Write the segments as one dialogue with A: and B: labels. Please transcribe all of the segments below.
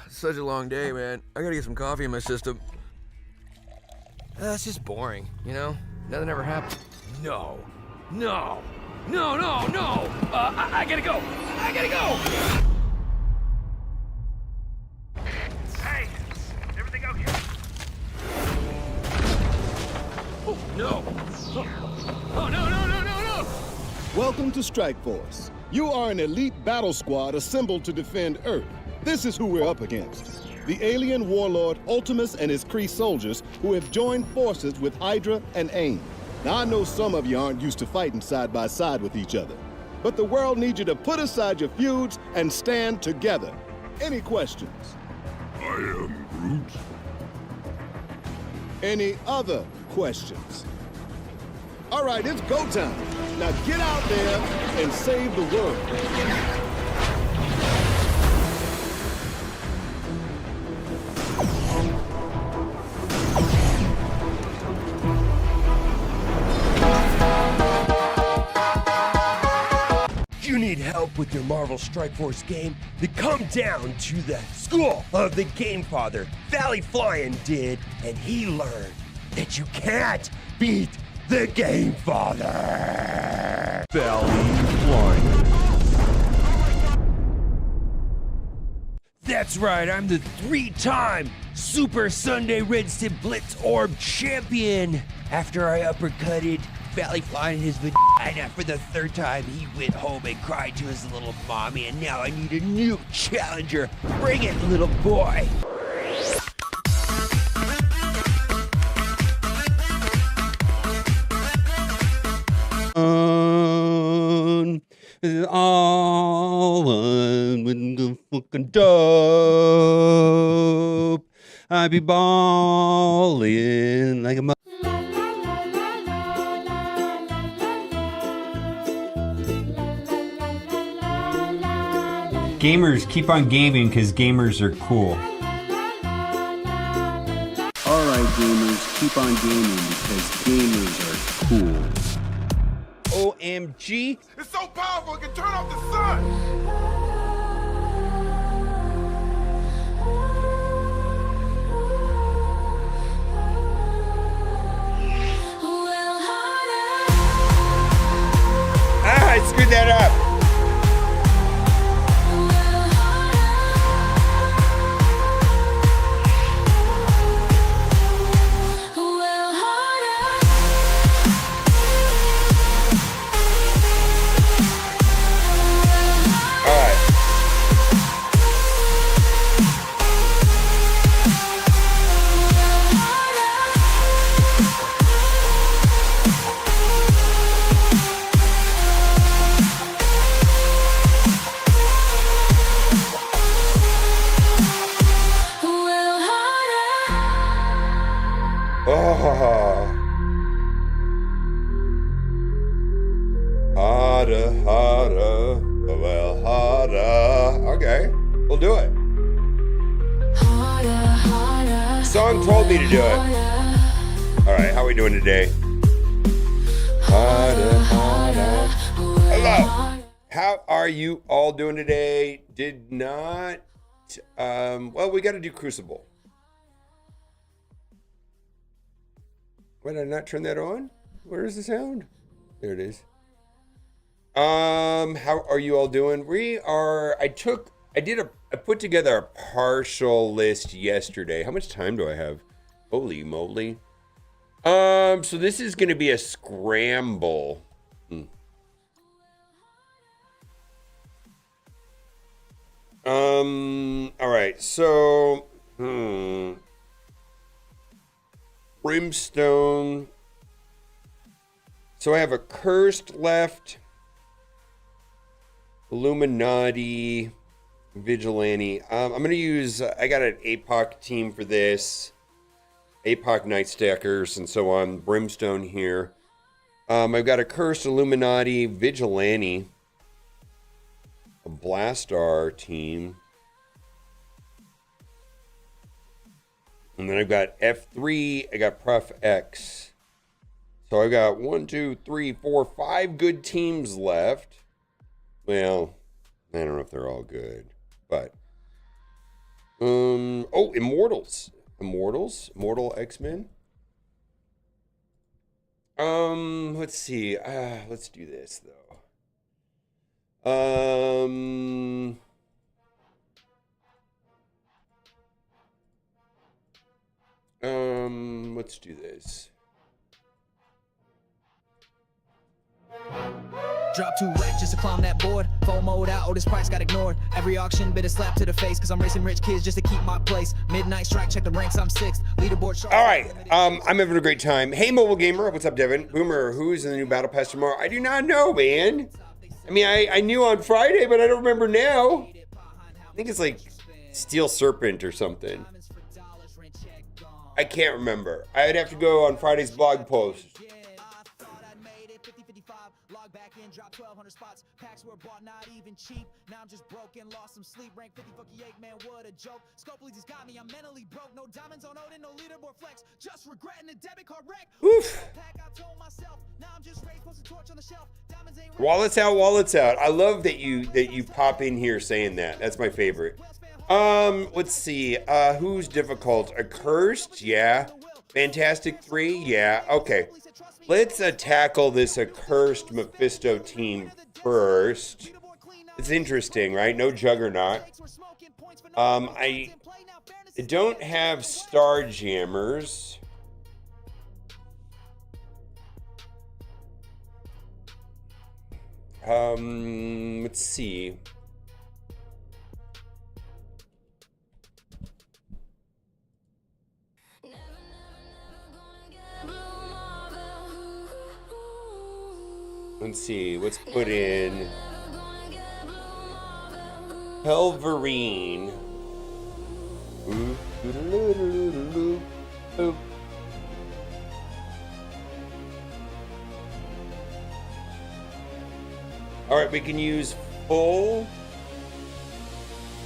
A: Such a long day, man. I gotta get some coffee in my system. It's just boring, you know? Nothing ever happened.
B: No. I gotta go. Hey, everything okay?
A: Oh, no. Oh, no.
C: Welcome to Strike Force. You are an elite battle squad assembled to defend Earth. This is who we're up against. The alien warlord Ultimus and his Kree soldiers who have joined forces with Hydra and AIM. Now, I know some of you aren't used to fighting side by side with each other, but the world needs you to put aside your feuds and stand together. Any questions?
D: I am Groot.
C: Any other questions? All right, it's go time. Now get out there and save the world.
E: You need help with your Marvel Strike Force game? Then come down to the school of the Game Father. Valley Flyin' did, and he learned that you can't beat the Game Father. Valley Flyin'. That's right, I'm the 3-time Super Sunday Red Stip Blitz Orb champion. After I uppercutted Valley Flyin' in his vagina for the 3rd time, he went home and cried to his little mommy, and now I need a new challenger. Bring it, little boy. All with the fucking dope. I be ballin' like a
F: Gamers, keep on gaming because gamers are cool.
G: Alright gamers, keep on gaming because gamers are cool.
E: OMG.
D: It's so powerful it can turn off the sun!
E: I screwed that up. Okay, we'll do it. Song told me to do it. All right, how are we doing today? Hello. How are you all doing today? Did not, well, we got to do Crucible. Why did I not turn that on? Where is the sound? There it is. How are you all doing? I put together a partial list yesterday. How much time do I have? Holy moly. So this is going to be a scramble. All right. So, Brimstone. So I have a Cursed left. Illuminati, Vigilante. I'm going to use, I got an APOC team for this. APOC Night Stackers and so on. Brimstone here. I've got a Cursed, Illuminati, Vigilante. A Blastar team. And then I've got F3. I got Prof X. So I've got 1, 2, 3, 4, 5 good teams left. Well, I don't know if they're all good, but Oh, Immortals. Immortal X-Men. Let's see. Let's do this though. Let's do this.
H: Drop 2 racks just to climb that board. Phone mode out, oh, this price got ignored. Every auction, bit a slap to the face, cause I'm racing rich kids just to keep my place. Midnight strike, check the ranks, I'm 6th. Leaderboard sharp.
E: All right, I'm having a great time. Hey, Mobile Gamer, what's up, Devin? Boomer, who's in the new Battle Pass tomorrow? I do not know, man. I mean, I knew on Friday, but I don't remember now. I think it's like Steel Serpent or something. I can't remember. I'd have to go on Friday's blog post.
H: Drop 1,200 spots, packs were bought not even cheap. Now I'm just broken, lost some sleep. Rank 50, fuck you, 8 man, what a joke. Scopely's just got me, I'm mentally broke. No diamonds on Odin, no leaderboard flex. Just regretting the debit card wreck.
E: Oof.
H: Pack, I told myself, now I'm just raised, post a torch on the shelf. Diamonds ain't
E: Wallets out, wallets out. I love that you pop in here saying that. That's my favorite. Let's see. Who's difficult? Accursed? Yeah. Fantastic 3? Yeah. Okay. Let's tackle this Accursed Mephisto team first. It's interesting, right? No Juggernaut. I don't have Starjammers. Let's see. Let's see, let's put in Helverine. All right, we can use full.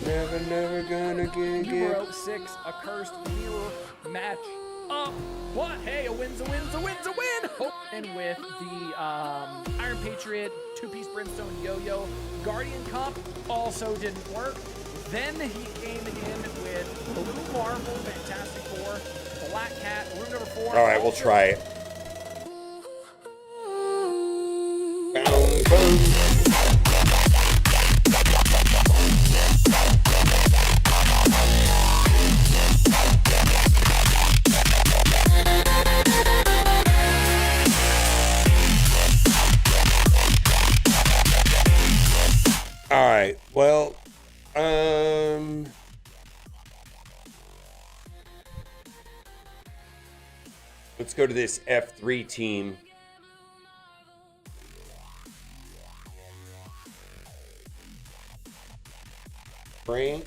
E: Never gonna get
B: Numero 6, Accursed Mirror match up. What? Hey, a win's a win's a win's a win! And with the Iron Patriot, 2-piece Brimstone Yo-Yo, Guardian Cup also didn't work. Then he came in with Blue Marvel, Fantastic Four, Black Cat, room number 4.
E: All right, we'll try it. Boom, boom. All right, well, let's go to this F3 team. Frank.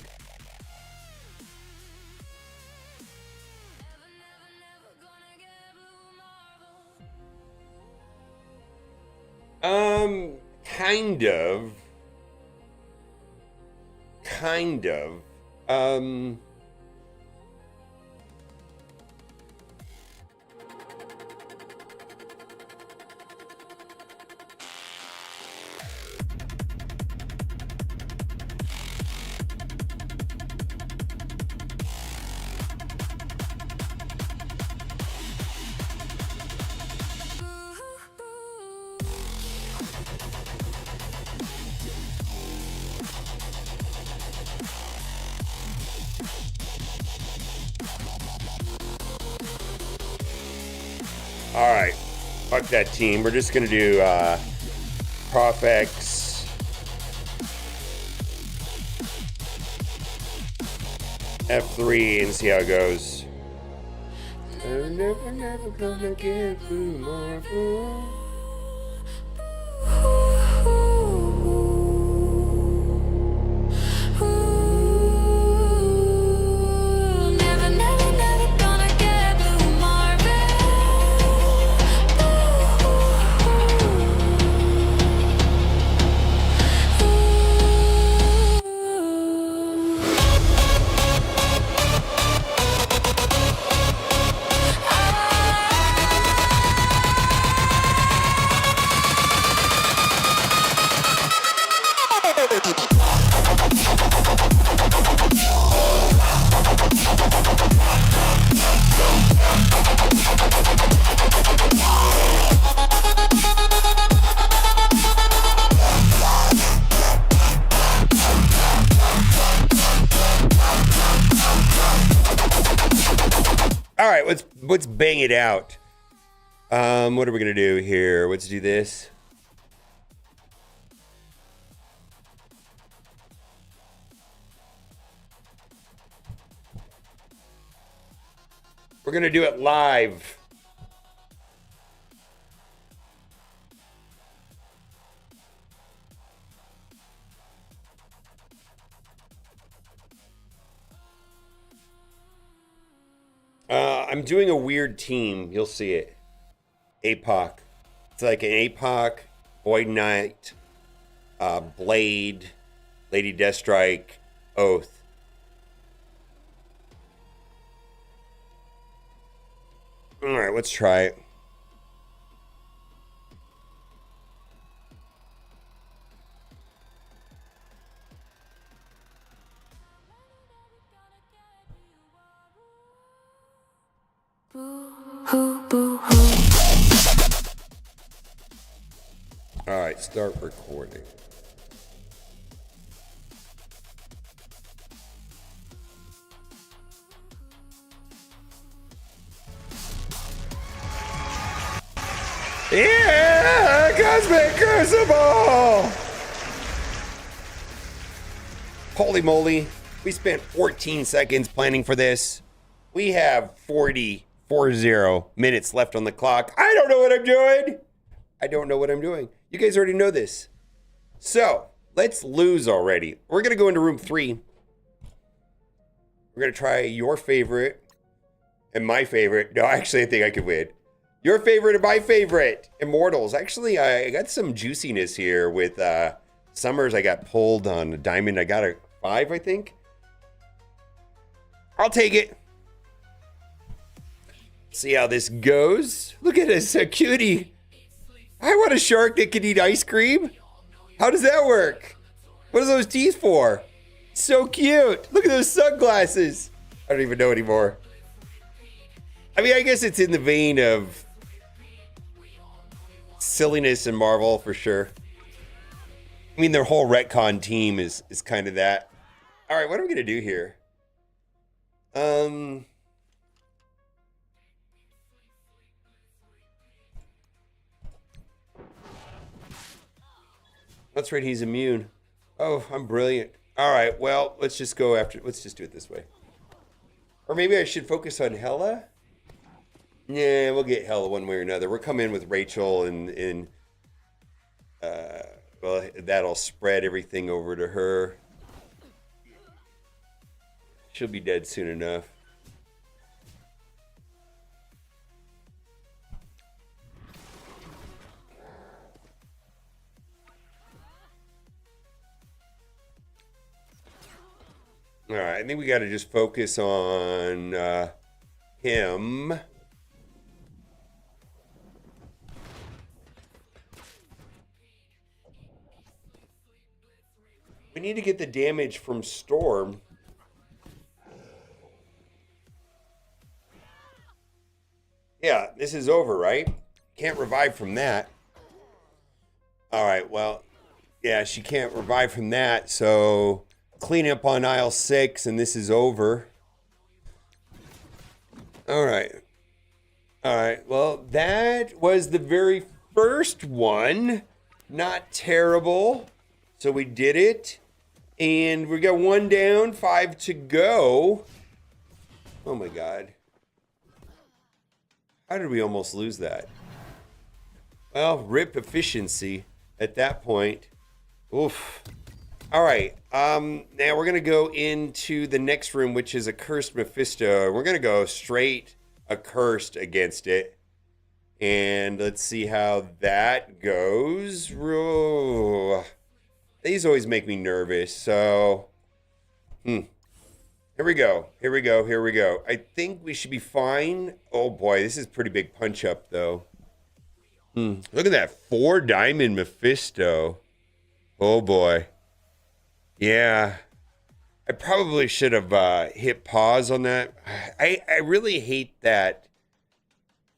E: Kind of. All right, fuck that team. We're just gonna do Profx, F3 and see how it goes. I'm never gonna get Blue Marvel. right, let's bang it out. What are we gonna do here? Let's do this. We're gonna do it live. I'm doing a weird team. You'll see it. APOC. It's like an APOC, Void Knight, Blade, Lady Deathstrike, Oath. All right, let's try it. All right, start recording. Yeah, Cosmic Crucible! Holy moly, we spent 14 seconds planning for this. We have 40 minutes left on the clock. I don't know what I'm doing. I don't know what I'm doing. You guys already know this. So, let's lose already. We're going to go into room 3. We're going to try your favorite and my favorite. No, actually, I think I could win. Your favorite and my favorite. Immortals. Actually, I got some juiciness here with Summers. I got pulled on a diamond. I got a 5, I think. I'll take it. See how this goes. Look at this, a cutie. I want a shark that can eat ice cream. How does that work? What are those teeth for? So cute. Look at those sunglasses. I don't even know anymore. I mean, I guess it's in the vein of silliness and Marvel for sure. I mean, their whole retcon team is kind of that. All right, what are we gonna do here? That's right, he's immune. Oh, I'm brilliant. All right, well, let's just go after. Let's just do it this way. Or maybe I should focus on Hela. Yeah, we'll get Hela one way or another. We're coming in with Rachel and well, that'll spread everything over to her. She'll be dead soon enough. All right, I think we got to just focus on him. We need to get the damage from Storm. Yeah, this is over, right? Can't revive from that. All right, well, yeah, she can't revive from that, so clean up on aisle 6, and this is over. All right. All right, well, that was the very first one. Not terrible. So we did it. And we got 1 down, 5 to go. Oh my God. How did we almost lose that? Well, rip efficiency at that point. Oof. All right. Now we're going to go into the next room, which is a cursed Mephisto. We're going to go straight accursed against it. And let's see how that goes. Ooh. These always make me nervous. So, here we go. Here we go. Here we go. I think we should be fine. Oh boy, this is pretty big punch up though. Look at that 4 diamond Mephisto. Oh boy. Yeah. I probably should have hit pause on that. I really hate that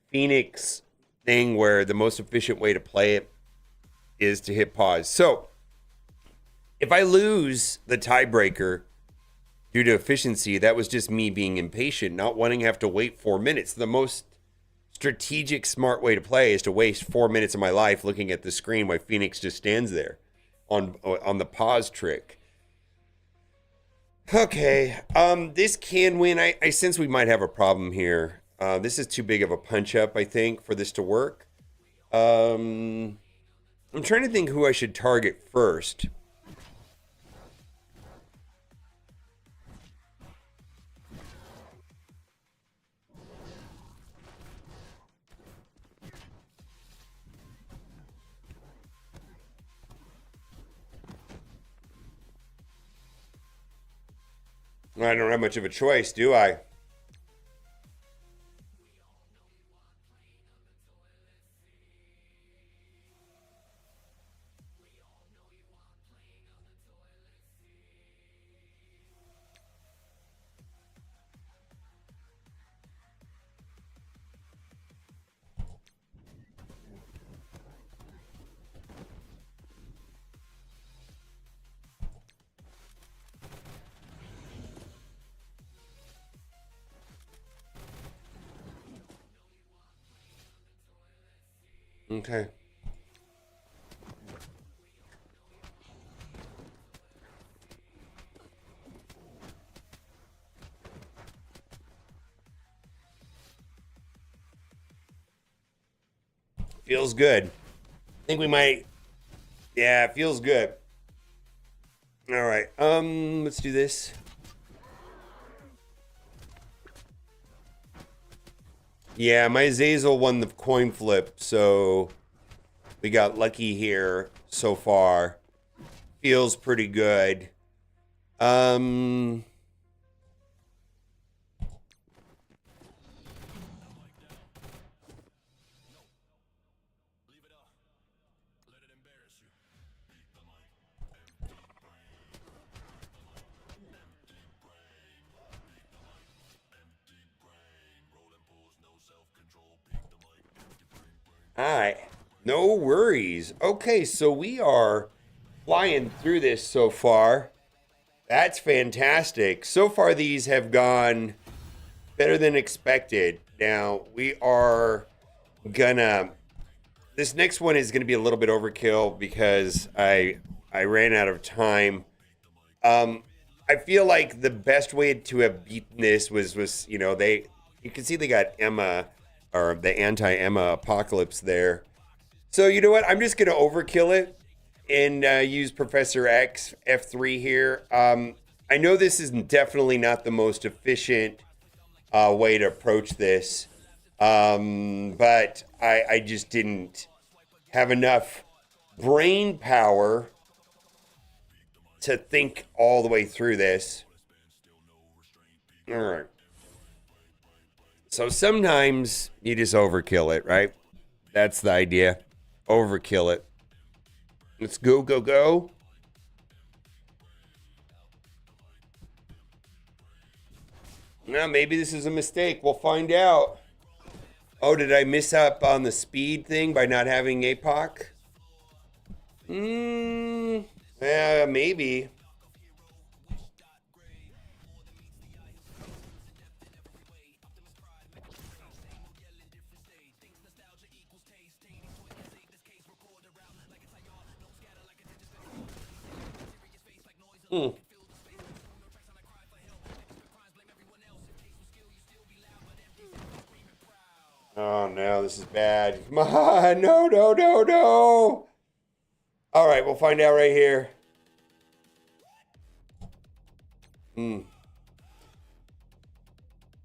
E: Phoenix thing where the most efficient way to play it is to hit pause. So, if I lose the tiebreaker, due to efficiency. That was just me being impatient, not wanting to have to wait 4 minutes. The most strategic, smart way to play is to waste 4 minutes of my life looking at the screen while Phoenix just stands there on the pause trick. Okay, this can win. I sense we might have a problem here. This is too big of a punch up, I think, for this to work. I'm trying to think who I should target first. I don't have much of a choice, do I? Okay. Feels good. I think we might. Yeah, it feels good. All right. Let's do this. Yeah, my Azazel won the coin flip, so we got lucky here so far. Feels pretty good. All right, no worries. Okay, so we are flying through this so far. That's fantastic. So far, these have gone better than expected. Now, we are gonna... This next one is gonna be a little bit overkill because I ran out of time. I feel like the best way to have beaten this was you know, you can see they got Emma, or the anti-Emma apocalypse there. So you know what? I'm just going to overkill it and use Professor X F3 here. I know this is definitely not the most efficient way to approach this, but I just didn't have enough brain power to think all the way through this. All right. So sometimes you just overkill it, right? That's the idea. Overkill it. Let's go, go, go. Now, maybe this is a mistake. We'll find out. Oh, did I miss up on the speed thing by not having APOC? Yeah, maybe. Oh no, this is bad. Come on, no, no, no, no. All right, we'll find out right here.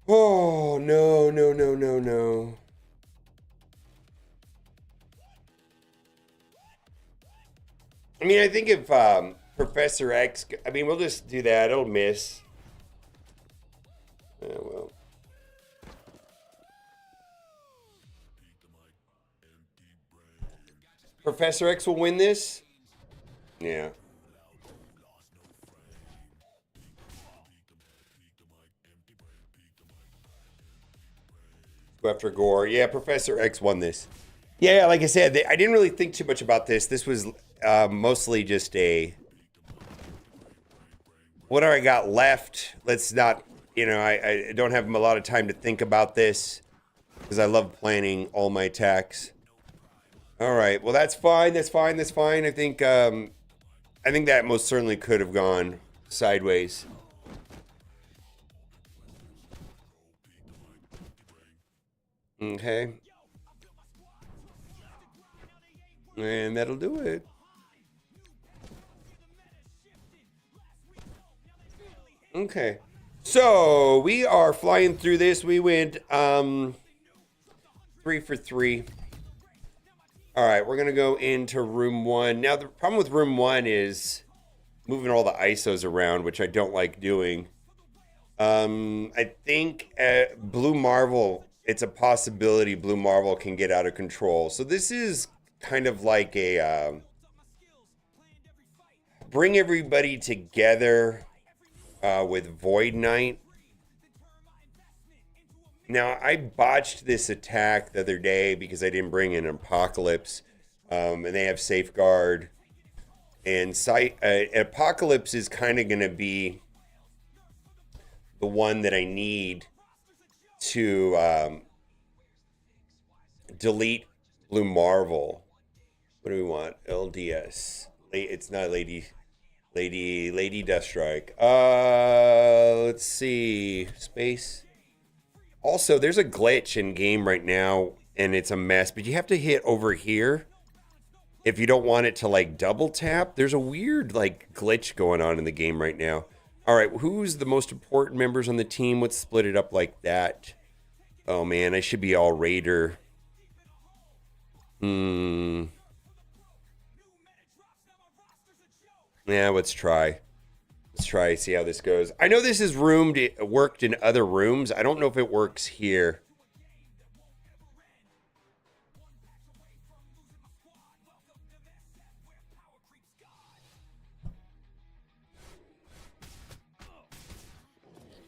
E: Oh, no, no, no, no, no. I mean, I think if Professor X, I mean, we'll just do that. It'll miss. Yeah, well. Professor X will win this? Yeah. Go after Gore. Yeah, Professor X won this. Yeah, like I said, I didn't really think too much about this. This was mostly just a what do I got left? Let's not, you know, I don't have a lot of time to think about this because I love planning all my attacks. All right, well, that's fine. That's fine. That's fine. I think that most certainly could have gone sideways. Okay. And that'll do it. Okay. So we are flying through this. We went 3 for 3. All right, we're gonna go into room 1. Now the problem with room 1 is moving all the ISOs around, which I don't like doing. I think Blue Marvel, it's a possibility Blue Marvel can get out of control. So this is kind of like a bring everybody together with Void Knight. Now, I botched this attack the other day because I didn't bring in Apocalypse, and they have Safeguard. And Apocalypse is kind of going to be the one that I need to delete Blue Marvel. What do we want? LDS. It's not Lady Deathstrike. Let's see. Space. Also, there's a glitch in game right now, and it's a mess, but you have to hit over here if you don't want it to, like, double tap. There's a weird, like, glitch going on in the game right now. All right, who's the most important members on the team? Let's split it up like that. Oh, man, I should be all Raider. Yeah, let's try. Let's try, see how this goes. I know this is worked in other rooms. I don't know if it works here.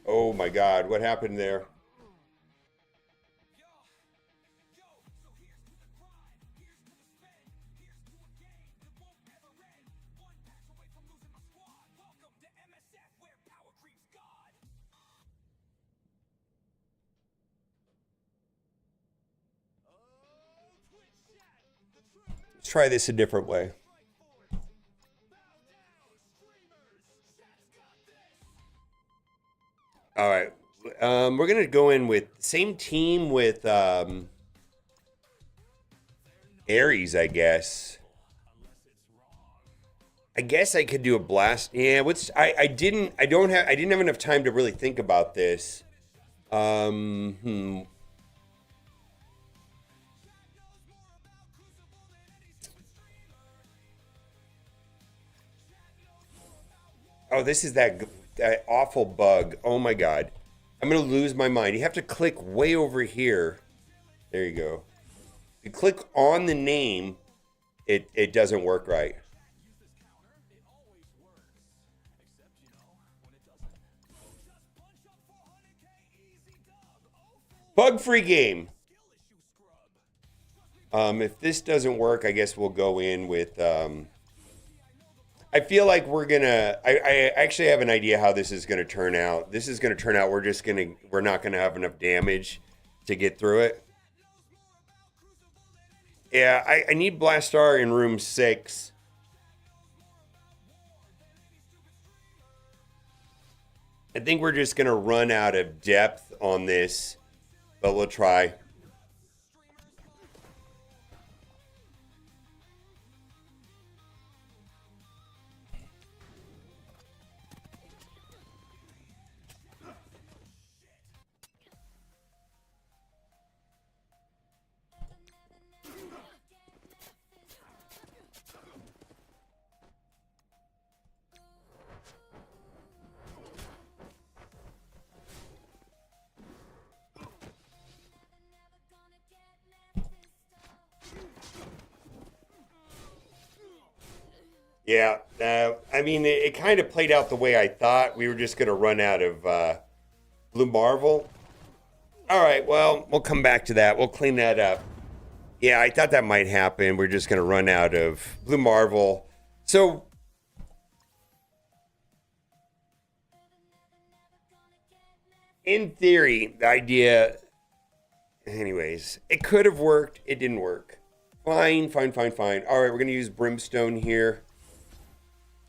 E: Oh my God, what happened there? Let's try this a different way. All right. We're going to go in with same team with Ares, I guess. I guess I could do a blast. Yeah, I didn't have enough time to really think about this. Oh, this is that awful bug. Oh my God. I'm going to lose my mind. You have to click way over here. There you go. If you click on the name, it doesn't work right. Bug-free game. If this doesn't work, I guess we'll go in with... I feel like we're gonna. I actually have an idea how this is gonna turn out. This is gonna turn out. We're not gonna have enough damage to get through it. Yeah, I need Blastar in room 6. I think we're just gonna run out of depth on this, but we'll try. Yeah, I mean, it kind of played out the way I thought. We were just going to run out of Blue Marvel. All right, well, we'll come back to that. We'll clean that up. Yeah, I thought that might happen. We're just going to run out of Blue Marvel. So, in theory, the idea, anyways, it could have worked. It didn't work. Fine. All right, we're going to use Brimstone here.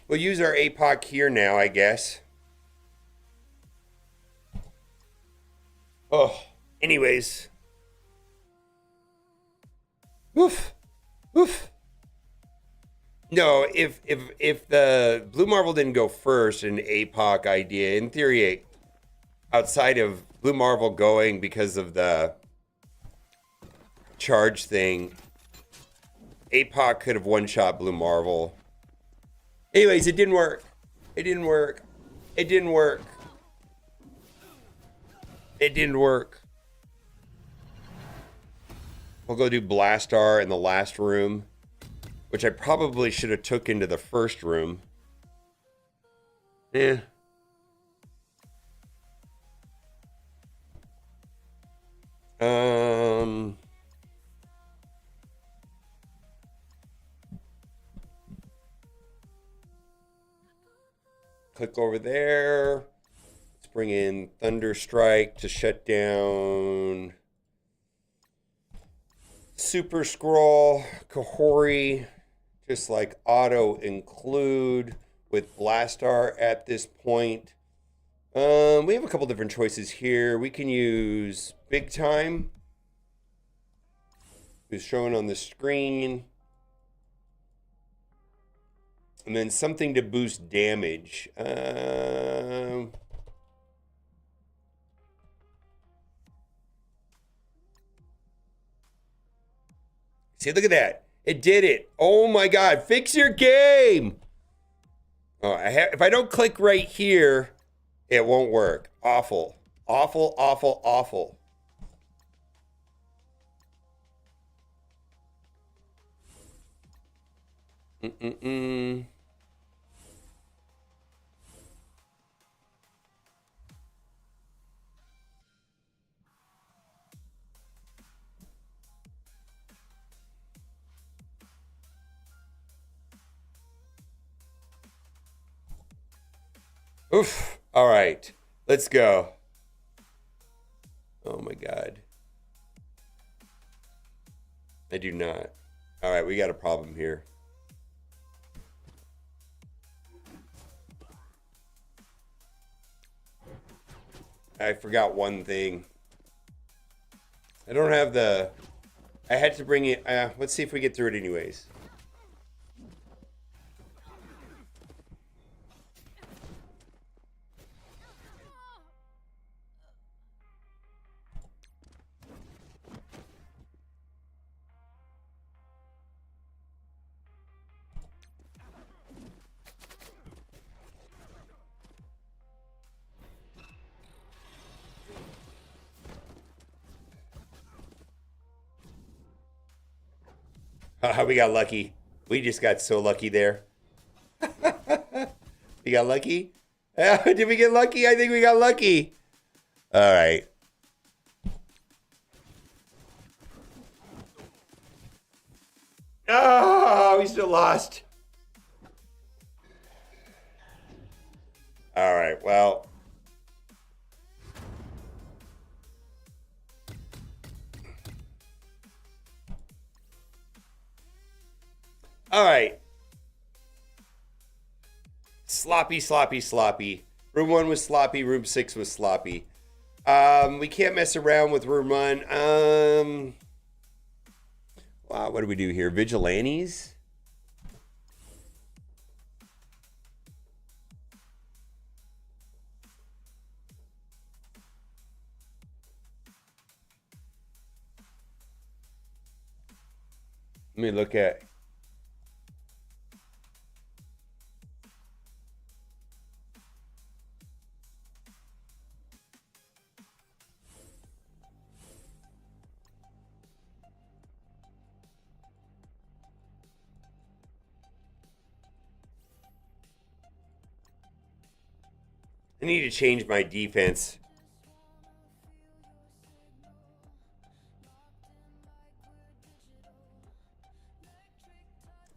E: We'll use our APOC here now, I guess. Oh, anyways. Oof. No, if the Blue Marvel didn't go first, an APOC idea, in theory, outside of Blue Marvel going because of the charge thing, APOC could have one-shot Blue Marvel. Anyways, it didn't work. It didn't work. We'll go do Blastar in the last room, which I probably should have took into the first room. Yeah. Click over there. Let's bring in Thunderstrike to shut down Super Scroll, Kahori, just like auto include with Blastar at this point. We have a couple different choices here. We can use Big Time, who's shown on the screen. And then something to boost damage. See, look at that. It did it. Oh my God. Fix your game. Oh, if I don't click right here, it won't work. Awful. Oof. All right. Let's go. Oh my God. I do not. All right. We got a problem here. I forgot one thing. I don't have the... I had to bring it... let's see if we get through it anyways. We got lucky. We just got so lucky there. We got lucky? Did we get lucky? I think we got lucky. All right. Oh, we still lost. All right, well. All right. Sloppy. Room 1 was sloppy. Room 6 was sloppy. We can't mess around with room 1. Wow, what do we do here? Vigilantes? Let me look at... I need to change my defense.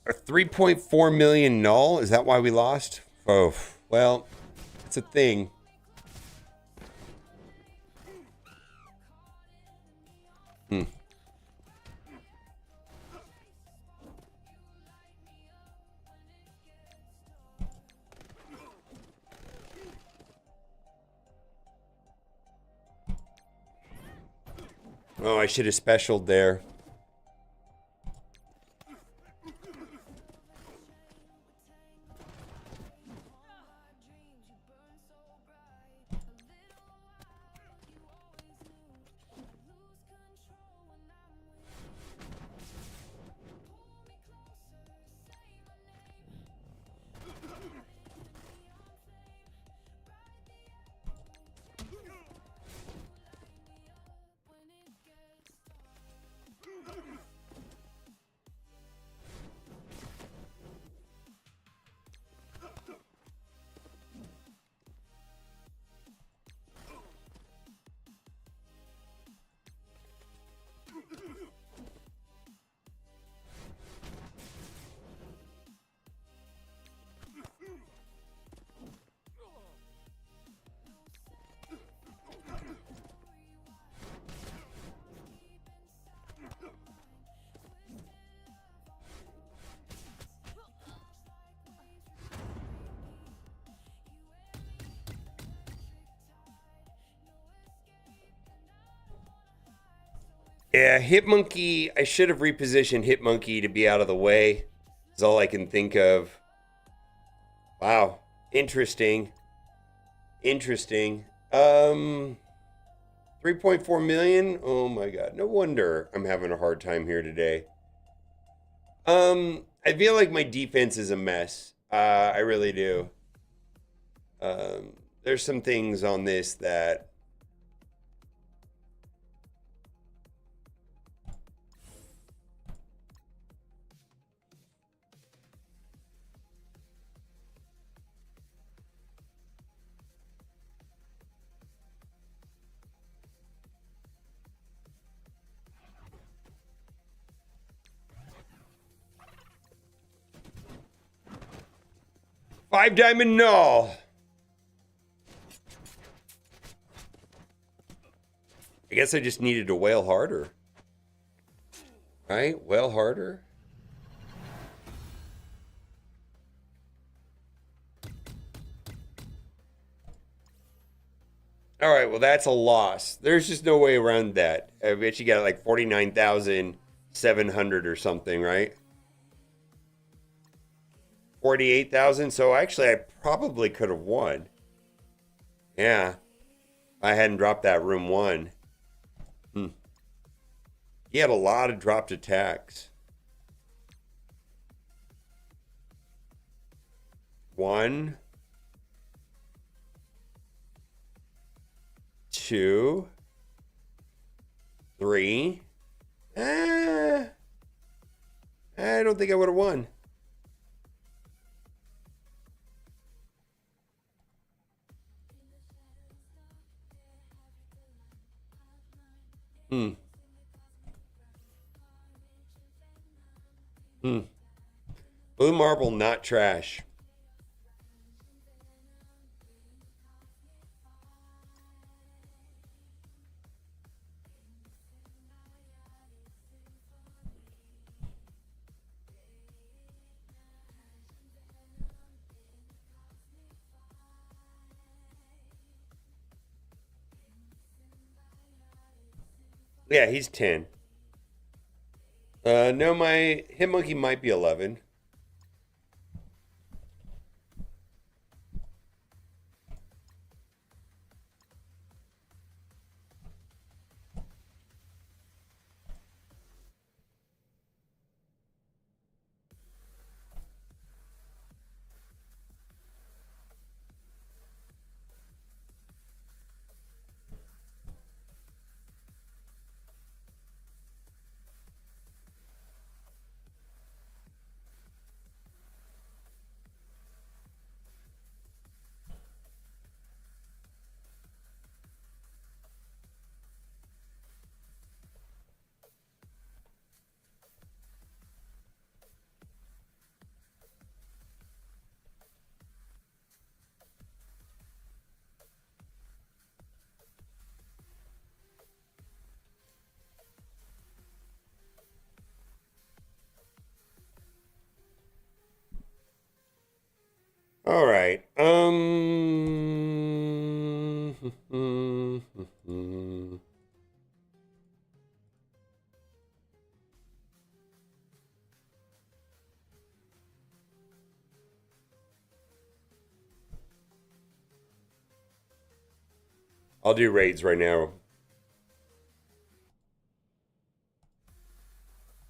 E: A 3.4 million null? Is that why we lost? Oh, well, it's a thing. Hmm. Oh, I should have specialed there. Yeah, Hitmonkey. I should have repositioned Hitmonkey to be out of the way. Is all I can think of. Wow, interesting. Interesting. 3.4 million. Oh my god. No wonder I'm having a hard time here today. I feel like my defense is a mess. I really do. There's some things on this that Five diamond null. I guess I just needed to wail harder. Right? Wail harder. All right, well, that's a loss. There's just no way around that. I bet you got like 49,700 or something, right? 48,000. So actually, I probably could have won. Yeah. If I hadn't dropped that room one. He had a lot of dropped attacks. 1, 2, 3. I don't think I would have won. Blue marble, not trash. Yeah, he's 10. No, my Hitmonkey might be 11. All right. I'll do raids right now.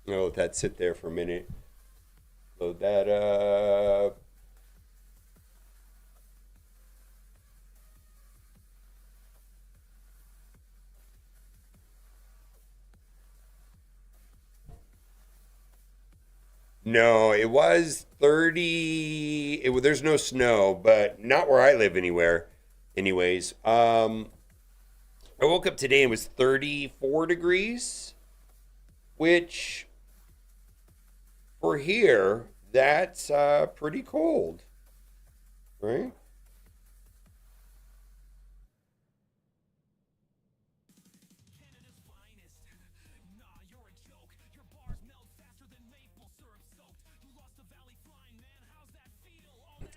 E: I'll let that sit there for a minute. Load that up. No, it was 30. There's no snow, but not where I live anywhere. Anyways, I woke up today and it was 34 degrees, which for here, that's pretty cold, right?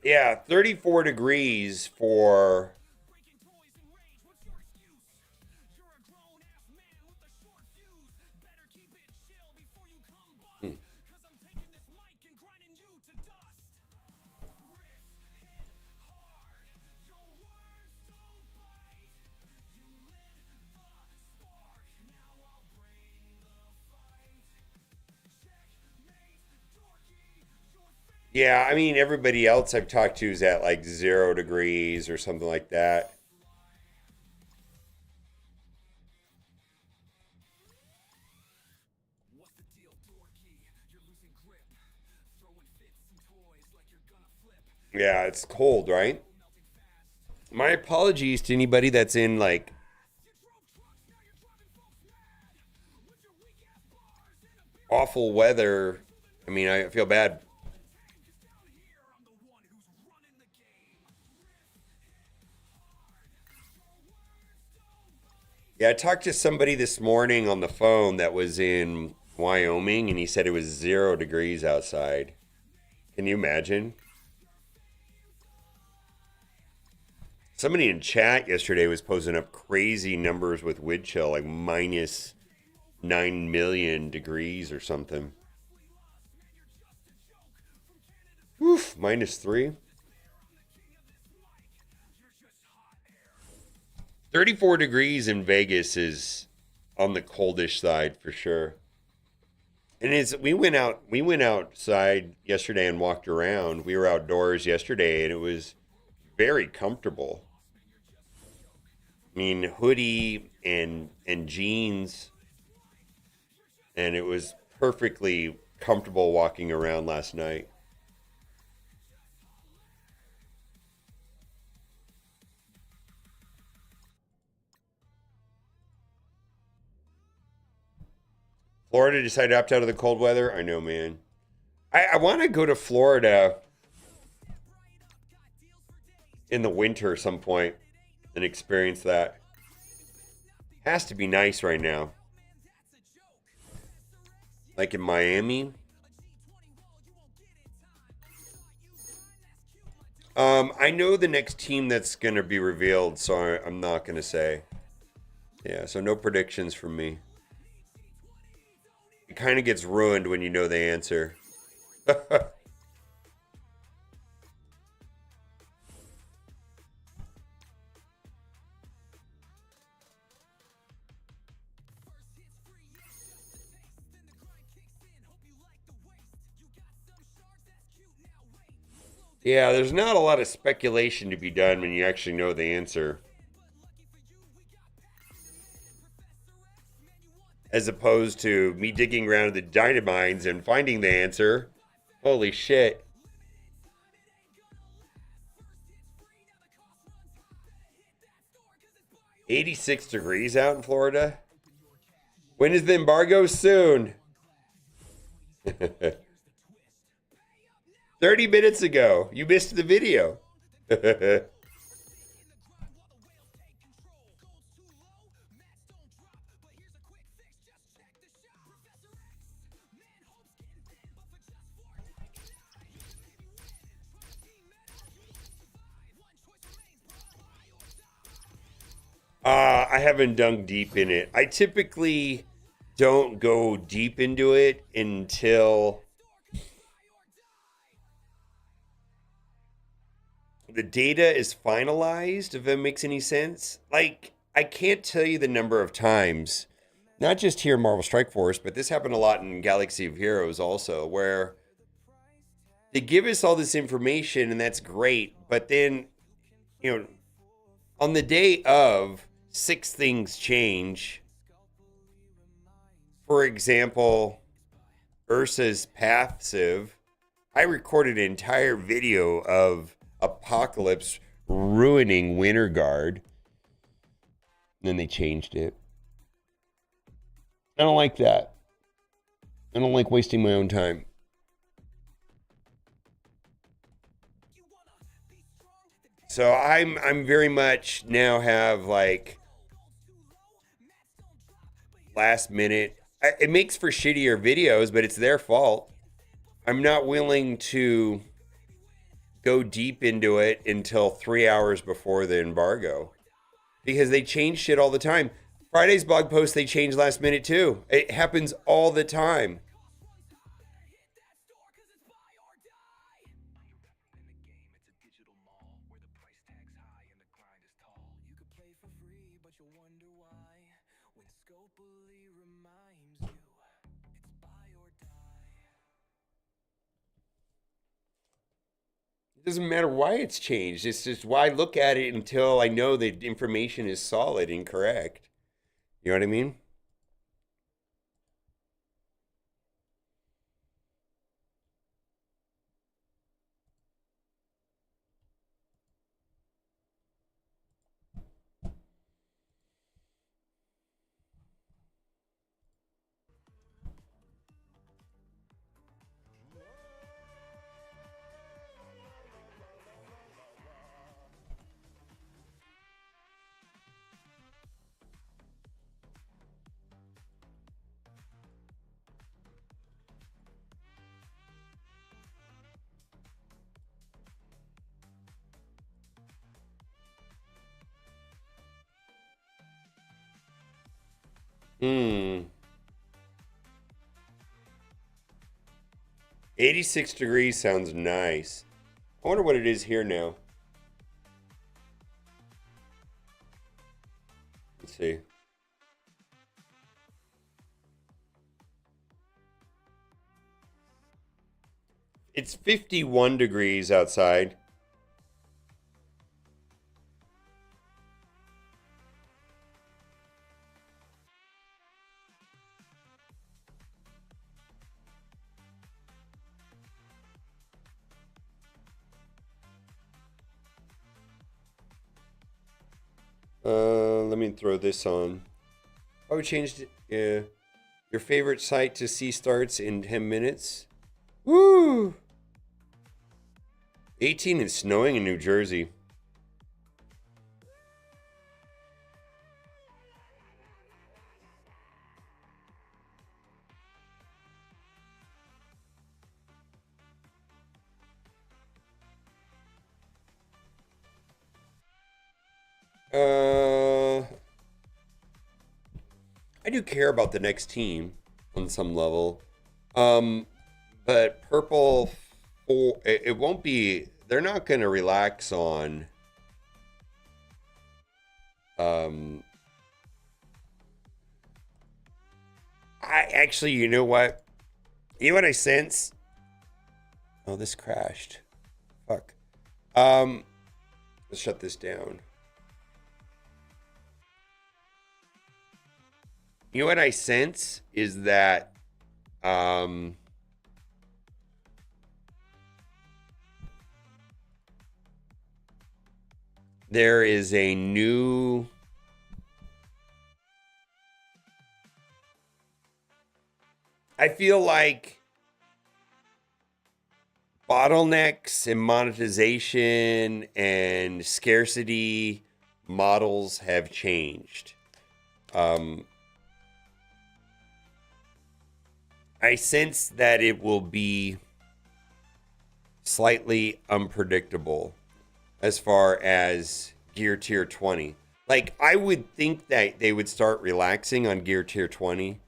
E: Yeah, 34 degrees for yeah, I mean, everybody else I've talked to is at like 0 degrees or something like that. Yeah, it's cold, right? My apologies to anybody that's in like awful weather. I mean, I feel bad. Yeah, I talked to somebody this morning on the phone that was in Wyoming, and he said it was 0 degrees outside. Can you imagine? Somebody in chat yesterday was posting up crazy numbers with wind chill, like minus 9 million degrees or something. Oof, -3. 34 degrees in Vegas is on the coldish side for sure. And we went outside yesterday and walked around. We were outdoors yesterday and it was very comfortable. I mean, hoodie and jeans, and it was perfectly comfortable walking around last night. Florida decided to opt out of the cold weather? I know, man. I want to go to Florida in the winter at some point and experience that. Has to be nice right now. Like in Miami. I know the next team that's going to be revealed, so I'm not going to say. Yeah, so no predictions from me. It kind of gets ruined when you know the answer. Yeah, there's not a lot of speculation to be done when you actually know the answer. As opposed to me digging around the dynamines and finding the answer. Holy shit. $86 degrees out in Florida? When is the embargo? Soon. 30 minutes ago. You missed the video. I haven't dug deep in it. I typically don't go deep into it until the data is finalized, if that makes any sense. Like, I can't tell you the number of times, not just here in Marvel Strike Force, but this happened a lot in Galaxy of Heroes also, where they give us all this information and that's great, but then, you know, on the day of, 6 things change. For example, Ursa's passive. I recorded an entire video of Apocalypse ruining Winter Guard. And then they changed it. I don't like that. I don't like wasting my own time. So I'm very much now have like last minute. It makes for shittier videos, but it's their fault. I'm not willing to go deep into it until 3 hours before the embargo because they change shit all the time. Friday's blog post, they change last minute too. It happens all the time. It doesn't matter why it's changed. It's just why look at it until I know the information is solid and correct. You know what I mean? Hmm. 86 degrees sounds nice. I wonder what it is here now. Let's see. It's 51 degrees outside. Let me throw this on. I would change your favorite site to see starts in 10 minutes. Woo! 18 and snowing in New Jersey. I do care about the next team on some level. But purple, it won't be, they're not going to relax on I actually, you know what? You know what I sense? Oh, this crashed. Fuck. Let's shut this down. You know what I sense is that there is a new I feel like bottlenecks and monetization and scarcity models have changed. I sense that it will be slightly unpredictable as far as gear tier 20. Like, I would think that they would start relaxing on gear tier 20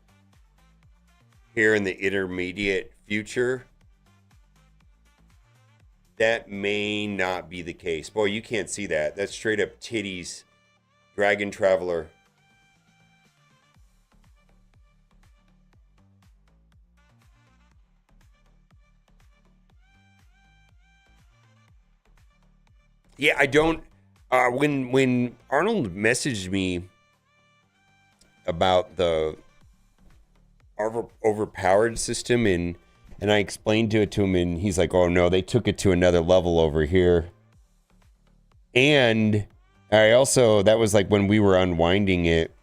E: here in the intermediate future. That may not be the case. Boy, you can't see that. That's straight up titties. Dragon Traveler. Yeah, I don't. When Arnold messaged me about the overpowered system and I explained it to him, and he's like, "Oh no, they took it to another level over here." And I also, that was like when we were unwinding it.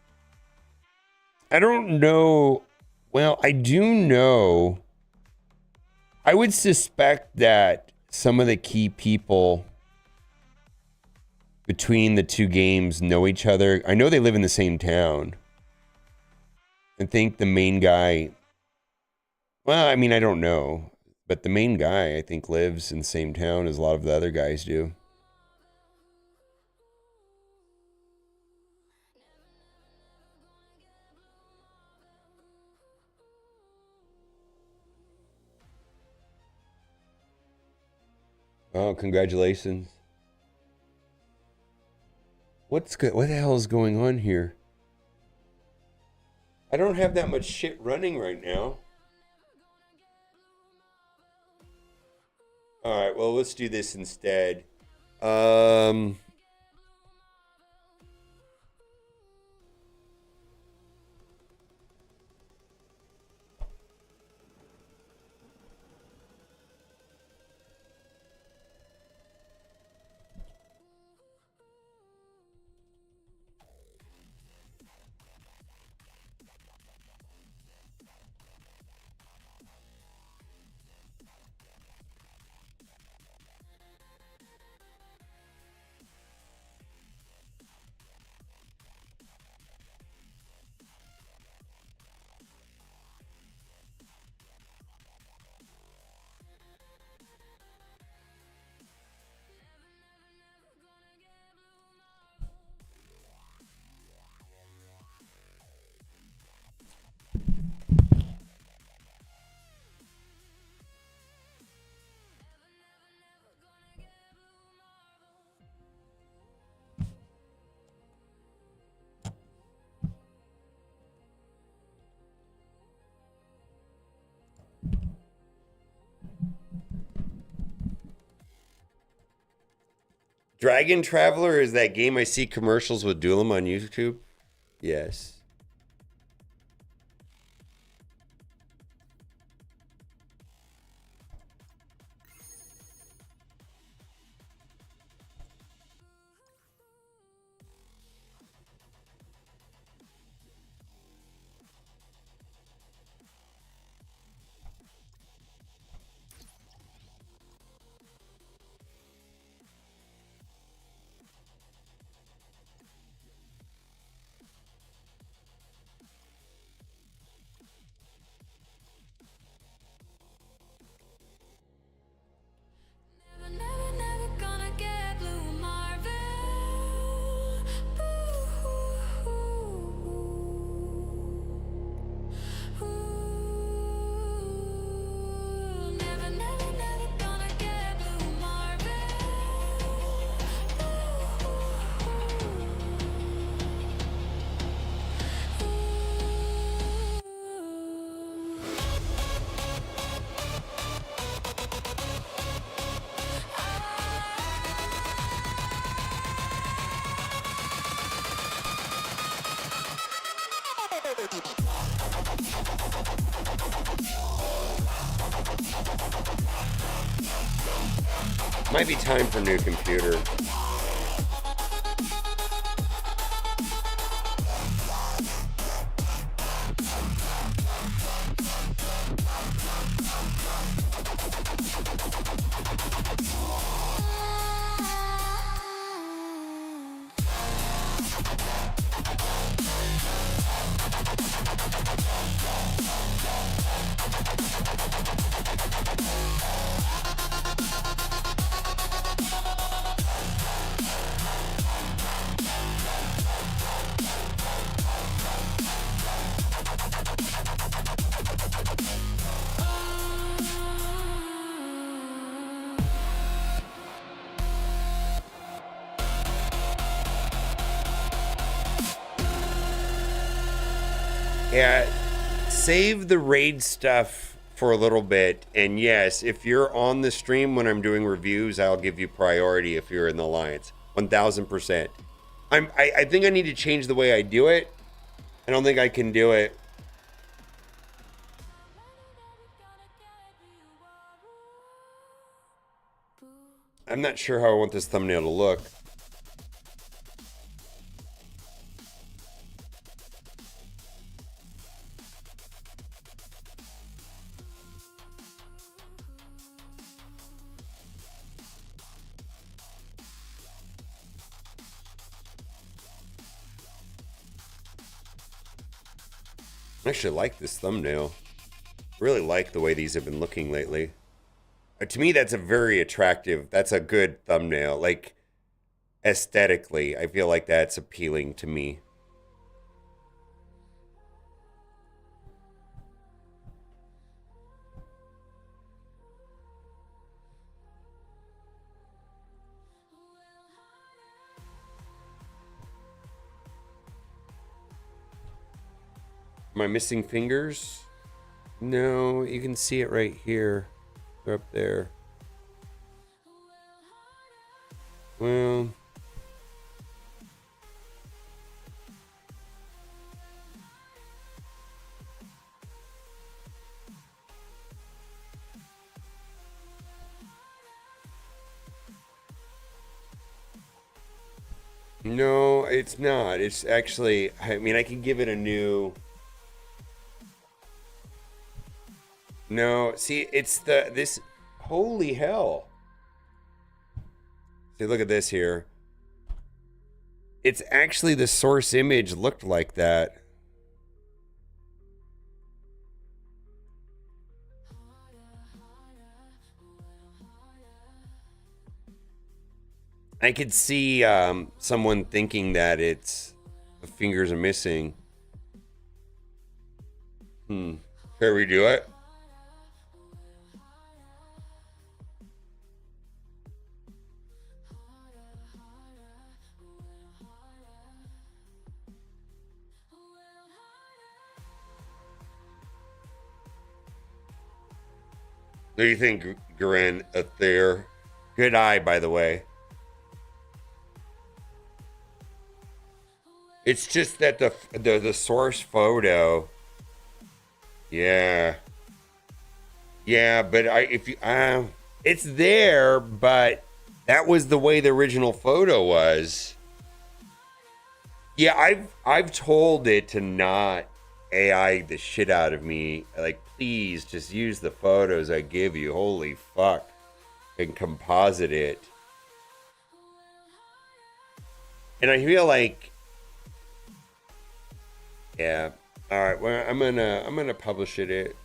E: I don't know. Well, I do know. I would suspect that some of the key people between the two games know each other. I know they live in the same town. I think the main guy, well, I mean, I don't know, but the main guy, I think, lives in the same town as a lot of the other guys do. Oh, congratulations. What the hell is going on here? I don't have that much shit running right now. All right, well, let's do this instead. Dragon Traveler is that game I see commercials with Duelim on YouTube? Yes. Might be time for a new computer. Yeah, save the raid stuff for a little bit. And yes, if you're on the stream when I'm doing reviews, I'll give you priority if you're in the alliance. 1000%. I think I need to change the way I do it. I don't think I can do it. I'm not sure how I want this thumbnail to look. I actually like this thumbnail. Really like the way these have been looking lately. To me, that's a very attractive, that's a good thumbnail. Like, aesthetically, I feel like that's appealing to me. Am I missing fingers? No, you can see it right here. They're up there. Well, no, it's not. It's actually, I mean, I can give it a new... No, see, it's this, holy hell. See, look at this here. It's actually the source image looked like that. I could see someone thinking that it's, the fingers are missing. Can we do it? What do you think, Garen there? Good eye, by the way. It's just that the source photo. Yeah. Yeah, but it's there, but that was the way the original photo was. Yeah, I've told it to not AI the shit out of me. Like, please just use the photos I give you. Holy fuck. And composite it. And I feel like, yeah. All right, well, I'm gonna publish it.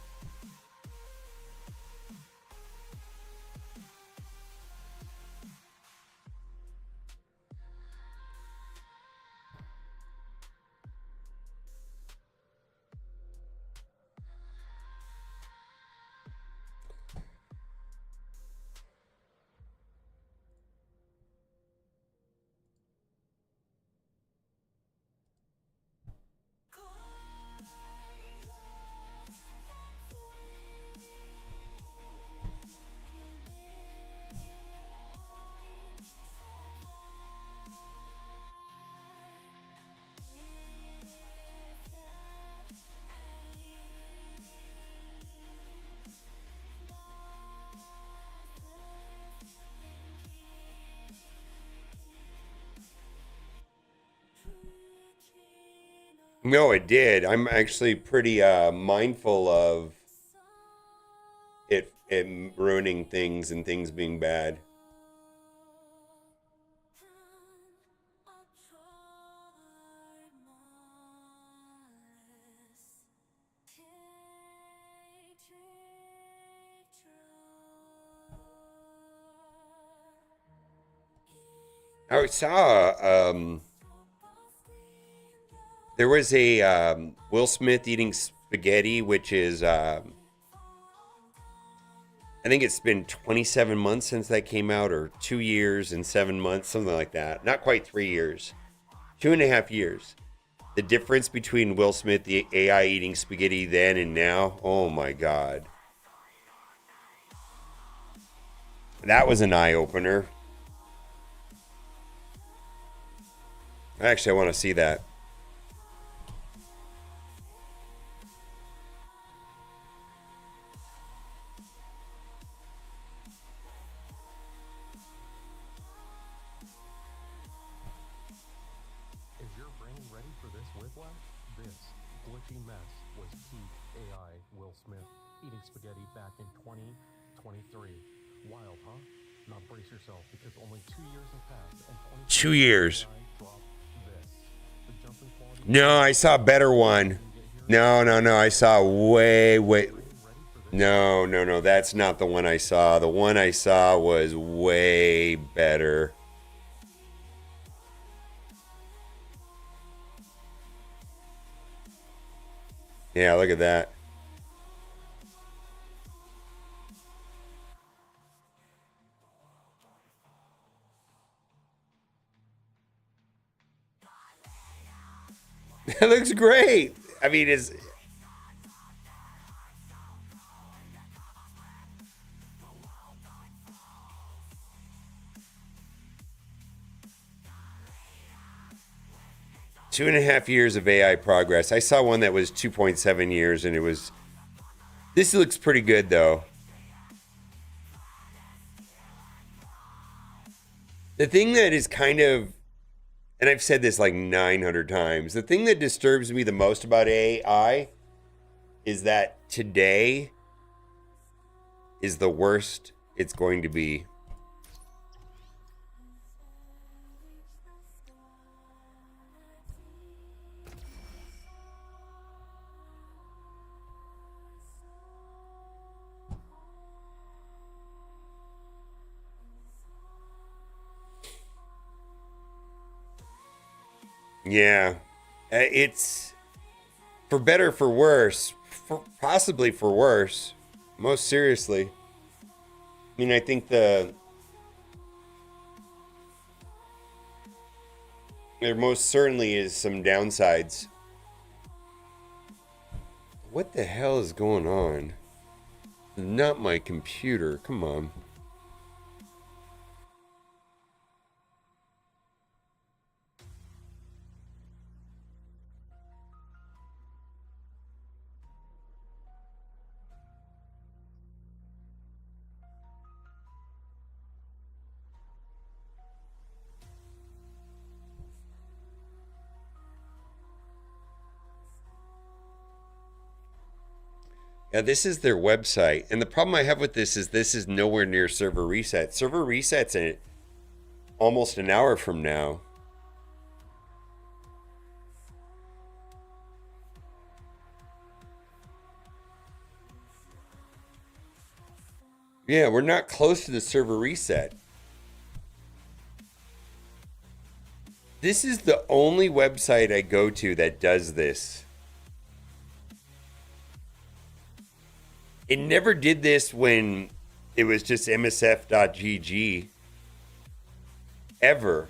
E: No, it did. I'm actually pretty mindful of it ruining things and things being bad. I saw there was a Will Smith eating spaghetti, which is I think it's been 27 months since that came out, or 2 years and 7 months, something like that. Not quite 3 years, 2.5 years. The difference between Will Smith, the AI eating spaghetti then and now, oh my God. That was an eye-opener. Actually, I want to see that.
I: Is your brain ready for this whiplash? This glitchy mess was peak AI Will Smith eating spaghetti back in 2023. Wild, huh? Now brace yourself because only 2 years have passed and
E: 2 years.
I: AI dropped this. The jump in quality.
E: No, I saw a better one. No, I saw way. No, that's not the one I saw. The one I saw was way better. Yeah, look at that. That looks great. I mean, it's... Two and a half years of AI progress. I saw one that was 2.7 years, and it was... This looks pretty good, though. The thing that is kind of... And I've said this like 900 times. The thing that disturbs me the most about AI is that today is the worst it's going to be. Yeah, it's for better, for worse, possibly for worse. Most seriously, I mean, I think there most certainly is some downsides. What the hell is going on? Not my computer. Come on. Yeah, this is their website. And the problem I have with this is nowhere near server reset. Server resets in almost an hour from now. Yeah, we're not close to the server reset. This is the only website I go to that does this. It never did this when it was just MSF.gg. Ever.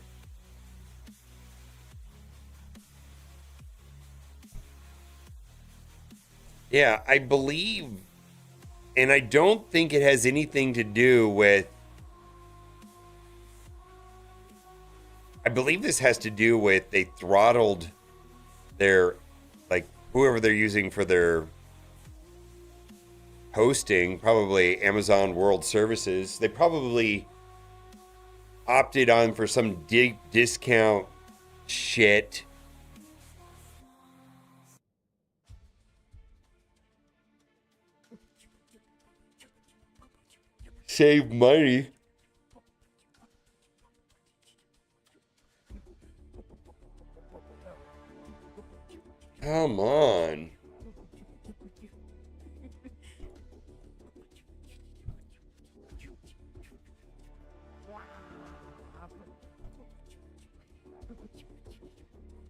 E: Yeah, I believe, and I don't think it has anything to do with, I believe this has to do with they throttled their, like, whoever they're using for their hosting, probably Amazon World Services. They probably opted on for some deep discount shit. Save money. Come on.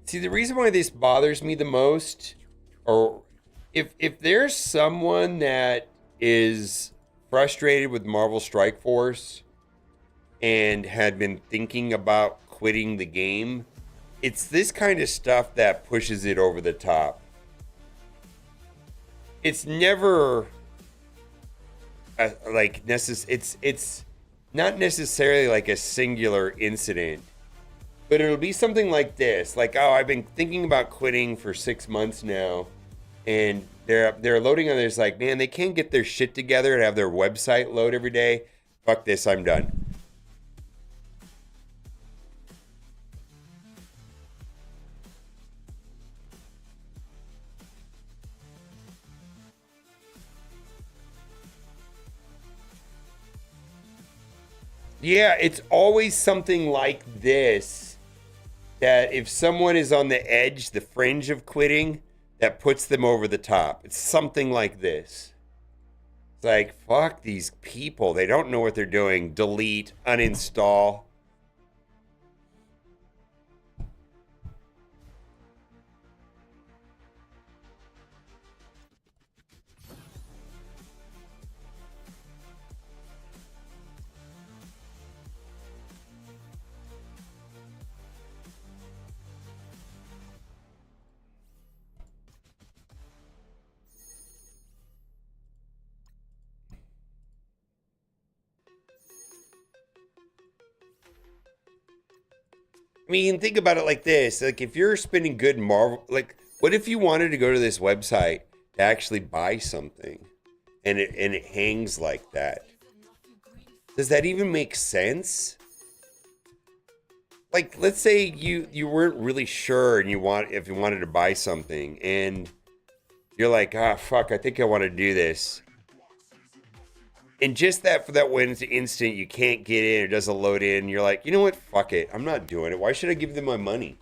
E: See, the reason why this bothers me the most, or if there's someone that is frustrated with Marvel Strike Force and had been thinking about quitting the game, it's this kind of stuff that pushes it over the top. It's never it's not necessarily like a singular incident, but it'll be something like this. Like, oh, I've been thinking about quitting for 6 months now, and they're loading on this, like, man, they can't get their shit together and have their website load every day. Fuck this, I'm done. Yeah, it's always something like this, that if someone is on the edge, the fringe of quitting, that puts them over the top. It's something like this. It's like, fuck these people. They don't know what they're doing. Delete, uninstall. I mean, think about it like this. Like, if you're spending good Marvel, like, what if you wanted to go to this website to actually buy something, and it hangs like that? Does that even make sense? Like, let's say you weren't really sure, and if you wanted to buy something, and you're like, ah, fuck, I think I want to do this. And just that for that one instant, you can't get in, it doesn't load in. You're like, you know what? Fuck it. I'm not doing it. Why should I give them my money?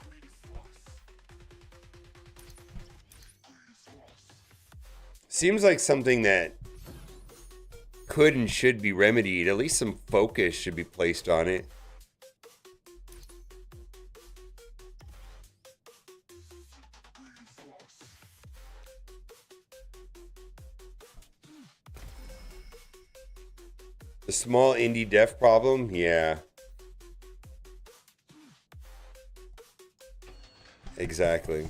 E: Seems like something that could and should be remedied. At least some focus should be placed on it. The small indie dev problem? Yeah. Exactly.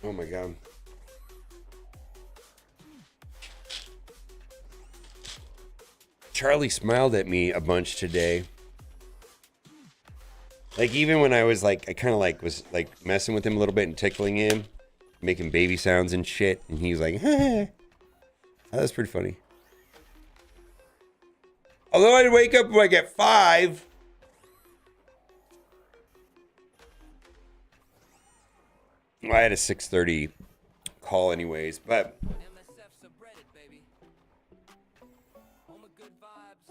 E: Oh my God. Charlie smiled at me a bunch today. Like, even when I was like, I kind of like was like messing with him a little bit and tickling him, making baby sounds and shit. And he was like, that was pretty funny. Although I'd wake up like at 5. Well, I had a 6:30 call anyways, but
A: MSF subreddit, baby. Home of good vibes,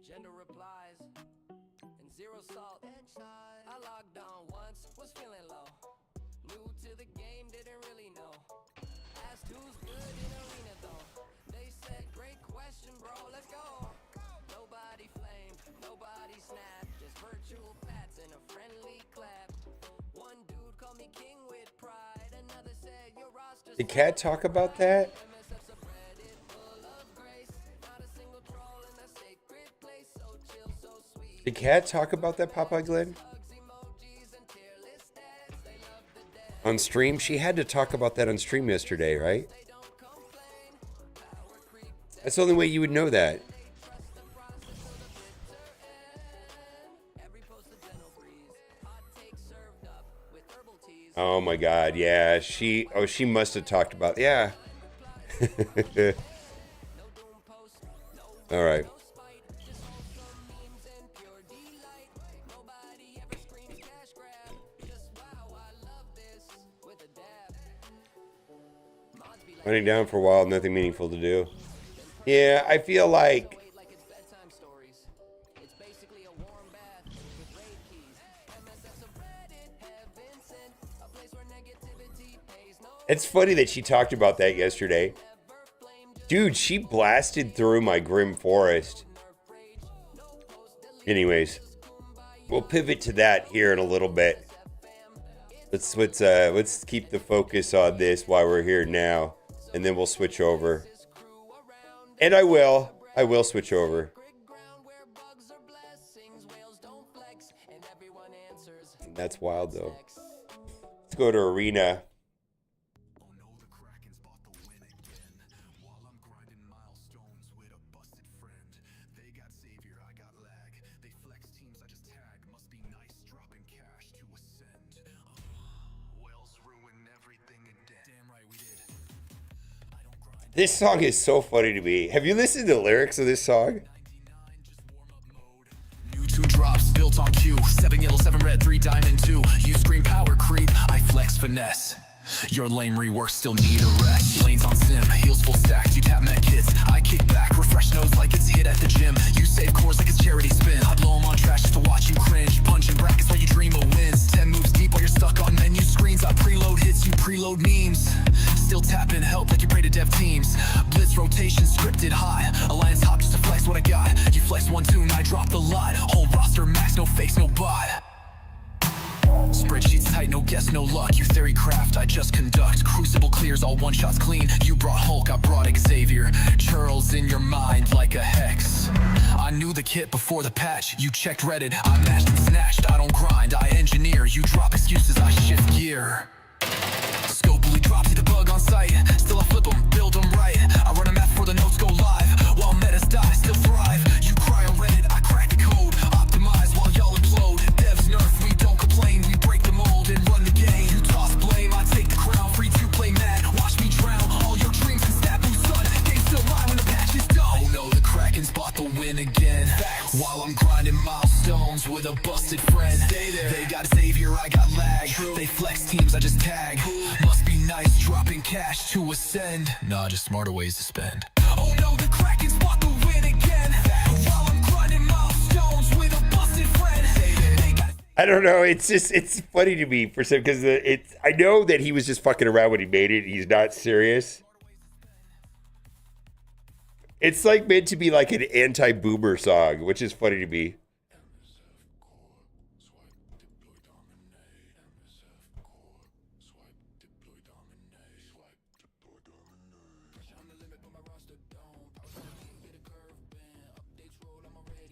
A: gender replies, and zero salt. I logged on once, was feeling low. New to the game, didn't really know. Asked who's good in arena though. They said, great question, bro, let's go. Nobody flamed, nobody snapped, just virtual pats and a friendly clap. One dude called me king with pride, another said your roster's
E: did Cat talk about that?
A: MSF subreddit full of grace. Not a single troll in a sacred place, so chill, so sweet.
E: Did Cat talk about that, Popeye Glenn? On stream? She had to talk about that on stream yesterday, right? That's the only way you would know that. Oh my God, yeah. She must have talked about, yeah. All right. Running down for a while, nothing meaningful to do. Yeah, I feel like
A: Wait like it's bedtime stories. It's basically a warm bath with raid keys. MSF subreddit heaven sent, a place where negativity pays no.
E: it's funny that she talked about that yesterday. Dude, she blasted through my Grim Forest. Anyways, we'll pivot to that here in a little bit. Let's keep the focus on this while we're here now, and then we'll switch over. And I will switch over. That's wild though. Let's go to Arena. This song is so funny to me. Have you listened to the lyrics of this song?
H: New 2 drops built on cue. 7 yellow, 7 red, 3 diamond, 2. You scream power creep, I flex finesse. Your lame rework still need a rest. Lanes on sim, heels full stacked. You tap med kits, I kick back. Refresh nose like it's hit at the gym. You save cores like it's charity spin. I blow them on trash just to watch you cringe. Punching brackets while you dream of wins. 10 moves deep while you're stuck on menu screens. I preload hits, you preload memes. Still tapping help like you pray to dev teams. Blitz rotation scripted high. Alliance hop just to flex what I got. You flex one tune, I drop the lot. Whole roster max, no fakes, no bot. Spreadsheets tight, no guess, no luck. You theory craft, I just conduct. Crucible clears, all one shots clean. You brought Hulk, I brought Xavier. Churls in your mind like a hex. I knew the kit before the patch. You checked Reddit, I matched and snatched. I don't grind, I engineer. You drop excuses, I shift gear. Scopely drops, see the bug on sight. Still I flip them, build them right. I run a map before the notes go live. While metas die, still thrive. You cry on Reddit, I crack the code. Optimize while y'all implode. Devs nerf, we don't complain. We break the mold and run the game. You toss blame, I take the crown. Free to play mad, watch me drown. All your dreams and stab new sun. Game still mine when the patch is done. Oh no, the Kraken's bought the win again. While I'm grinding milestones with a busted friend. Stay there. They got Xavier, I got lag. They flex teams, I just tag. Must be nice dropping cash to ascend. Nah, just smarter ways to spend. Oh no, the Kraken's bought the win again. While I'm grinding milestones with a busted friend. They got
E: I don't know. It's funny to me for some because I know that he was just fucking around when he made it. He's not serious. It's like meant to be like an anti-boomer song, which is funny to me.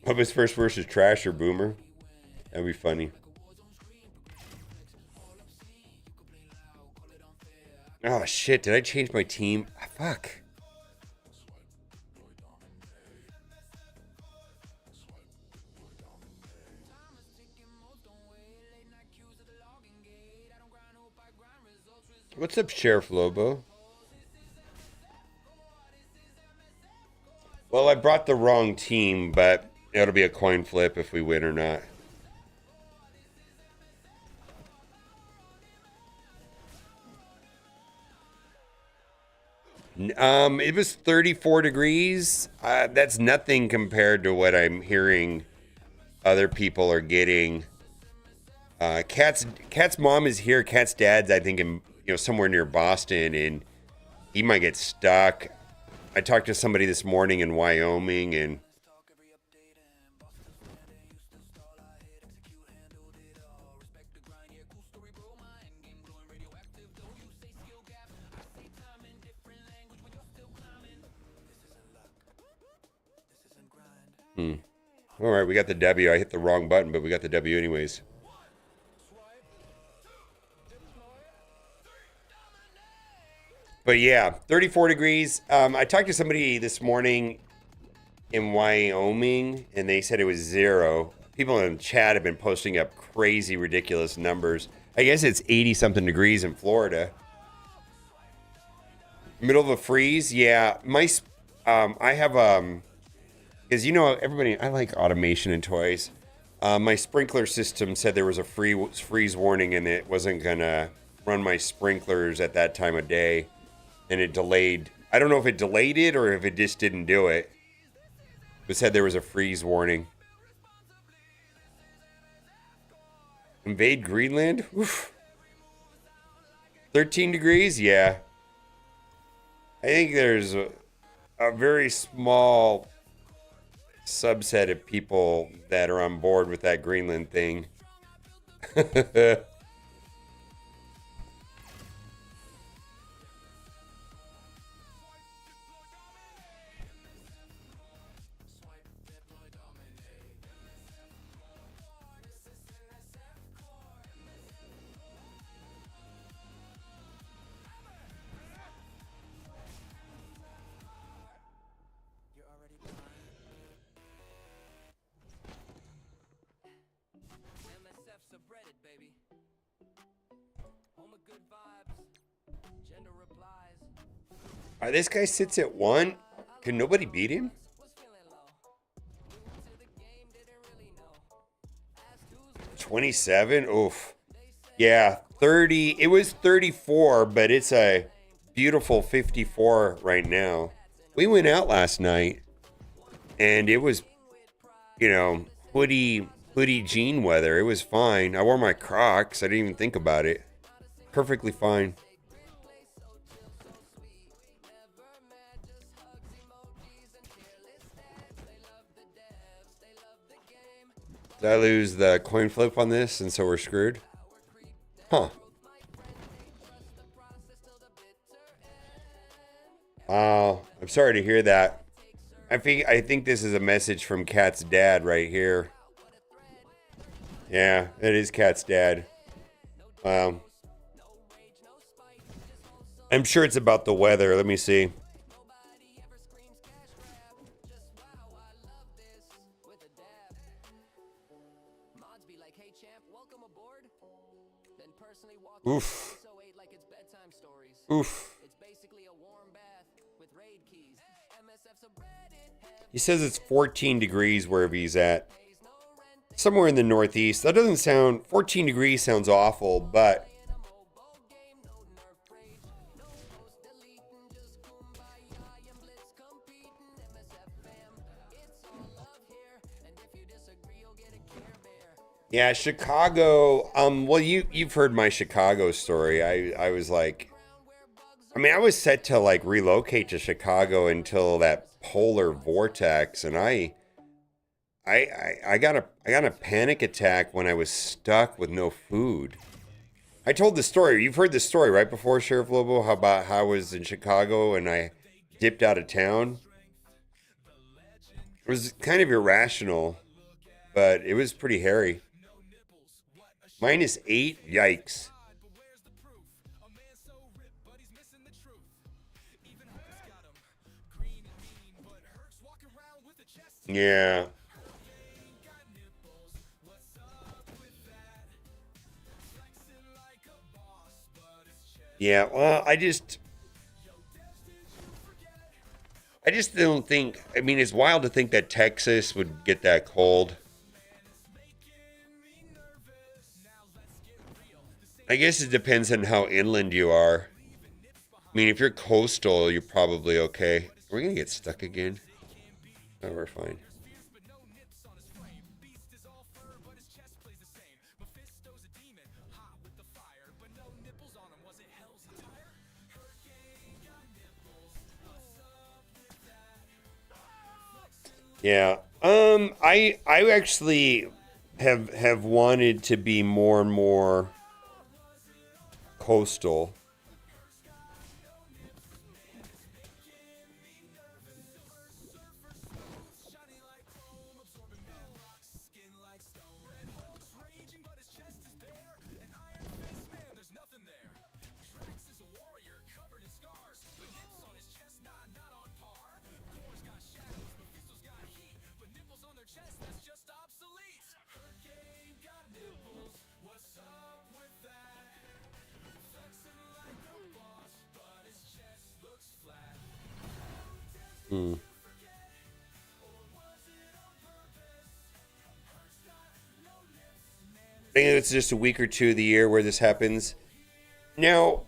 E: Puppet's first verse is trash or boomer. That'd be funny. Oh shit, did I change my team? Ah, fuck. What's up, Sheriff Lobo? Well, I brought the wrong team, but it'll be a coin flip if we win or not. It was 34 degrees. That's nothing compared to what I'm hearing other people are getting. Cat's mom is here. Cat's dad's, I think, in somewhere near Boston, and he might get stuck. I talked to somebody this morning in Wyoming, and all right, we got the W. I hit the wrong button, but we got the W anyways. But yeah, 34 degrees. I talked to somebody this morning in Wyoming, and they said it was 0. People in chat have been posting up crazy, ridiculous numbers. I guess it's 80-something degrees in Florida. Middle of a freeze? Yeah. I have, because everybody, I like automation and toys. My sprinkler system said there was a freeze warning, and it wasn't going to run my sprinklers at that time of day. and it delayed. I don't know if it delayed it or if it just didn't do it. It said there was a freeze warning. Invade Greenland? Oof. 13 degrees? Yeah. I think there's a very small subset of people that are on board with that Greenland thing.
A: MSF subreddit, baby. Home of good vibes. Gender replies.
E: This guy sits at 1. Can nobody beat him?
A: Was feeling low. New to the game, didn't really know. Asked who's
E: 27? Oof. Yeah, 30. It was 34, but it's a beautiful 54 right now. We went out last night, and it was, you know, hoodie jean weather. It was fine. I wore my Crocs. I didn't even think about it. Perfectly fine. Did I lose the coin flip on this, and so we're screwed? Huh. Oh, I'm sorry to hear that. I think this is a message from Kat's dad right here. Yeah, it is Kat's dad. I'm sure it's about the weather. Let me see. Oof. Oof. He says it's 14 degrees wherever he's at. Somewhere in the Northeast. That doesn't sound... 14 degrees sounds awful, but... Yeah, Chicago. Well, you've heard my Chicago story. I was like... I mean, I was set to like relocate to Chicago until that polar vortex, and I got a panic attack when I was stuck with no food. I told the story. You've heard the story right before, Sheriff Lobo, about how I was in Chicago and I dipped out of town. It was kind of irrational, but it was pretty hairy. -8, yikes. Yeah. Yeah, well, I just don't think, I mean, it's wild to think that Texas would get that cold. I guess it depends on how inland you are. I mean, if you're coastal, you're probably okay. We're going to get stuck again. Oh, we're fine. Yeah. I actually have wanted to be more and more coastal. I think it's just a week or two of the year where this happens. Now,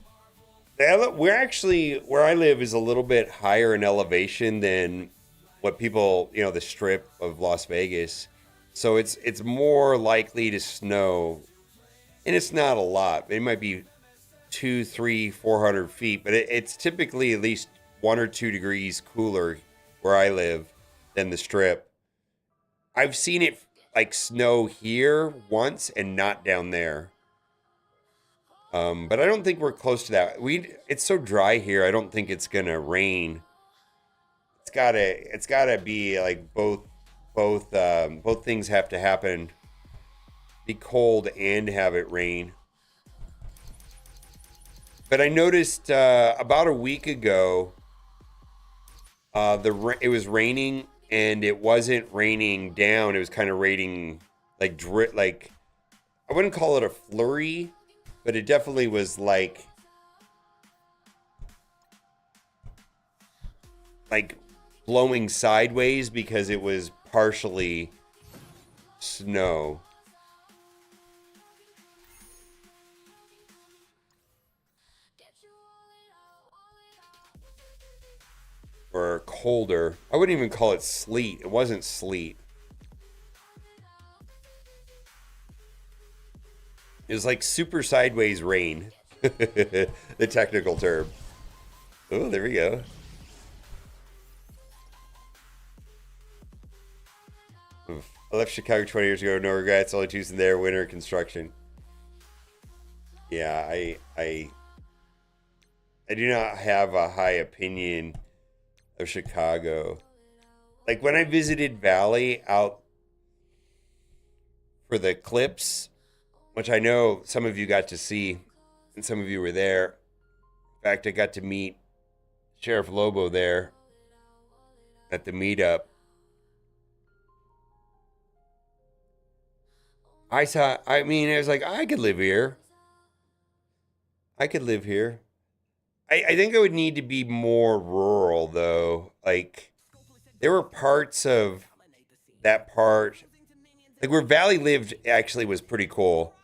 E: We're actually, where I live is a little bit higher in elevation than what people, the strip of Las Vegas. So it's more likely to snow, and it's not a lot. It might be 2, 3, 400 feet, but it's typically at least 1 or 2 degrees cooler where I live than the strip. I've seen it like snow here once and not down there. But I don't think we're close to that. It's so dry here. I don't think it's gonna rain. It's gotta be like both things have to happen. Be cold and have it rain. But I noticed about a week ago, it was raining, and it wasn't raining down. It was kind of raining like I wouldn't call it a flurry, but it definitely was like blowing sideways because it was partially snow. Or colder. I wouldn't even call it sleet. It wasn't sleet. It was like super sideways rain. The technical term. Oh, there we go. I left Chicago 20 years ago. No regrets. Only choosing there. Winter construction. Yeah, I do not have a high opinion of Chicago. Like when I visited Valley out for the clips, which I know some of you got to see, and some of you were there. In fact, I got to meet Sheriff Lobo there at the meetup. I was like, I could live here. I think I would need to be more rural, though. Like, there were parts of that part, like where Valley lived, actually was pretty cool.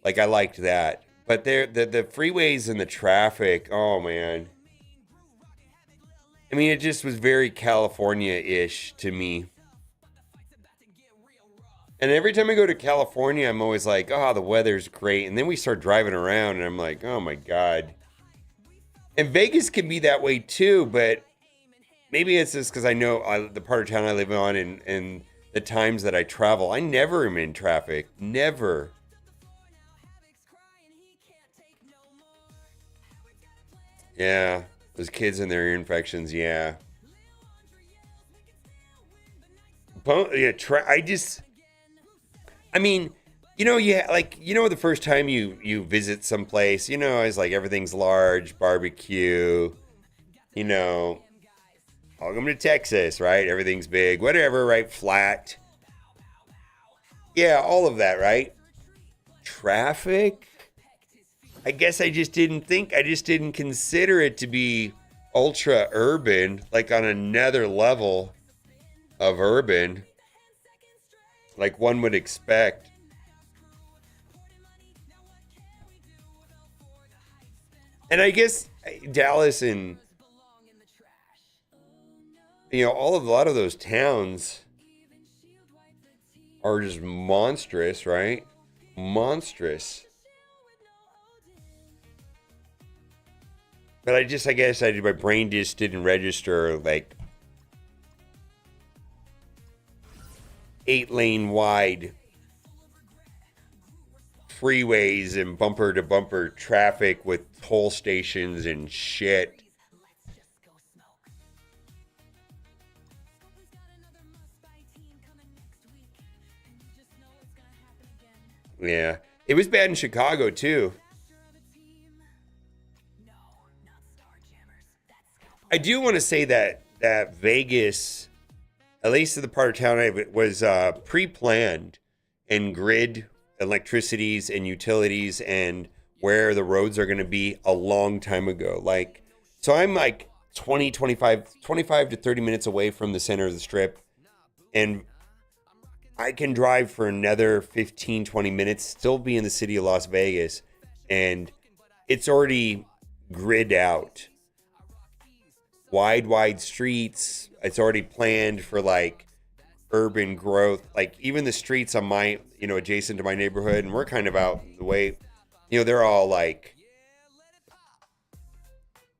E: Like, I liked that. But the freeways and the traffic, oh man. I mean, it just was very California-ish to me. And every time I go to California, I'm always like, oh, the weather's great. And then we start driving around, and I'm like, oh my God. And Vegas can be that way too, but maybe it's just because I know the part of town I live on and the times that I travel. I never am in traffic. Never. Yeah, those kids and their ear infections, yeah. The first time you visit someplace, it's like everything's large, barbecue, welcome to Texas, right? Everything's big, whatever, right? Flat. Yeah, all of that, right? Traffic? I guess I just didn't consider it to be ultra urban, like on another level of urban, like one would expect. And I guess Dallas and, a lot of those towns are just monstrous, right? Monstrous. But my brain just didn't register like 8-lane wide freeways and bumper to bumper traffic with toll stations and shit. Yeah, it was bad in Chicago too. I do want to say that Vegas, at least in the part of town was pre-planned, and grid electricities and utilities and where the roads are going to be a long time ago. Like, so I'm like 25 to 30 minutes away from the center of the strip, and I can drive for another 15, 20 minutes, still be in the city of Las Vegas, and it's already grid out. Wide streets. It's already planned for like urban growth. Like even the streets on my, adjacent to my neighborhood, and we're kind of out the way, they're all like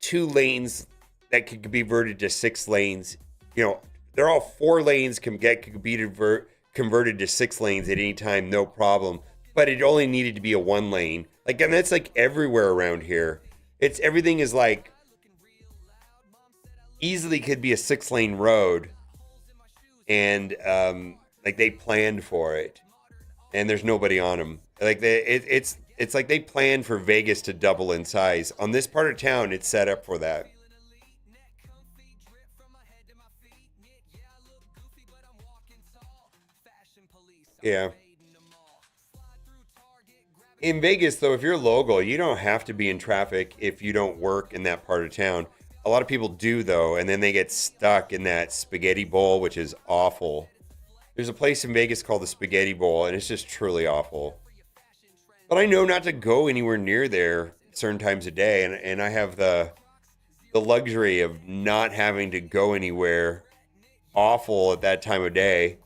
E: 2 lanes that could be converted to 6 lanes. They're all 4 lanes could be converted to 6 lanes at any time, no problem. But it only needed to be a 1 lane. Like, and that's like everywhere around here. Everything is like easily could be a 6-lane road, and like they planned for it, and there's nobody on them. Like it's like they planned for Vegas to double in size. On this part of town, it's set up for that. Yeah. In Vegas, though, if you're local, you don't have to be in traffic if you don't work in that part of town. A lot of people do, though, and then they get stuck in that spaghetti bowl, which is awful. There's a place in Vegas called the Spaghetti Bowl, and it's just truly awful. But I know not to go anywhere near there certain times of day, and I have the luxury of not having to go anywhere awful at that time of day.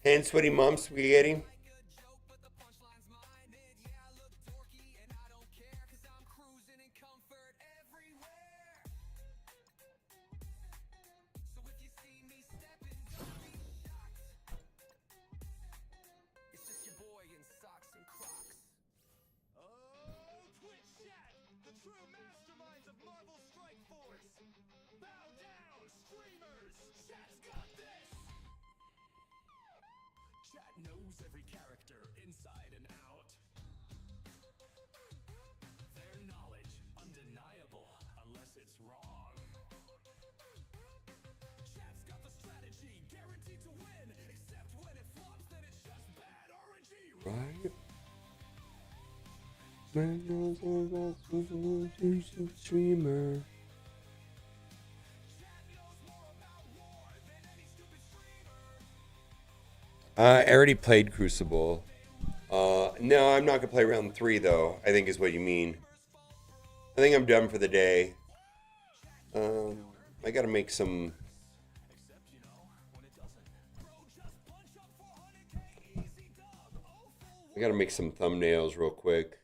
E: Hand sweaty mom spaghetti. Right. Streamer. I already played Crucible. No, I'm not gonna play round 3 though. I think is what you mean. I think I'm done for the day. I gotta make some. I gotta make some thumbnails real quick.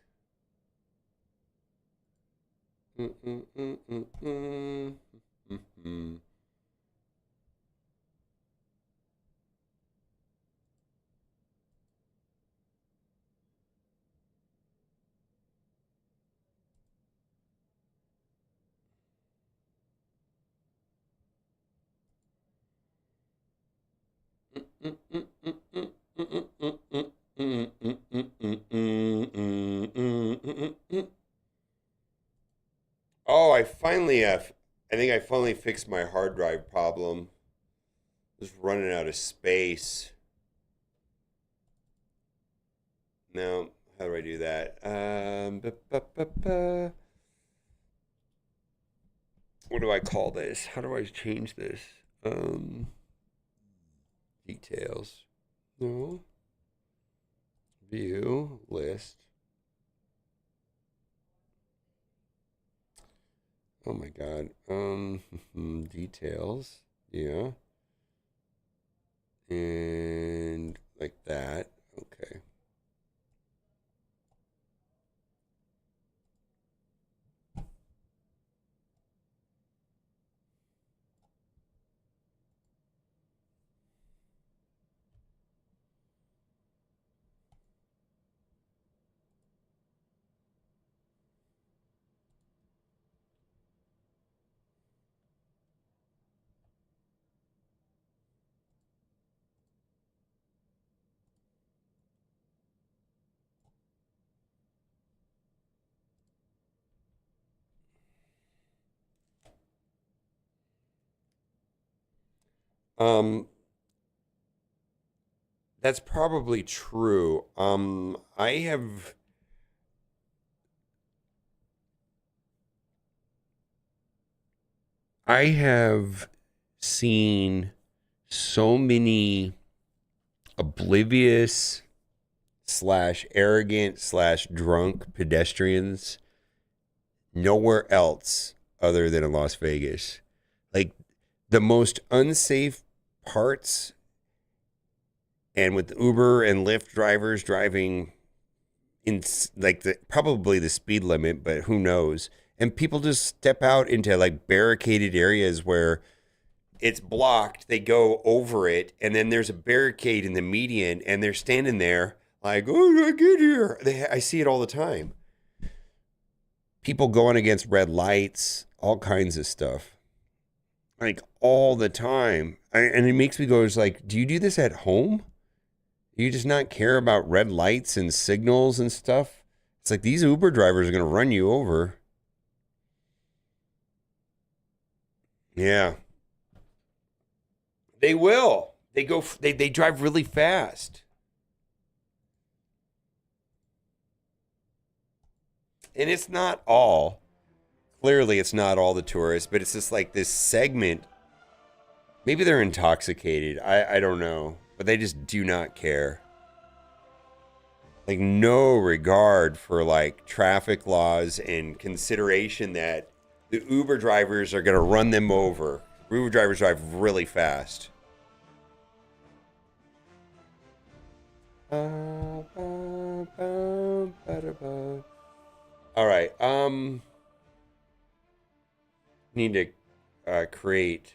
E: Oh, I finally have. I think I finally fixed my hard drive problem. Just running out of space. Now, how do I do that? What do I call this? How do I change this? Details. No. View list. Oh my god. Details. Yeah. And like that. Okay. That's probably true. I have seen so many oblivious slash arrogant slash drunk pedestrians nowhere else other than in Las Vegas. Like the most unsafe parts, and with Uber and Lyft drivers driving in like probably the speed limit, but who knows? And people just step out into like barricaded areas where it's blocked. They go over it, and then there's a barricade in the median, and they're standing there like, "Oh, did I get here?" I see it all the time. People going against red lights, all kinds of stuff, like all the time. And it makes me go, "It's like, do you do this at home? Do you just not care about red lights and signals and stuff?" It's like these Uber drivers are going to run you over. Yeah. They will. They drive really fast. And it's not all. Clearly it's not all the tourists, but it's just like this segment. Maybe they're intoxicated. I don't know. But they just do not care. Like no regard for like traffic laws and consideration that the Uber drivers are going to run them over. Uber drivers drive really fast. All right. Need to create.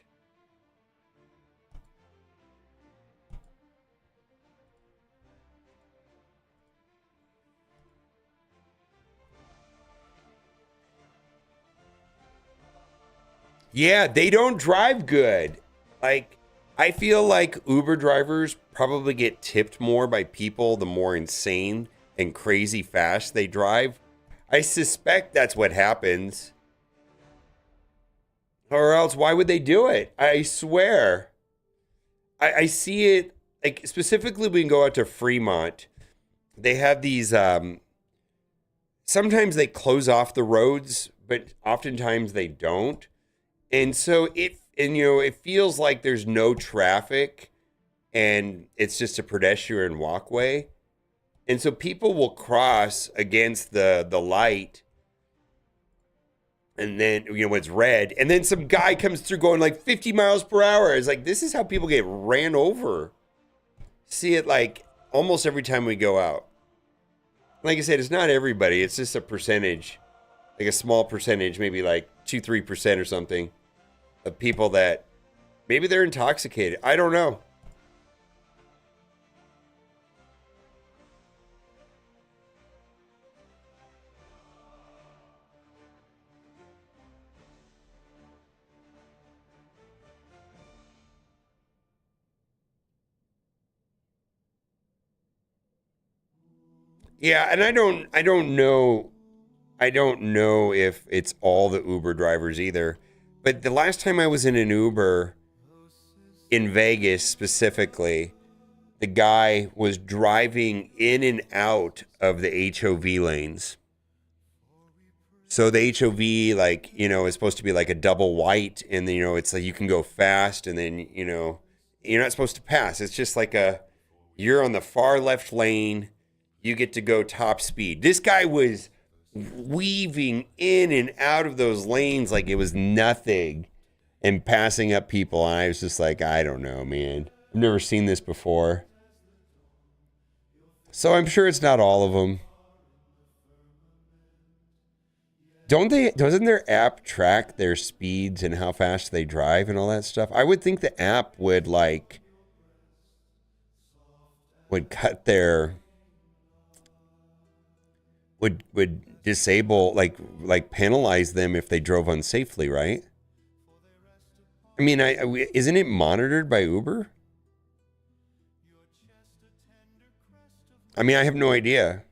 E: Yeah, they don't drive good. Like, I feel like Uber drivers probably get tipped more by people the more insane and crazy fast they drive. I suspect that's what happens. Or else, why would they do it? I swear. I see it, like, specifically we can go out to Fremont. They have these, sometimes they close off the roads, but oftentimes they don't. And so it feels like there's no traffic and it's just a pedestrian walkway. And so people will cross against the light, and then, when it's red, and then some guy comes through going like 50 miles per hour. It's like, this is how people get ran over. See it like almost every time we go out. Like I said, it's not everybody. It's just a percentage, like a small percentage, maybe like 2-3% or something, of people that maybe they're intoxicated. I don't know. Yeah, and I don't know if it's all the Uber drivers either. But the last time I was in an Uber in Vegas specifically, the guy was driving in and out of the HOV lanes. So the HOV, like, is supposed to be like a double white, and then, it's like you can go fast, and then, you're not supposed to pass. It's just like you're on the far left lane, you get to go top speed. This guy was weaving in and out of those lanes like it was nothing and passing up people. And I was just like, I don't know, man. I've never seen this before. So I'm sure it's not all of them. Doesn't their app track their speeds and how fast they drive and all that stuff? I would think the app would cut their would disable, like penalize them if they drove unsafely, right? I mean, isn't it monitored by Uber? I mean, I have no idea.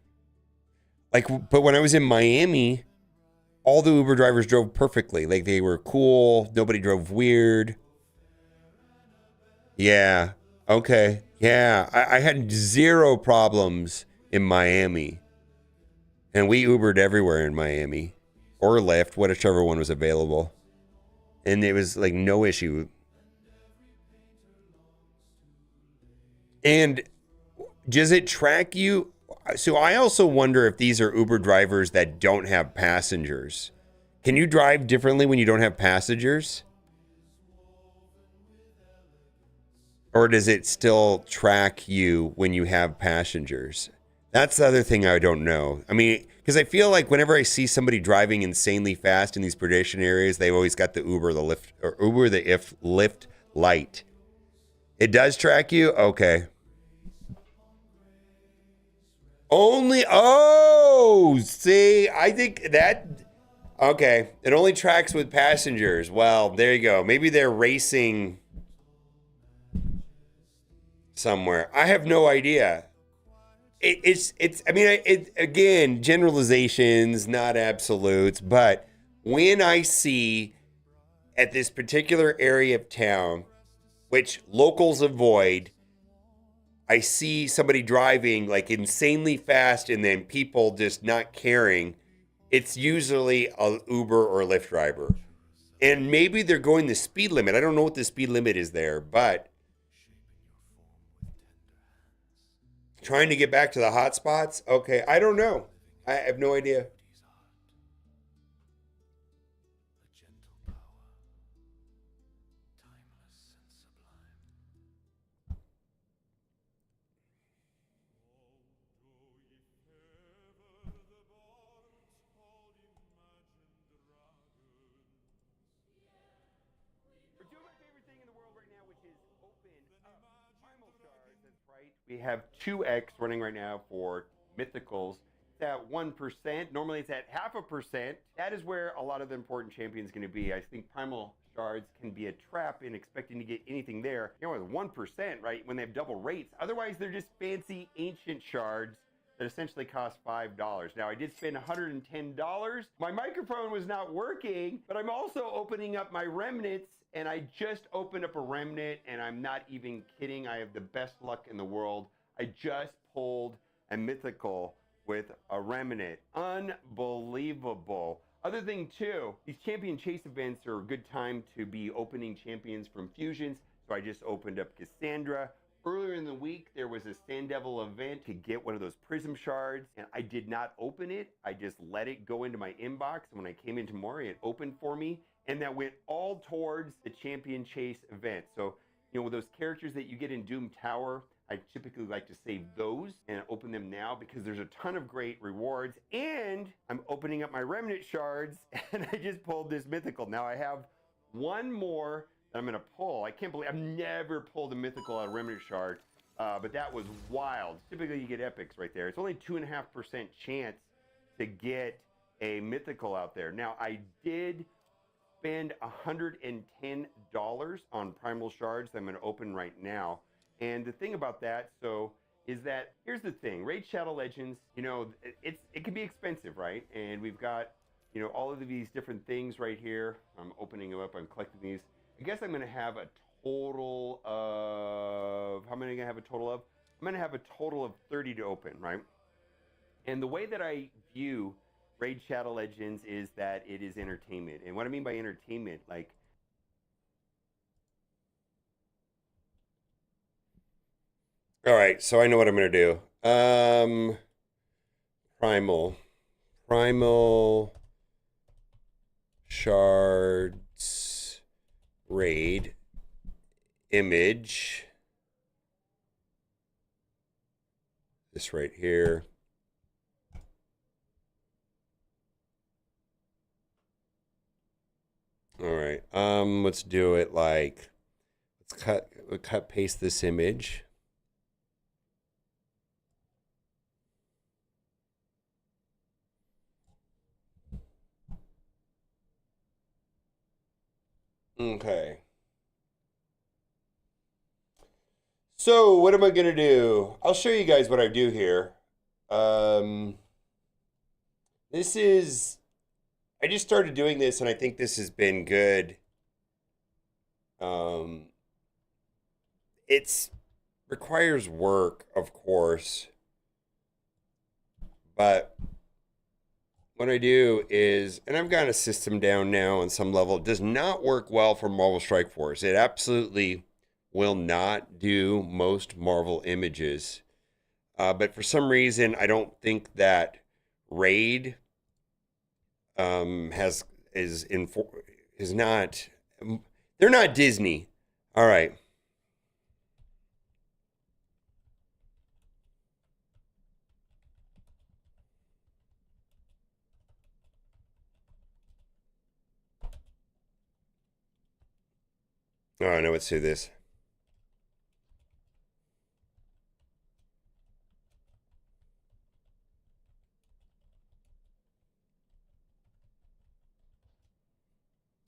E: But when I was in Miami, all the Uber drivers drove perfectly. Like, they were cool. Nobody drove weird. Yeah. Okay. Yeah. I had zero problems in Miami. And we Ubered everywhere in Miami. Or Lyft, whichever one was available. And it was like no issue. And does it track you? So I also wonder if these are Uber drivers that don't have passengers. Can you drive differently when you don't have passengers? Or does it still track you when you have passengers? That's the other thing I don't know. I mean, because I feel like whenever I see somebody driving insanely fast in these predation areas, they've always got the Uber, the Lyft, or Uber, the if Lyft light. It does track you? Okay. Only, oh, see, I think that, okay. It only tracks with passengers. Well, there you go. Maybe they're racing somewhere. I have no idea. I mean, again, generalizations, not absolutes, but when I see at this particular area of town, which locals avoid, I see somebody driving like insanely fast and then people just not caring. It's usually a Uber or Lyft driver. And maybe they're going the speed limit. I don't know what the speed limit is there, but trying to get back to the hot spots? Okay, I don't know. I have no idea. We're doing my favorite thing in the world right now, which is open up primal shards. That's right. We have 2x running right now for mythicals. It's at 1%. Normally it's at 0.5%. That is where a lot of the important champions going to be. I think primal shards can be a trap in expecting to get anything there. You know, with 1%, right, when they have double rates. Otherwise, they're just fancy ancient shards that essentially cost $5. Now, I did spend $110. My microphone was not working, but I'm also opening up my remnants, and I just opened up a remnant, and I'm not even kidding. I have the best luck in the world. I just pulled a mythical with a remnant. Unbelievable. Other thing too, these champion chase events are a good time to be opening champions from fusions. So I just opened up Cassandra. Earlier in the week, there was a Sand Devil event to get one of those prism shards, and I did not open it. I just let it go into my inbox, and when I came in tomorrow, it opened for me, and that went all towards the champion chase event. So, you know, with those characters that you get in Doom Tower, I typically like to save those and open them now because there's a ton of great rewards, and I'm opening up my remnant shards, and I just pulled this mythical. Now I have one more that I'm going to pull. I can't believe I've never pulled a mythical out of remnant shard, but that was wild. Typically you get epics right there. It's only 2.5% chance to get a mythical out there. Now I did spend $110 on primal shards that I'm going to open right now. And the thing about that, is that here's the thing: Raid Shadow Legends, you know, it can be expensive, right? And we've got, you know, all of these different things right here. I'm opening them up. I'm collecting these. I guess I'm going to have a total of, how many am I going to have a total of? I'm going to have a total of 30 to open, right? And the way that I view Raid Shadow Legends is that it is entertainment. And what I mean by entertainment, like, all right, so I know what I'm going to do. Primal shards raid image. This right here. All right. Let's do it like, let's cut paste this image. Okay. So what am I gonna do? I'll show you guys what I do here. This is, I just started doing this and I think this has been good. it's requires work, of course, but what I do is, and I've got a system down now on some level, it does not work well for Marvel Strike Force. It absolutely will not do most Marvel images. But for some reason, I don't think that Raid is not. They're not Disney. All right. All right, now let's do this.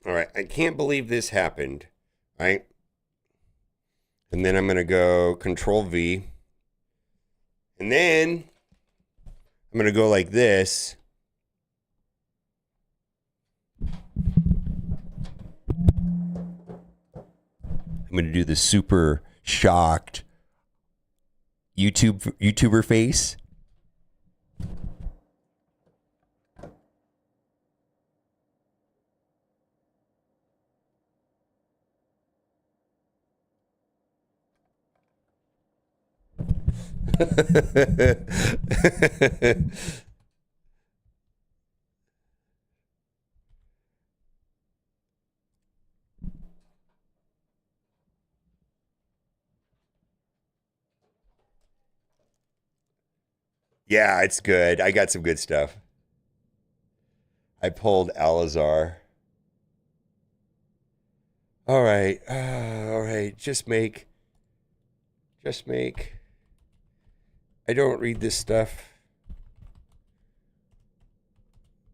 E: All right, I can't believe this happened, right? And then I'm going to go Control V. And then I'm going to go like this. I'm going to do the super shocked YouTuber face. Yeah, it's good. I got some good stuff. I pulled Alazar. All right. All right. Just make. I don't read this stuff.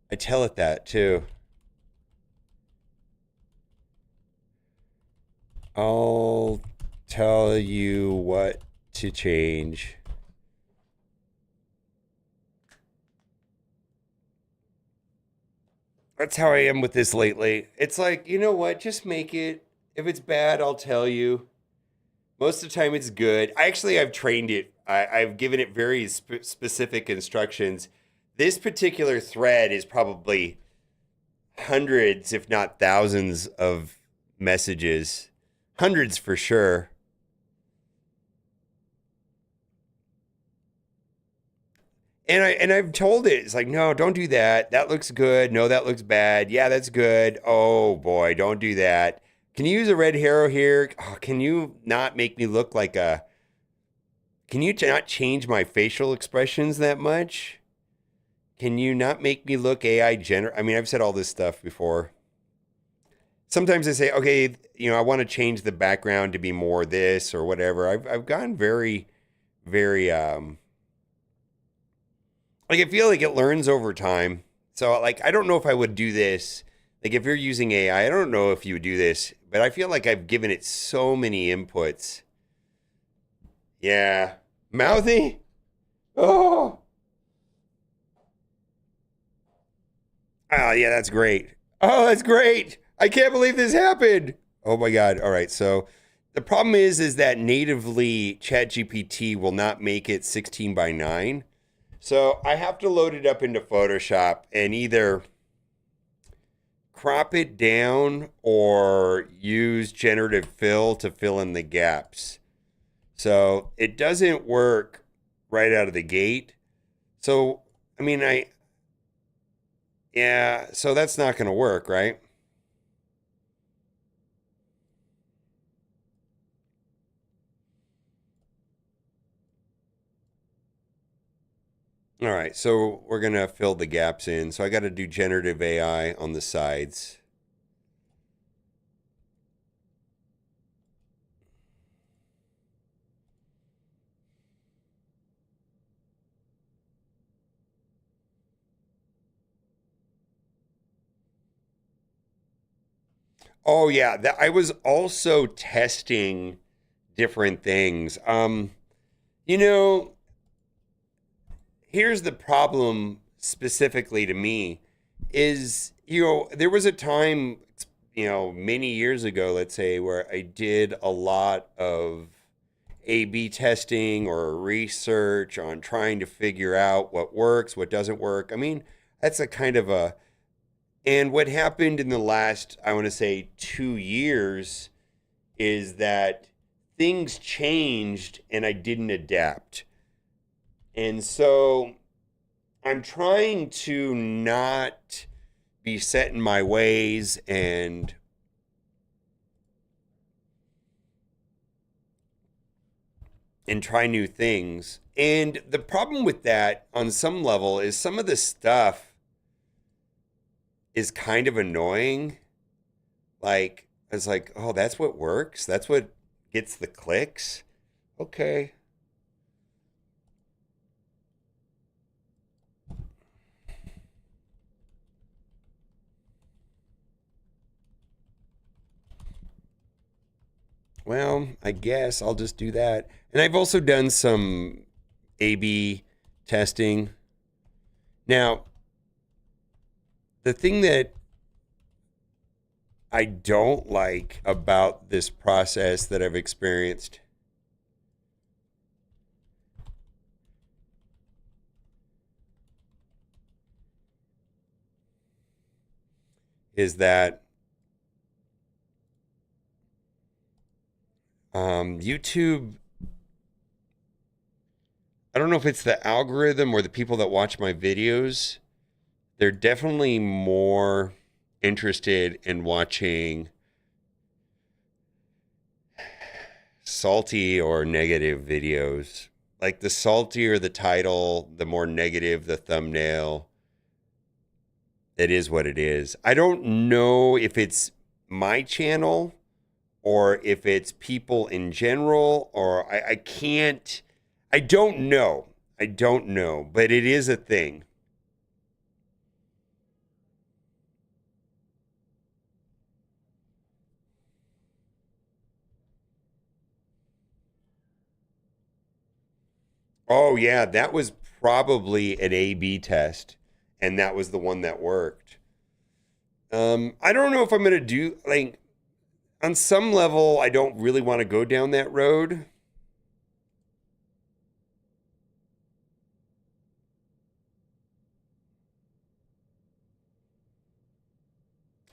E: I tell it that too. I'll tell you what to change. That's how I am with this lately. It's like, you know what? Just make it. If it's bad, I'll tell you. Most of the time, it's good. I've trained it. I've given it very specific instructions. This particular thread is probably hundreds, if not thousands, of messages. Hundreds for sure. And I've told it, it's like, no, don't do that. That looks good. No, that looks bad. Yeah, that's good. Oh boy, don't do that. Can you use a red arrow here? Oh, can you not make me look like a... Can you not change my facial expressions that much? Can you not make me look AI gener... I mean, I've said all this stuff before. Sometimes I say, okay, I want to change the background to be more this or whatever. I've gone very, very... Like, I feel like it learns over time. So, like, I don't know if I would do this. Like, if you're using AI, I don't know if you would do this. But I feel like I've given it so many inputs. Yeah. Mouthy? Oh. Oh, yeah, that's great. Oh, that's great. I can't believe this happened. Oh, my God. All right, so the problem is that natively ChatGPT will not make it 16 by 9. So I have to load it up into Photoshop and either crop it down or use generative fill to fill in the gaps. So it doesn't work right out of the gate. So, I mean, so that's not going to work, right? All right, so we're going to fill the gaps in. So I got to do generative AI on the sides. Oh, yeah, I was also testing different things. Here's the problem specifically to me is, there was a time, many years ago, let's say, where I did a lot of A/B testing or research on trying to figure out what works, what doesn't work. I mean, that's a kind of a, and what happened in the last, I want to say 2 years is that things changed and I didn't adapt. And so I'm trying to not be set in my ways and try new things. And the problem with that on some level is some of the stuff is kind of annoying. Like, it's like, oh, that's what works? That's what gets the clicks? Okay. Well, I guess I'll just do that. And I've also done some A/B testing. Now, the thing that I don't like about this process that I've experienced is that YouTube, I don't know if it's the algorithm or the people that watch my videos, they're definitely more interested in watching salty or negative videos. Like the saltier the title, the more negative the thumbnail. It is what it is. I don't know if it's my channel or if it's people in general, or I can't, I don't know. I don't know, but it is a thing. Oh, yeah, that was probably an A/B test, and that was the one that worked. I don't know if I'm going to do, like, on some level, I don't really want to go down that road.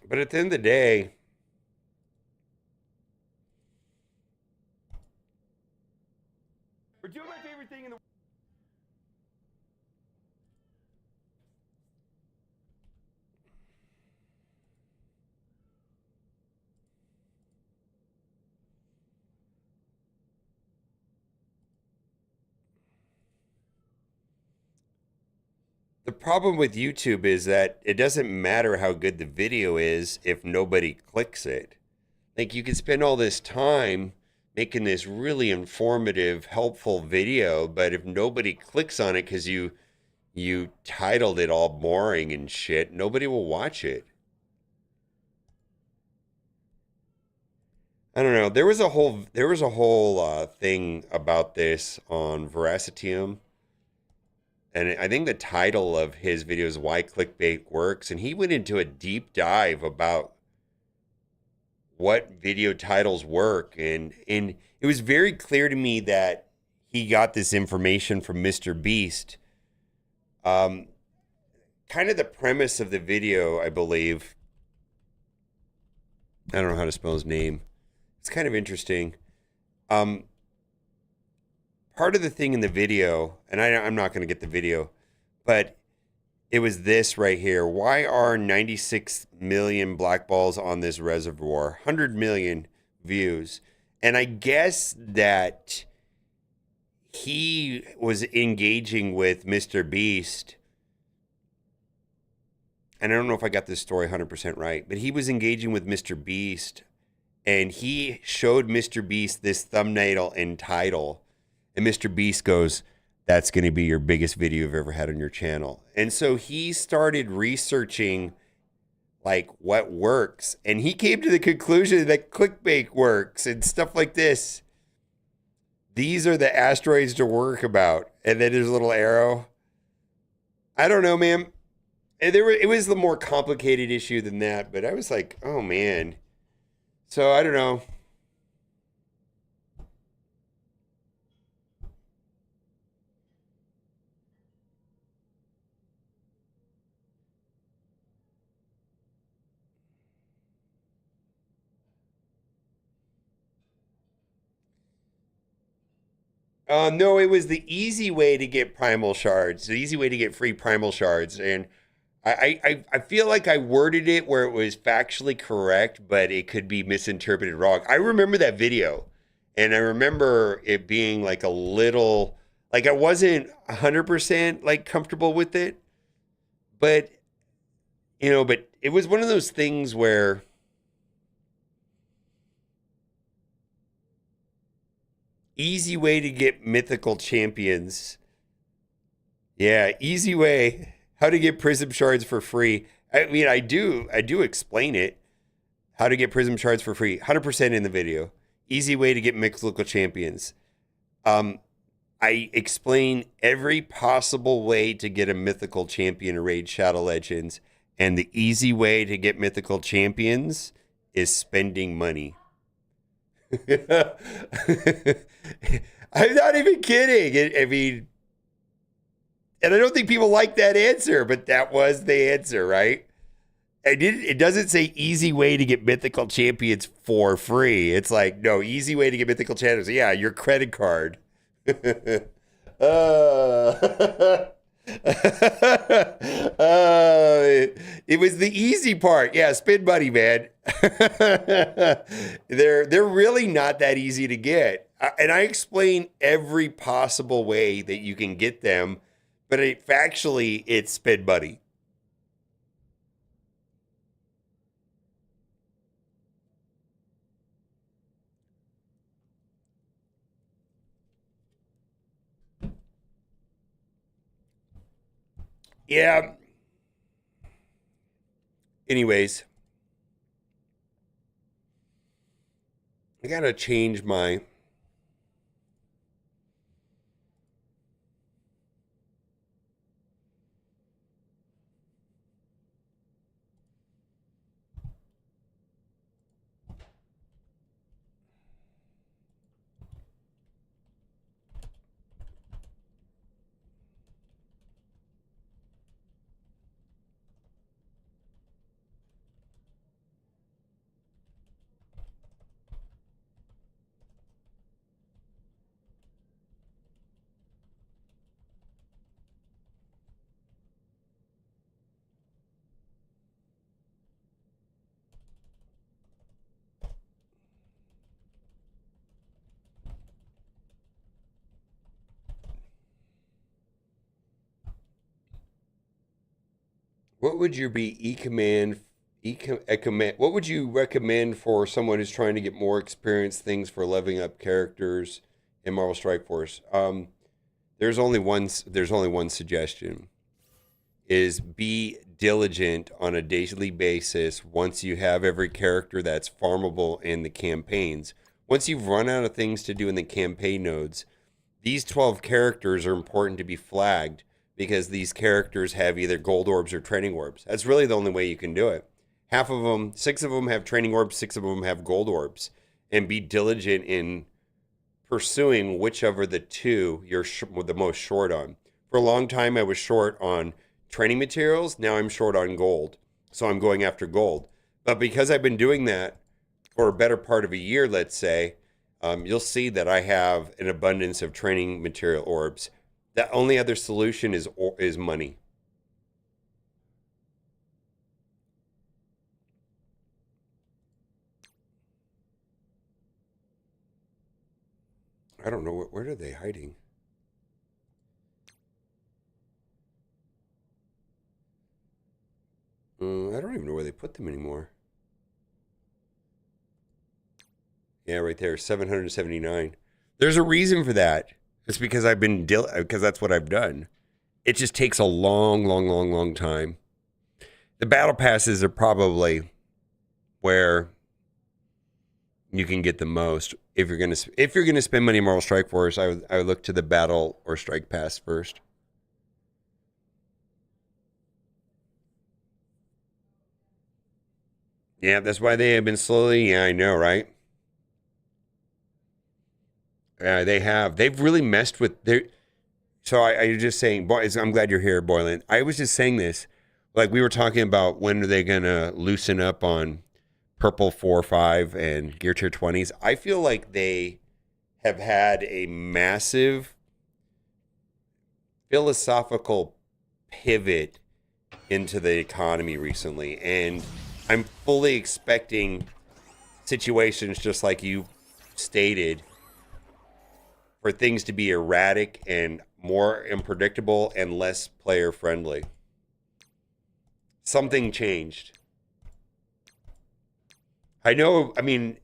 E: But at the end of the day, we're doing my favorite thing in the The problem with YouTube is that it doesn't matter how good the video is if nobody clicks it. Like, you can spend all this time making this really informative, helpful video, but if nobody clicks on it because you titled it all boring and shit, nobody will watch it. I don't know. There was a whole thing about this on Veracitium. And I think the title of his video is Why Clickbait Works. And he went into a deep dive about what video titles work. And it was very clear to me that he got this information from Mr. Beast. Kind of the premise of the video, I believe. I don't know how to spell his name. It's kind of interesting. Part of the thing in the video, and I'm not going to get the video, but it was this right here. Why are 96 million black balls on this reservoir? 100 million views. And I guess that he was engaging with Mr. Beast. And I don't know if I got this story 100% right, but he was engaging with Mr. Beast. And he showed Mr. Beast this thumbnail and title. And Mr. Beast goes, that's going to be your biggest video you've ever had on your channel. And so he started researching like what works. And he came to the conclusion that clickbait works and stuff like this. These are the asteroids to work about. And then there's a little arrow. I don't know, man. It was the more complicated issue than that. But I was like, oh, man. So I don't know. No, it was the easy way to get primal shards, the easy way to get free primal shards. And I feel like I worded it where it was factually correct, but it could be misinterpreted wrong. I remember that video, and I remember it being like a little, like I wasn't 100% like comfortable with it, but but it was one of those things where easy way to get mythical champions. Yeah, easy way. How to get prism shards for free. I mean, I do explain it. How to get prism shards for free. 100% in the video. Easy way to get mythical champions. I explain every possible way to get a mythical champion to raid Shadow Legends. And the easy way to get mythical champions is spending money. I'm not even kidding. I mean, and I don't think people like that answer, but that was the answer, right? It doesn't say easy way to get mythical champions for free. It's like, no, easy way to get mythical champions. Yeah, your credit card. It was the easy part. Yeah, spend money, man. They're really not that easy to get. And I explain every possible way that you can get them, but factually, it's spend money. Yeah. Anyways, I gotta change my what would you be what would you recommend for someone who's trying to get more experience things for leveling up characters in Marvel Strike Force? There's only one suggestion, is be diligent on a daily basis once you have every character that's farmable in the campaigns. Once you've run out of things to do in the campaign nodes, these 12 characters are important to be flagged because these characters have either gold orbs or training orbs. That's really the only way you can do it. 6 of them have training orbs, 6 of them have gold orbs. And be diligent in pursuing whichever the two you're the most short on. For a long time, I was short on training materials. Now I'm short on gold. So I'm going after gold. But because I've been doing that for a better part of a year, let's say, you'll see that I have an abundance of training material orbs. The only other solution is money. I don't know. Where are they hiding? I don't even know where they put them anymore. Yeah, right there, 779. There's a reason for that. It's because because that's what I've done. It just takes a long time. The battle passes are probably where you can get the most. If you're gonna spend money on Marvel Strike Force, I would look to the battle or strike pass first. Yeah, that's why they have been slowly. Yeah, I know, right? Yeah, they have. They've really messed with their. So I was just saying, boys, I'm glad you're here, Boylan. I was just saying this, like we were talking about when are they gonna loosen up on Purple 4, 5, and Gear Tier 20s. I feel like they have had a massive philosophical pivot into the economy recently, and I'm fully expecting situations just like you stated for things to be erratic and more unpredictable and less player friendly. Something changed. I know, I mean,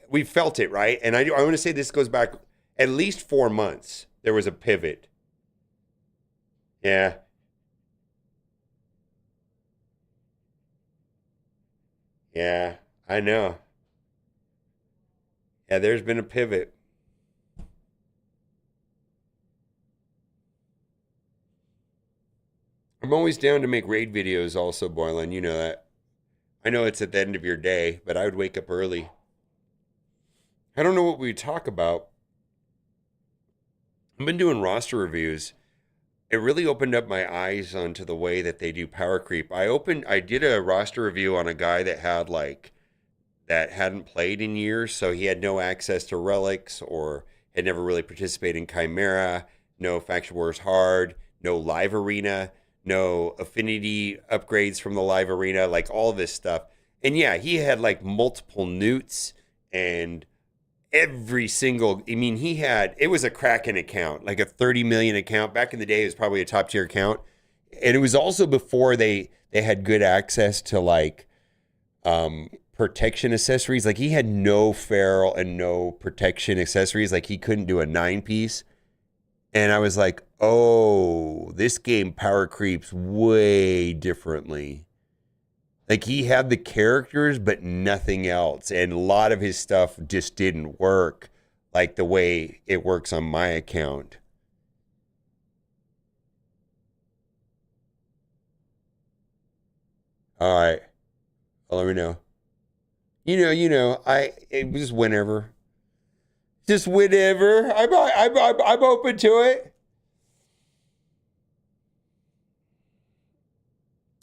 E: we felt it, right? And I want to say this goes back at least 4 months. There was a pivot. Yeah. Yeah, I know. Yeah, there's been a pivot. I'm always down to make raid videos also, Boylan. You know that. I know it's at the end of your day, but I would wake up early. I don't know what we talk about. I've been doing roster reviews. It really opened up my eyes onto the way that they do power creep. I did a roster review on a guy that hadn't played in years, so he had no access to relics or had never really participated in Chimera, no Faction Wars Hard, no live arena, no affinity upgrades from the live arena, like all this stuff. And yeah, he had like multiple newts and every single, I mean, it was a Kraken account, like a 30 million account. Back in the day, it was probably a top tier account. And it was also before they had good access to like protection accessories. Like he had no feral and no protection accessories. Like he couldn't do a 9-piece. And I was like, oh, this game power creeps way differently. Like he had the characters, but nothing else. And a lot of his stuff just didn't work like the way it works on my account. All right. Well, let me know. It was whenever. Just whenever. I'm open to it.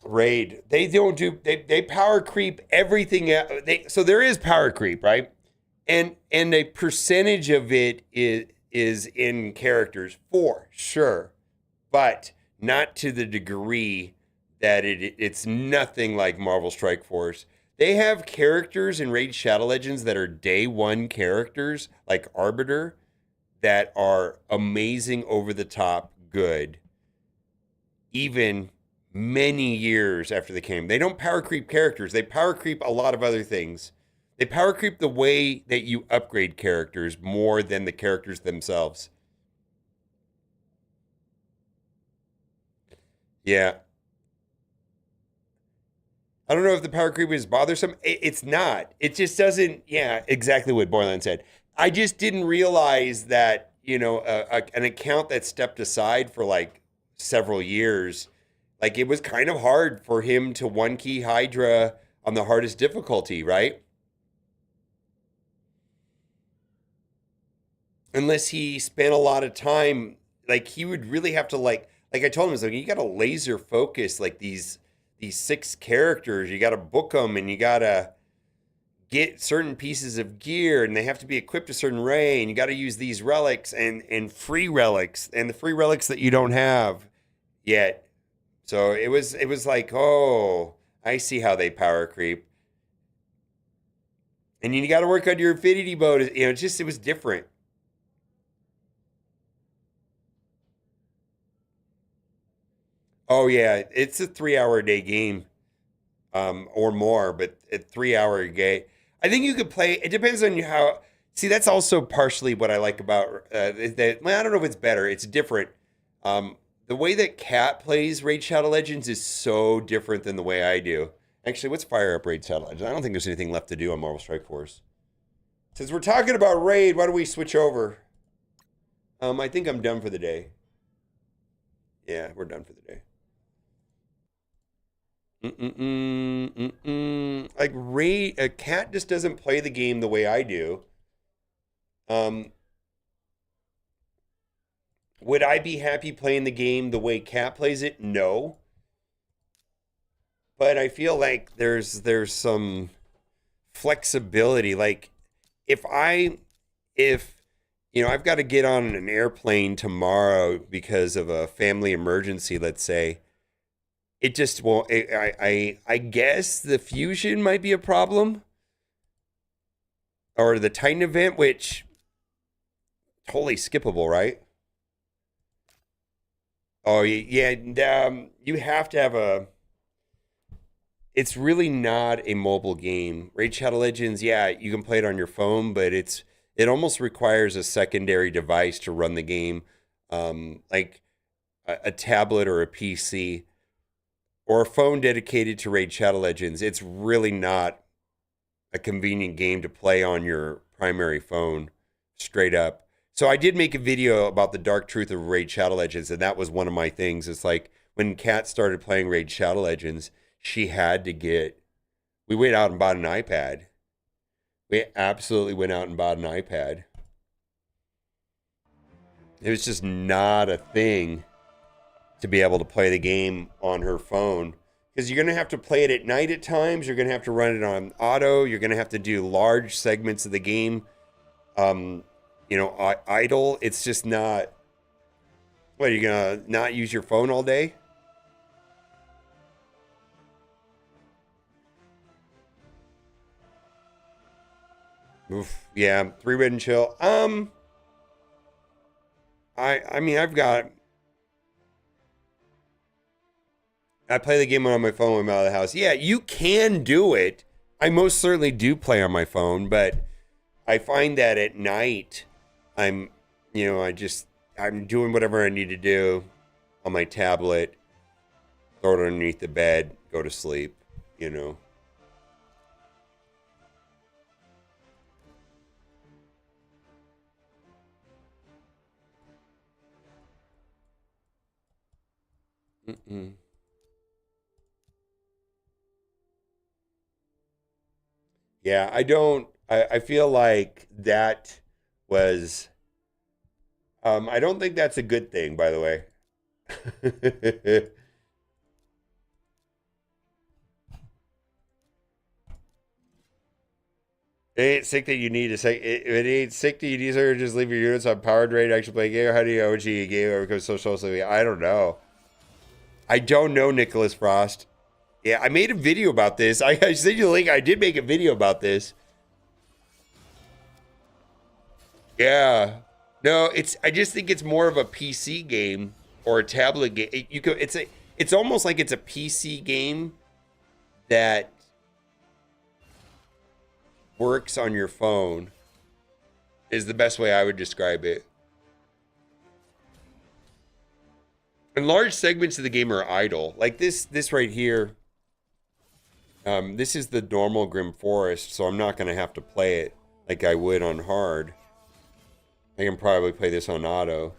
E: Raid. They power creep everything. So there is power creep, right? And a percentage of it is in characters for sure, but not to the degree that it's nothing like Marvel Strike Force. They have characters in Raid Shadow Legends that are day one characters, like Arbiter, that are amazing, over the top, good. Even many years after they came. They don't power creep characters. They power creep a lot of other things. They power creep the way that you upgrade characters more than the characters themselves. Yeah. I don't know if the power creep is bothersome. It's not. It just doesn't. Yeah, exactly what Boylan said. I just didn't realize that, an account that stepped aside for like several years, like it was kind of hard for him to one key Hydra on the hardest difficulty, right? Unless he spent a lot of time, like he would really have to like I told him, I was like, you got to laser focus like these 6 characters. You got to book them and you got to get certain pieces of gear and they have to be equipped a certain way. And you got to use these relics and free relics and the free relics that you don't have yet. So it was like, oh, I see how they power creep. And you got to work on your affinity mode. It was different. Oh yeah, it's a 3-hour-a-day game, or more, but a 3-hour game. I think you could play. It depends on how. See, that's also partially what I like about that. Well, I don't know if it's better. It's different. The way that Cat plays Raid Shadow Legends is so different than the way I do. Actually, let's fire up Raid Shadow Legends. I don't think there's anything left to do on Marvel Strike Force. Since we're talking about Raid, why don't we switch over? I think I'm done for the day. Yeah, we're done for the day. Like Raid, a Cat just doesn't play the game the way I do. Would I be happy playing the game the way Cat plays it? No. But I feel like there's some flexibility. Like if you know, I've got to get on an airplane tomorrow because of a family emergency, let's say. It just won't. I guess the Fusion might be a problem, or the Titan event, which totally skippable, right? Oh yeah, you have to have a. It's really not a mobile game. Raid Shadow Legends, yeah, you can play it on your phone, but it almost requires a secondary device to run the game, like a tablet or a PC or a phone dedicated to Raid Shadow Legends. It's really not a convenient game to play on your primary phone, straight up. So I did make a video about the dark truth of Raid Shadow Legends, and that was one of my things. It's like when Kat started playing Raid Shadow Legends, she had to get. We went out and bought an iPad. We absolutely went out and bought an iPad. It was just not a thing to be able to play the game on her phone, because you're going to have to play it at night at times. You're going to have to run it on auto. You're going to have to do large segments of the game, idle. It's just not. What, are you going to not use your phone all day? Oof, yeah, 3 Red and Chill. I mean, I play the game on my phone when I'm out of the house. Yeah, you can do it. I most certainly do play on my phone, but I find that at night, I'm doing whatever I need to do on my tablet, throw it underneath the bed, go to sleep, you know. Mm-mm. Yeah, I feel like that was, I don't think that's a good thing, by the way. It ain't sick that you need to say it ain't sick that you need to just leave your units on powered rate, actually play game. How do you OG game or become social sleepy? I don't know. I don't know, Nicholas Frost. Yeah, I made a video about this. I sent you the link. I did make a video about this. Yeah. No, I just think it's more of a PC game or a tablet game. It's almost like it's a PC game that works on your phone is the best way I would describe it. And large segments of the game are idle. Like this right here. This is the normal Grim Forest, so I'm not going to have to play it like I would on hard. I can probably play this on auto.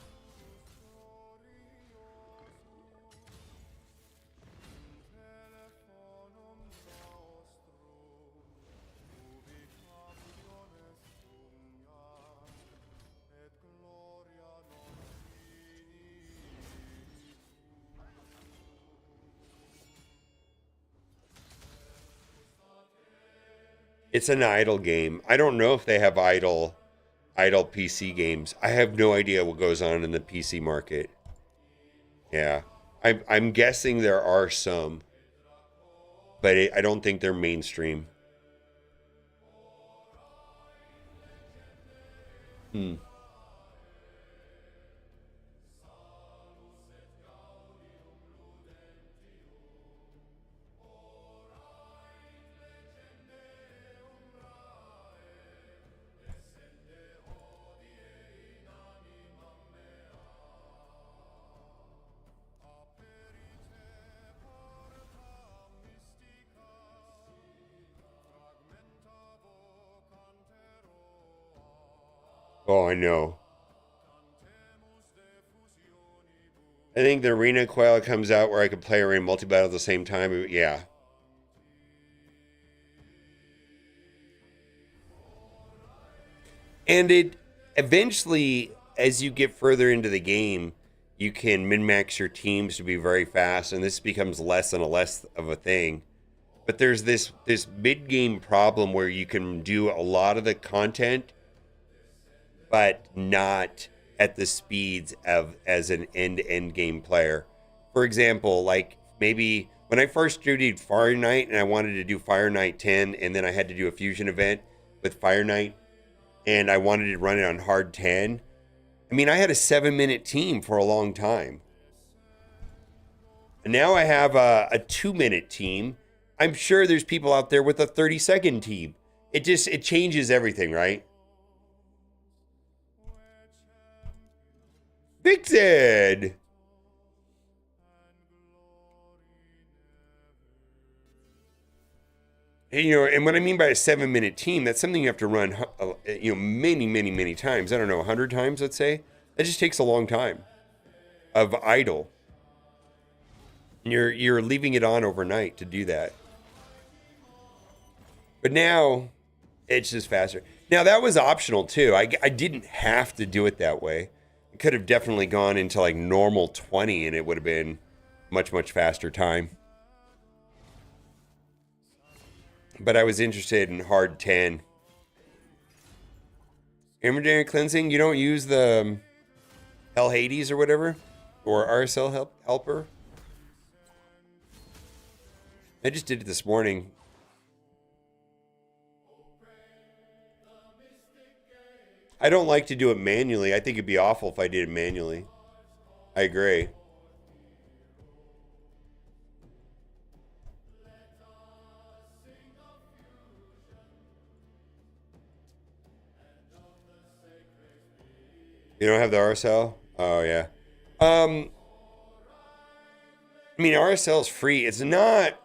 E: It's an idle game. I don't know if they have idle PC games. I have no idea what goes on in the PC market. Yeah. I'm guessing there are some, but I don't think they're mainstream. Oh, I know. I think the Arena Coil comes out where I can play Arena multi-battle at the same time. Yeah. And it eventually, as you get further into the game, you can min-max your teams to be very fast, and this becomes less and less of a thing. But there's this mid-game problem where you can do a lot of the content, but not at the speeds of as an end-to-end game player. For example, like maybe when I first studied Fire Knight and I wanted to do Fire Knight 10, and then I had to do a fusion event with Fire Knight, and I wanted to run it on hard 10. I mean, I had a 7-minute team for a long time. And now I have a 2-minute team. I'm sure there's people out there with a 30-second team. It changes everything, right? Vixen! And, and what I mean by a 7-minute team, that's something you have to run, many, many, many times. I don't know, 100 times, let's say. That just takes a long time of idle. You're leaving it on overnight to do that. But now, it's just faster. Now, that was optional, too. I didn't have to do it that way. I could have definitely gone into, like, normal 20, and it would have been much, much faster time. But I was interested in hard 10. Hemorrhagic cleansing, you don't use the Hell Hades or whatever? Or RSL helper? I just did it this morning. I don't like to do it manually. I think it'd be awful if I did it manually. I agree. You don't have the RSL? Oh, yeah. I mean, RSL is free. It's not...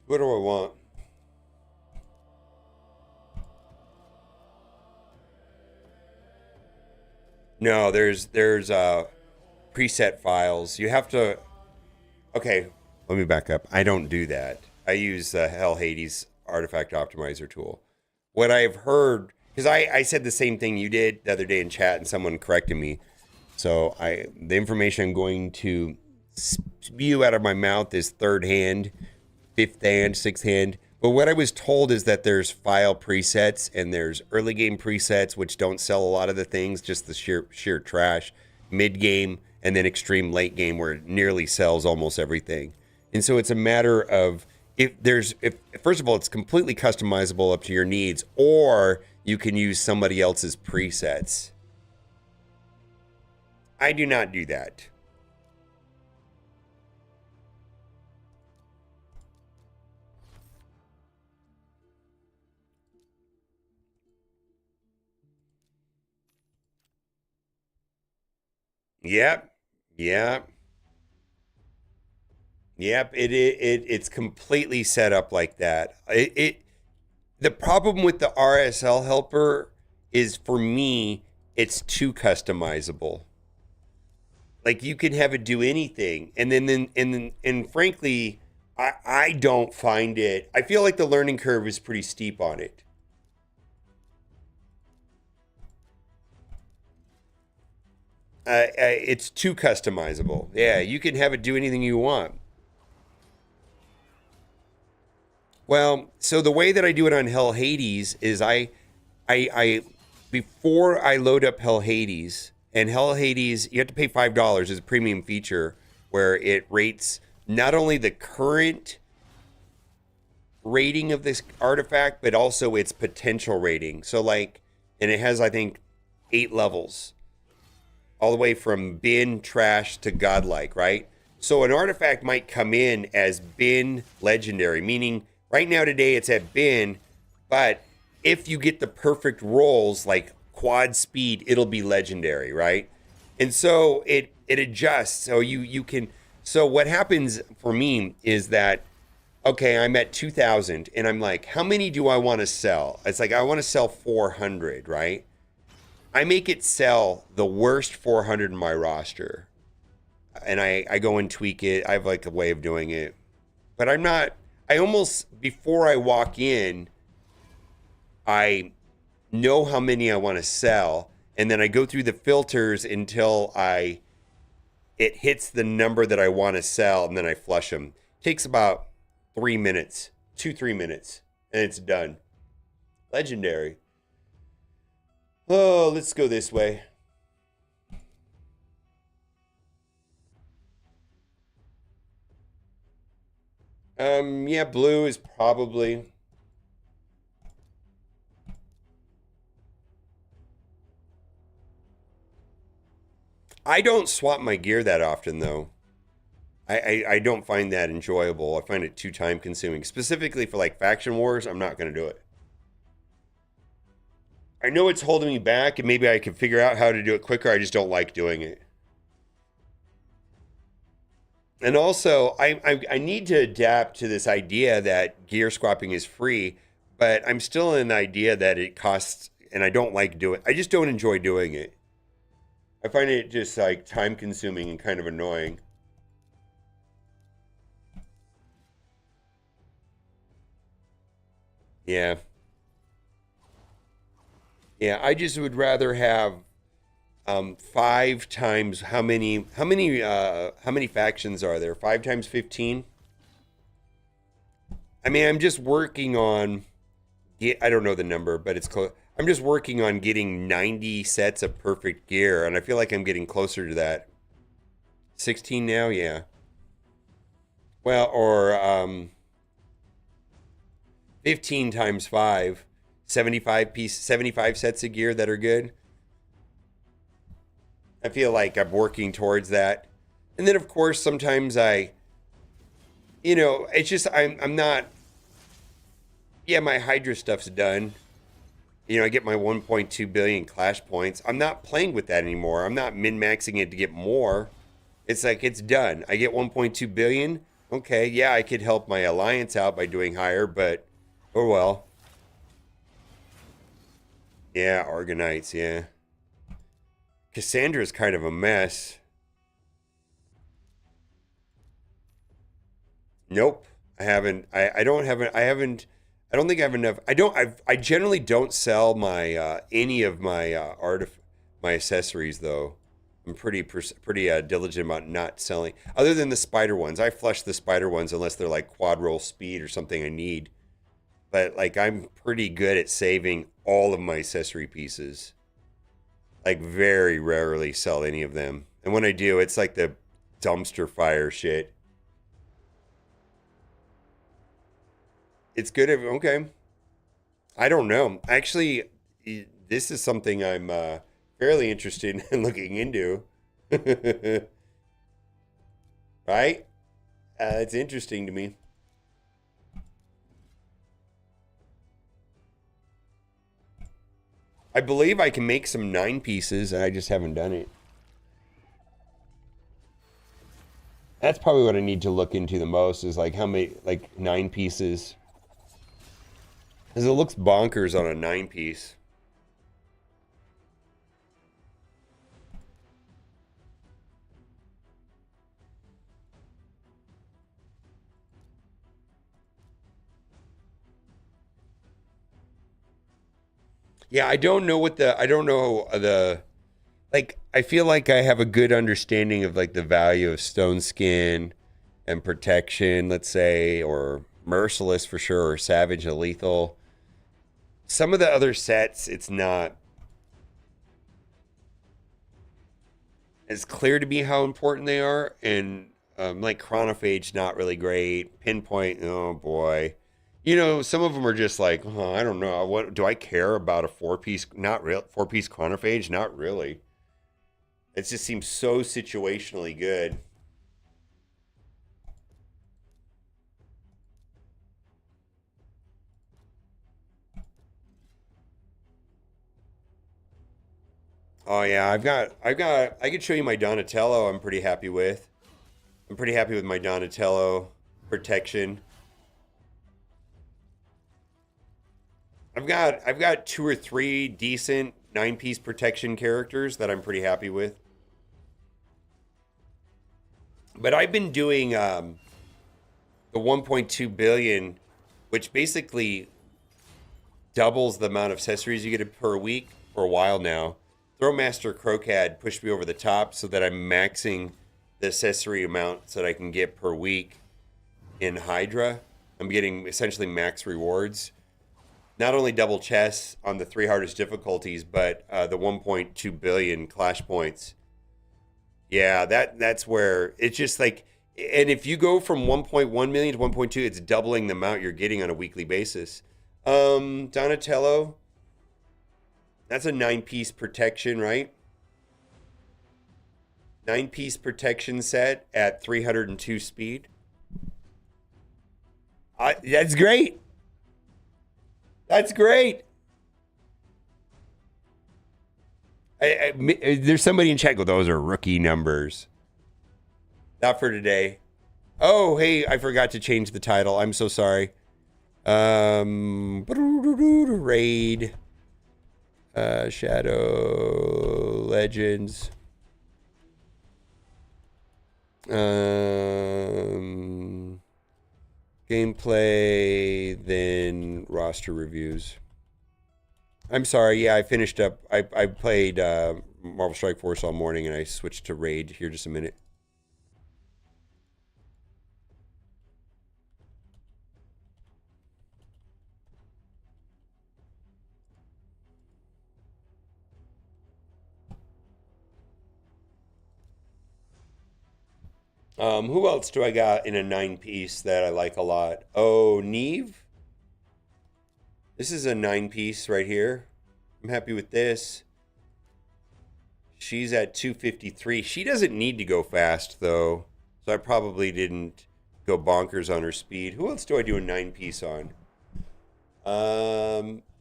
E: What do I want? No, there's preset files. You have to... Okay, let me back up. I don't do that. I use the Hell Hades artifact optimizer tool. What I've heard... Because I said the same thing you did the other day in chat and someone corrected me. So the information I'm going to spew out of my mouth is third hand, fifth hand, sixth hand. But what I was told is that there's file presets and there's early game presets, which don't sell a lot of the things, just the sheer trash, mid game, and then extreme late game where it nearly sells almost everything. And so it's a matter of if first of all, it's completely customizable up to your needs, or you can use somebody else's presets. I do not do that. Yep. It's completely set up like that. The problem with the RSL helper is, for me, it's too customizable. Like, you can have it do anything, and frankly, I don't find it. I feel like the learning curve is pretty steep on it. It's too customizable. Yeah, you can have it do anything you want. Well, so the way that I do it on Hell Hades is I before I load up Hell Hades, and Hell Hades, you have to pay $5 as a premium feature where it rates not only the current rating of this artifact, but also its potential rating. So like, and it has, I think, 8 levels. All the way from bin, trash to godlike, right? So an artifact might come in as bin legendary, meaning right now today it's at bin, but if you get the perfect rolls like quad speed, it'll be legendary, right? And so it adjusts. So you can, so what happens for me is that, okay, I'm at 2,000 and I'm like, how many do I want to sell? It's like, I want to sell 400, right? I make it sell the worst 400 in my roster. And I go and tweak it. I have like a way of doing it. But I almost, before I walk in, I know how many I want to sell. and then I go through the filters until it hits the number that I want to sell, and then I flush them. Takes about 3 minutes, 2-3 minutes, and it's done. Legendary. Oh, let's go this way. Yeah, blue is probably... I don't swap my gear that often, though. I don't find that enjoyable. I find it too time consuming. Specifically for like faction wars, I'm not going to do it. I know it's holding me back, and maybe I can figure out how to do it quicker. I just don't like doing it. And also, I need to adapt to this idea that gear swapping is free, but I'm still in the idea that it costs, and I don't like doing it. I just don't enjoy doing it. I find it just like time consuming and kind of annoying. Yeah. Yeah, I just would rather have 5 times how many factions are there? 5 times 15? I mean, I'm just working on I don't know the number, but it's close. I'm just working on getting 90 sets of perfect gear, and I feel like I'm getting closer to that. 16 now, yeah. Well, or 15 times 5, 75 sets of gear that are good. I feel like I'm working towards that. And then of course sometimes it's just I'm not. Yeah, my Hydra stuff's done. I get my 1.2 billion Clash points. I'm not playing with that anymore. I'm not min-maxing it to get more. It's like, it's done. I get 1.2 billion. Okay, yeah, I could help my alliance out by doing higher, but oh well. Yeah, Argonites, yeah. Cassandra's kind of a mess. Nope, I haven't. I don't think I have enough. I generally don't sell my any of my my accessories though. I'm pretty diligent about not selling. Other than the spider ones, I flush the spider ones unless they're like quad roll speed or something I need. But like I'm pretty good at saving all of my accessory pieces. Like very rarely sell any of them, and when I do, it's like the dumpster fire shit. It's good. Okay. I don't know. Actually, this is something I'm fairly interested in looking into. Right? It's interesting to me. I believe I can make some 9 pieces, and I just haven't done it. That's probably what I need to look into the most, is like how many, like 9 pieces. Because it looks bonkers on a 9-piece. Yeah, I don't know like, I feel like I have a good understanding of like the value of stone skin and protection, let's say, or merciless for sure, or savage and lethal. Some of the other sets, it's not as clear to me how important they are, and like Chronophage, not really great. Pinpoint, oh boy. Some of them are just like, oh, I don't know. What do I care about a 4-piece? Not real 4-piece Chronophage, not really. It just seems so situationally good. Oh yeah, I could show you my Donatello I'm pretty happy with. I'm pretty happy with my Donatello protection. I've got 2 or 3 decent 9-piece protection characters that I'm pretty happy with. But I've been doing the 1.2 billion, which basically doubles the amount of accessories you get per week for a while now. Throwmaster Crocad pushed me over the top so that I'm maxing the accessory amounts that I can get per week in Hydra. I'm getting essentially max rewards. Not only double chess on the 3 hardest difficulties, but the 1.2 billion clash points. Yeah, that's where it's just like, and if you go from 1.1 million to 1.2, it's doubling the amount you're getting on a weekly basis. Donatello, that's a 9-piece protection, right? 9-piece protection set at 302 speed. That's great. That's great. There's somebody in chat go, those are rookie numbers. Not for today. Oh, hey, I forgot to change the title. I'm so sorry. Raid. Shadow Legends. Gameplay, then roster reviews. I'm sorry. Yeah, I finished up. I played Marvel Strike Force all morning, and I switched to Raid here just a minute. Who else do I got in a 9-piece that I like a lot? Oh, Neve. This is a 9-piece right here. I'm happy with this. She's at 253. She doesn't need to go fast, though. So I probably didn't go bonkers on her speed. Who else do I do a 9-piece on?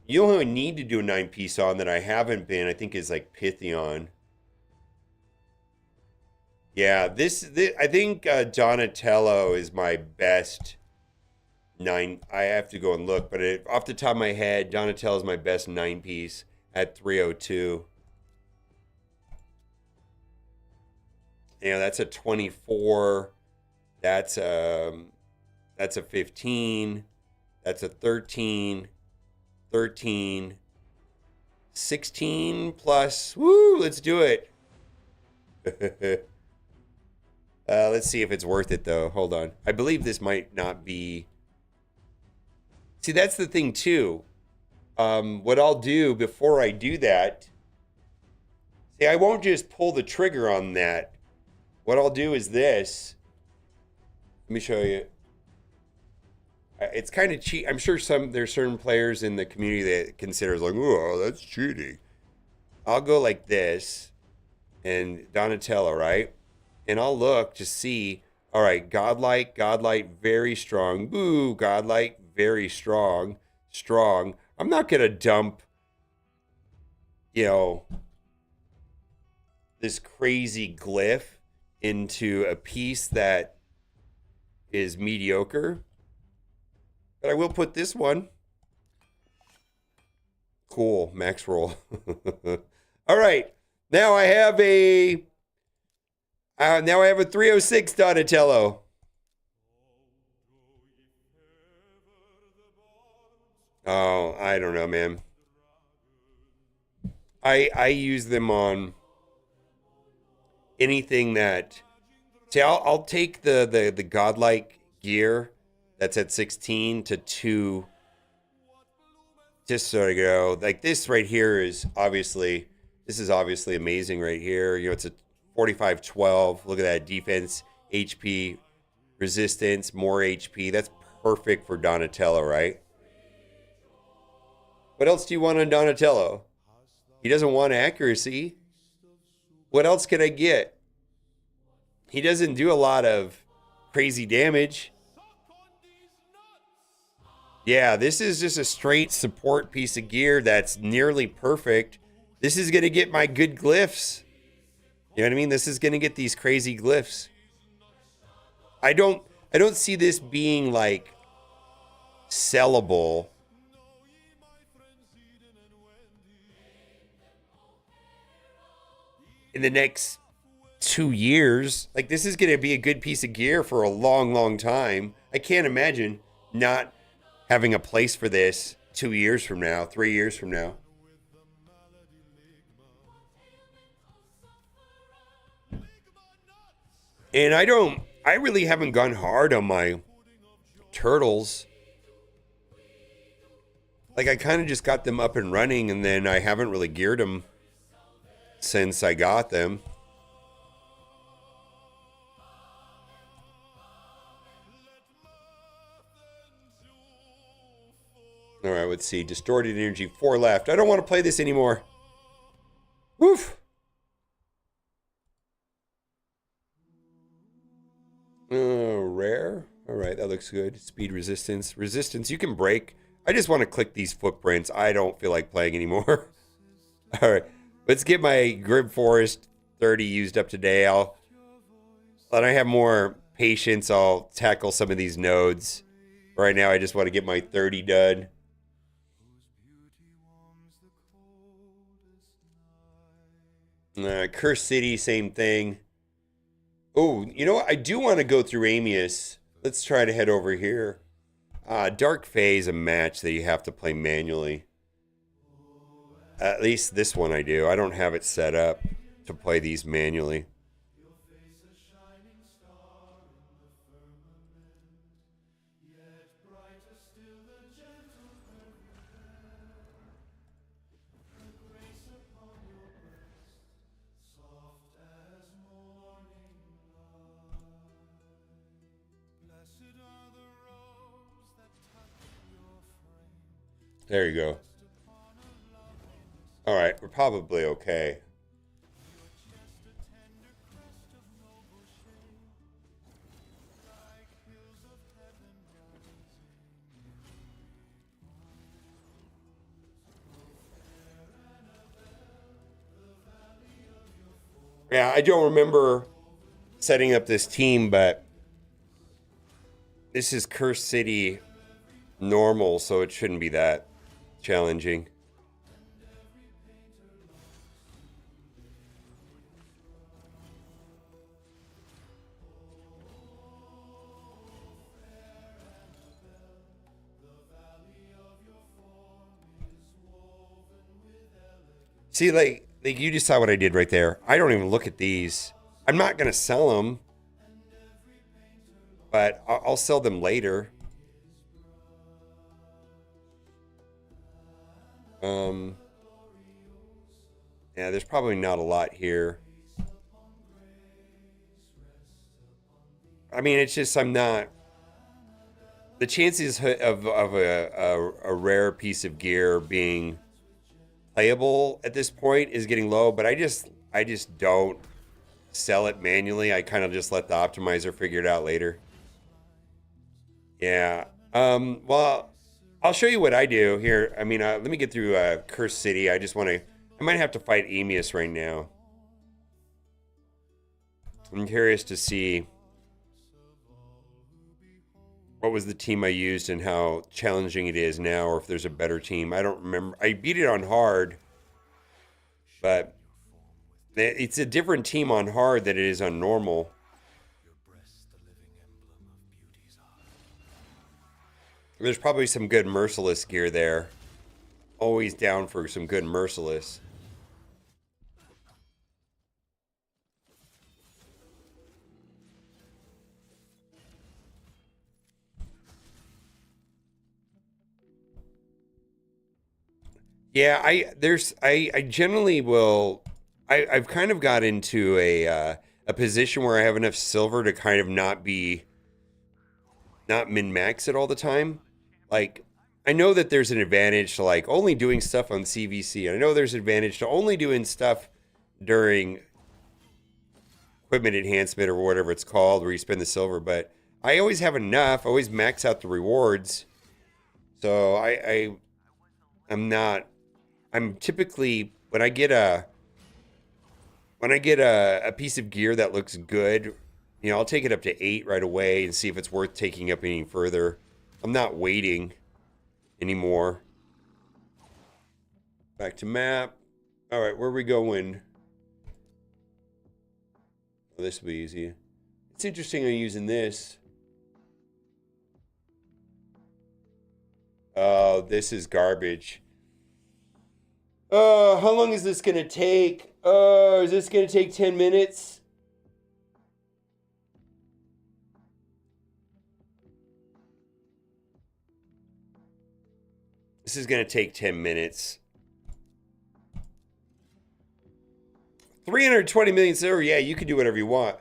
E: You only need to do a 9-piece on that I haven't been, I think, is like Pythion. Yeah, this I think Donatello is my best 9. I have to go and look, but off the top of my head, Donatello is my best 9-piece at 302. Yeah, that's a 24. That's a 15. That's a 13. 13. 16 plus. Woo, let's do it. Let's see if it's worth it, though. Hold on. I believe this might not be... See, that's the thing, too. What I'll do before I do that... See, I won't just pull the trigger on that. What I'll do is this. Let me show you. It's kind of cheat. I'm sure there's certain players in the community that considers like, oh, that's cheating. I'll go like this. And Donatello, right? And I'll look to see, all right, godlike, very strong. Boo, godlike, very strong. I'm not going to dump, this crazy glyph into a piece that is mediocre. But I will put this one. Cool, max roll. All right, now I have a... 306 Donatello. Oh, I don't know, man. I use them on anything that... See, I'll take the godlike gear that's at 16 to 2. Just so to go. Like this right here is obviously... This is obviously amazing right here. It's a 45-12. Look at that. Defense, HP, resistance, more HP. That's perfect for Donatello, right? What else do you want on Donatello? He doesn't want accuracy. What else can I get? He doesn't do a lot of crazy damage. Yeah, this is just a straight support piece of gear that's nearly perfect. This is going to get my good glyphs. You know what I mean? This is going to get these crazy glyphs. I don't see this being like sellable. In the next 2 years. Like this is going to be a good piece of gear for a long, long time. I can't imagine not having a place for this 2 years from now, 3 years from now. And I really haven't gone hard on my turtles. Like, I kind of just got them up and running, and then I haven't really geared them since I got them. All right, let's see. Distorted energy, 4 left. I don't want to play this anymore. Woof. Rare. All right, that looks good. Speed resistance. Resistance, you can break. I just want to click these footprints. I don't feel like playing anymore. All right, let's get my Grim Forest 30 used up today. When I have more patience, I'll tackle some of these nodes. Right now, I just want to get my 30 done. Curse City, same thing. Oh, you know what? I do want to go through Amius. Let's try to head over here. Dark Phase, a match that you have to play manually. At least this one I do. I don't have it set up to play these manually. There you go. All right, we're probably okay. Yeah, I don't remember setting up this team, but this is Curse City normal, so it shouldn't be that challenging. See, like you just saw what I did right there. I don't even look at these. I'm not going to sell them, but I'll sell them later. Yeah, there's probably not a lot here. I mean, it's just I'm not. The chances of a rare piece of gear being playable at this point is getting low, but I just don't sell it manually. I kind of just let the optimizer figure it out later. Yeah. Well, I'll show you what I do here. I mean, let me get through Curse City. I might have to fight Amius right now. I'm curious to see what was the team I used and how challenging it is now, or if there's a better team. I don't remember. I beat it on hard, but it's a different team on hard than it is on normal. There's probably some good Merciless gear there. Always down for some good Merciless. Yeah, I generally will. I've kind of got into a position where I have enough silver to kind of not min-max it all the time. Like, I know that there's an advantage to like only doing stuff on CVC. I know there's an advantage to only doing stuff during equipment enhancement or whatever it's called, where you spend the silver. But I always have enough. I always max out the rewards. So I'm typically when I get a piece of gear that looks good, you know, I'll take it up to 8 right away and see if it's worth taking up any further. I'm not waiting anymore. Back to map. All right, where are we going? Oh, this will be easy. It's interesting I'm using this. Oh, this is garbage. How long is this going to take? Is this going to take 10 minutes? This is going to take 10 minutes. 320 million silver. Yeah, you can do whatever you want.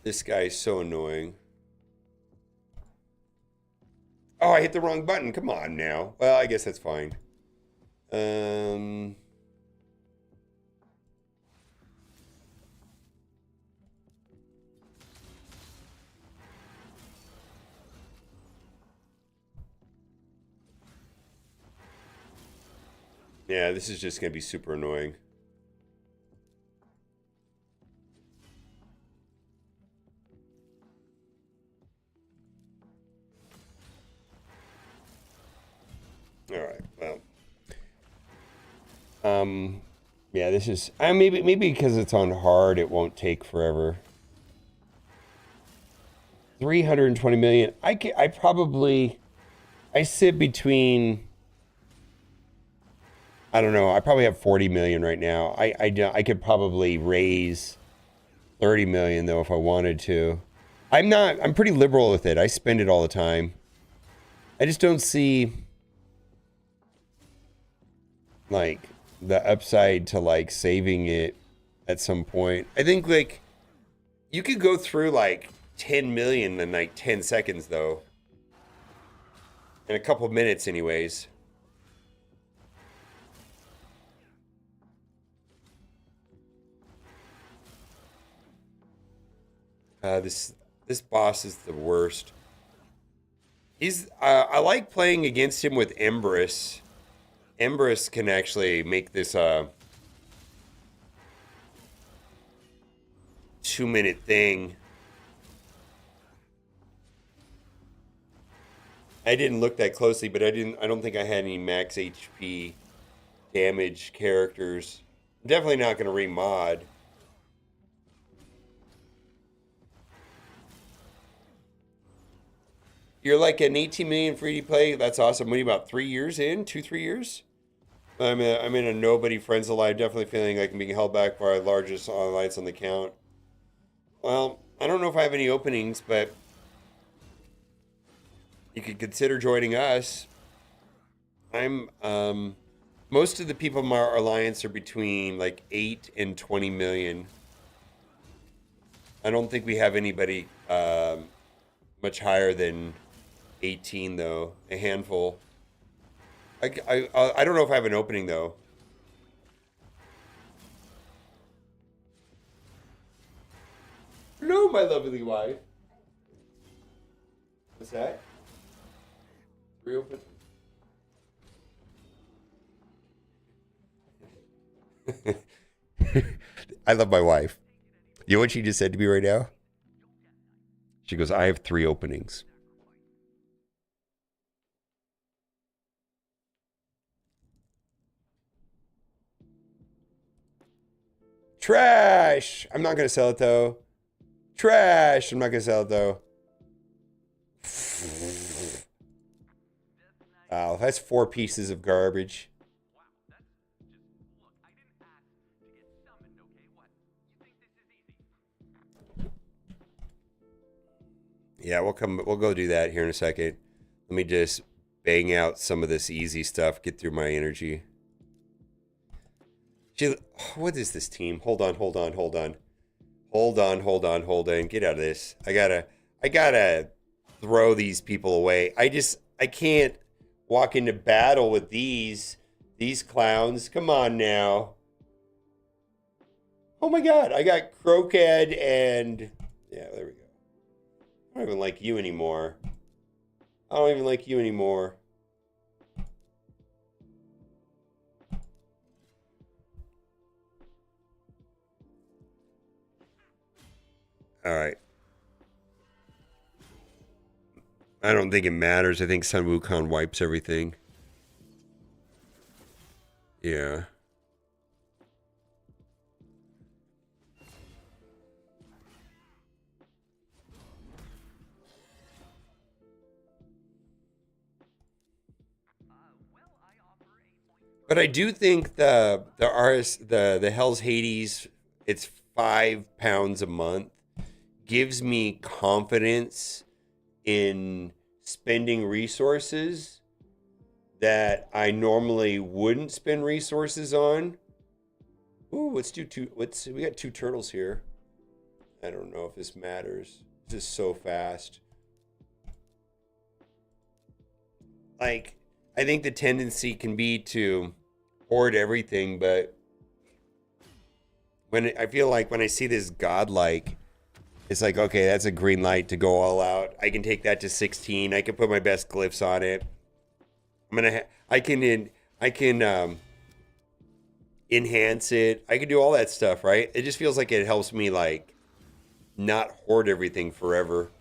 E: This guy is so annoying. Oh, I hit the wrong button. Come on now. Well, I guess that's fine. Yeah, this is just going to be super annoying. All right, well. Yeah, this is... maybe because it's on hard, it won't take forever. 320 million. I probably... I sit between... I don't know. I probably have 40 million right now. I could probably raise 30 million though if I wanted to. I'm pretty liberal with it. I spend it all the time. I just don't see like the upside to like saving it at some point. I think like you could go through like 10 million in like 10 seconds though. In a couple of minutes anyways. This boss is the worst. I like playing against him with Empress. Empress can actually make this 2-minute thing. I didn't look that closely, but I don't think I had any max HP damage characters. I'm definitely not going to remod. You're like an 18 million free to play. That's awesome. What are you, about 3 years in? 2-3 years? I'm in a nobody friends alive. Definitely feeling like I'm being held back by our largest alliance on the count. Well, I don't know if I have any openings, but you could consider joining us. I'm most of the people in our alliance are between like 8 and 20 million. I don't think we have anybody much higher than 18 though. A handful. I don't know if I have an opening though. Hello, my lovely wife. What's that? Reopen. I love my wife. You know what she just said to me right now? She goes, I have 3 openings. Trash! I'm not going to sell it, though. Trash! I'm not going to sell it, though. Wow, that's 4 pieces of garbage. Yeah, we'll go do that here in a second. Let me just bang out some of this easy stuff, get through my energy. What is this team? Hold on. Get out of this. I gotta throw these people away. I can't walk into battle with these clowns. Come on now. Oh my god, I got Crocad and yeah, there we go. I don't even like you anymore. All right. I don't think it matters. I think Sun Wukong wipes everything. Yeah. But I do think the Hell's Hades, it's £5 a month, gives me confidence in spending resources that I normally wouldn't spend resources on. Ooh, let's do two. We got 2 turtles here. I don't know if this matters. This is so fast. Like, I think the tendency can be to hoard everything, but I feel like when I see this godlike, it's like, okay, that's a green light to go all out. I can take that to 16. I can put my best glyphs on it. I can enhance it. I can do all that stuff, right? It just feels like it helps me like not hoard everything forever.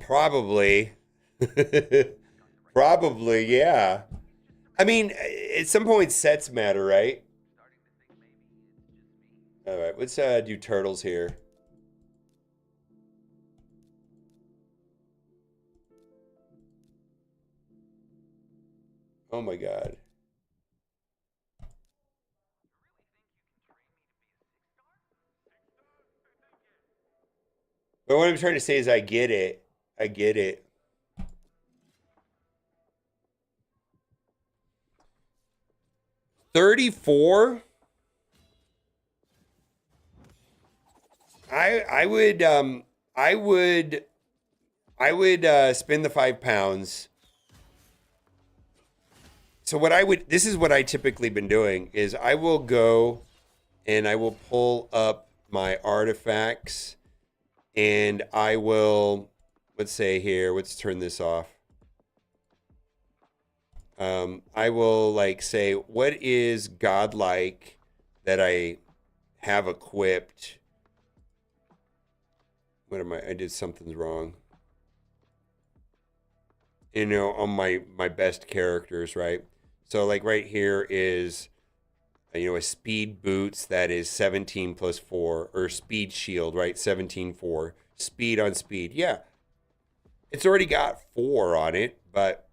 E: Probably. Probably, yeah. I mean, at some point sets matter, right? All right, let's do turtles here. Oh my god. But what I'm trying to say is I get it. I get it. $34? I would spend the £5. So this is what I typically been doing is I will go and I will pull up my artifacts and I will, let's say here, let's turn this off. I will like say, what is godlike that I have equipped? What am I did something wrong. You know, on my best characters, right? So like right here is, you know, a speed boots that is 17 plus 4, or speed shield, right? 17-4. Speed on speed. Yeah. It's already got 4 on it, but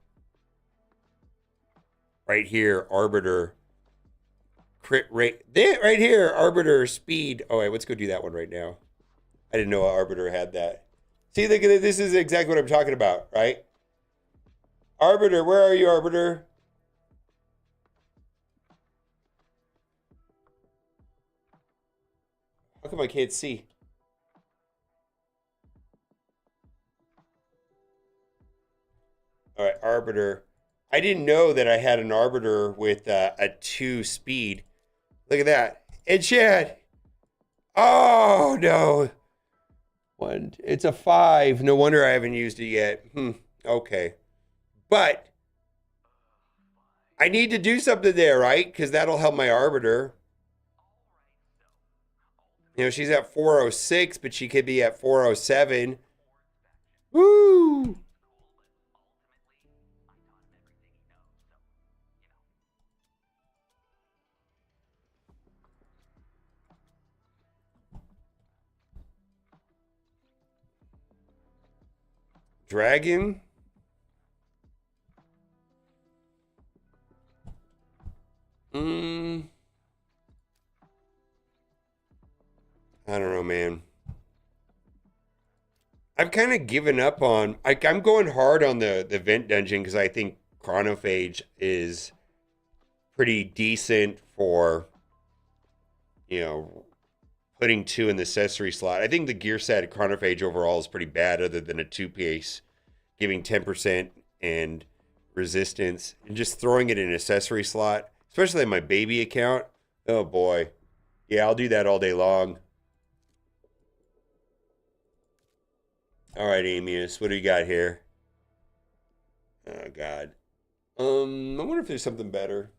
E: right here, Arbiter crit rate. Right here, Arbiter speed. Oh, wait, let's go do that one right now. I didn't know Arbiter had that. See, look at it. This is exactly what I'm talking about, right? Arbiter, where are you, Arbiter? How come I can't see? All right, Arbiter. I didn't know that I had an Arbiter with a 2 speed. Look at that. And Chad. Oh, no. It's a 5. No wonder I haven't used it yet. Okay. But I need to do something there, right? Because that'll help my Arbiter. You know, she's at 406, but she could be at 407. Woo! Dragon? I don't know, man. I've kind of given up on... I'm going hard on the vent dungeon because I think Chronophage is pretty decent for, you know, putting 2 in the accessory slot. I think the gear set at Chronophage overall is pretty bad other than a 2-piece, giving 10% and resistance, and just throwing it in an accessory slot, especially in my baby account. Oh, boy. Yeah, I'll do that all day long. All right, Amius, what do you got here? Oh, God. I wonder if there's something better.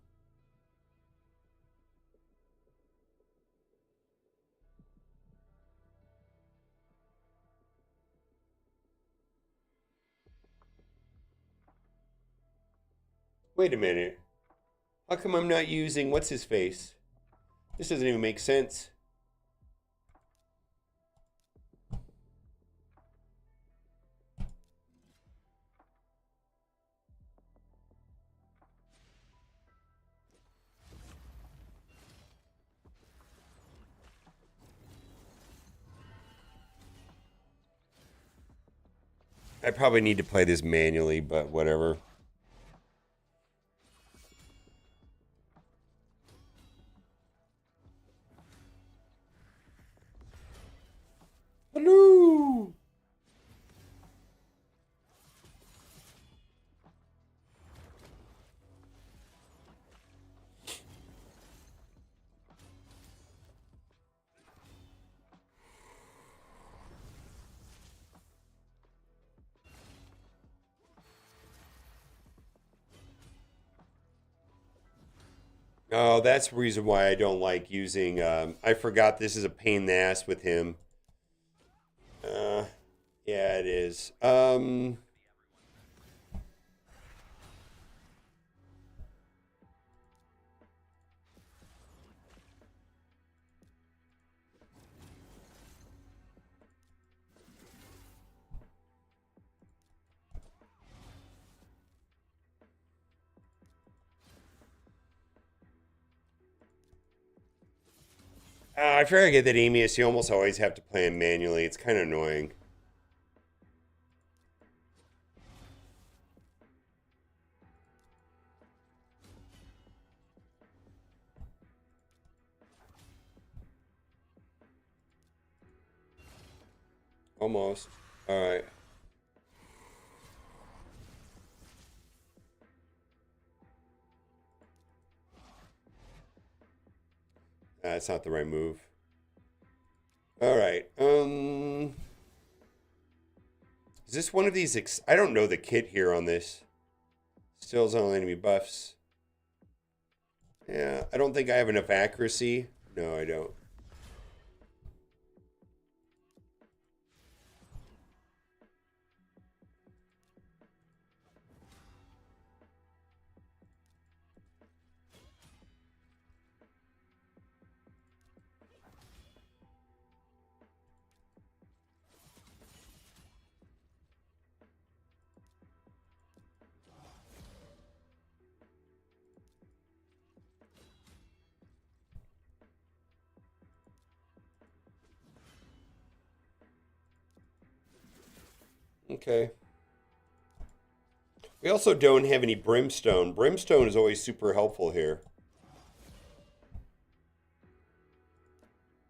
E: Wait a minute. How come I'm not using what's his face? This doesn't even make sense. I probably need to play this manually, but whatever. Hello. Oh, that's the reason why I don't like using. I forgot this is a pain in the ass with him. Yeah, it is. I forget that Amius, you almost always have to play him manually. It's kind of annoying. Almost. All right. That's not the right move. All right. Is this one of these? I don't know the kit here on this. Stills on enemy buffs. Yeah, I don't think I have enough accuracy. No, I don't. Okay. We also don't have any brimstone. Brimstone is always super helpful here.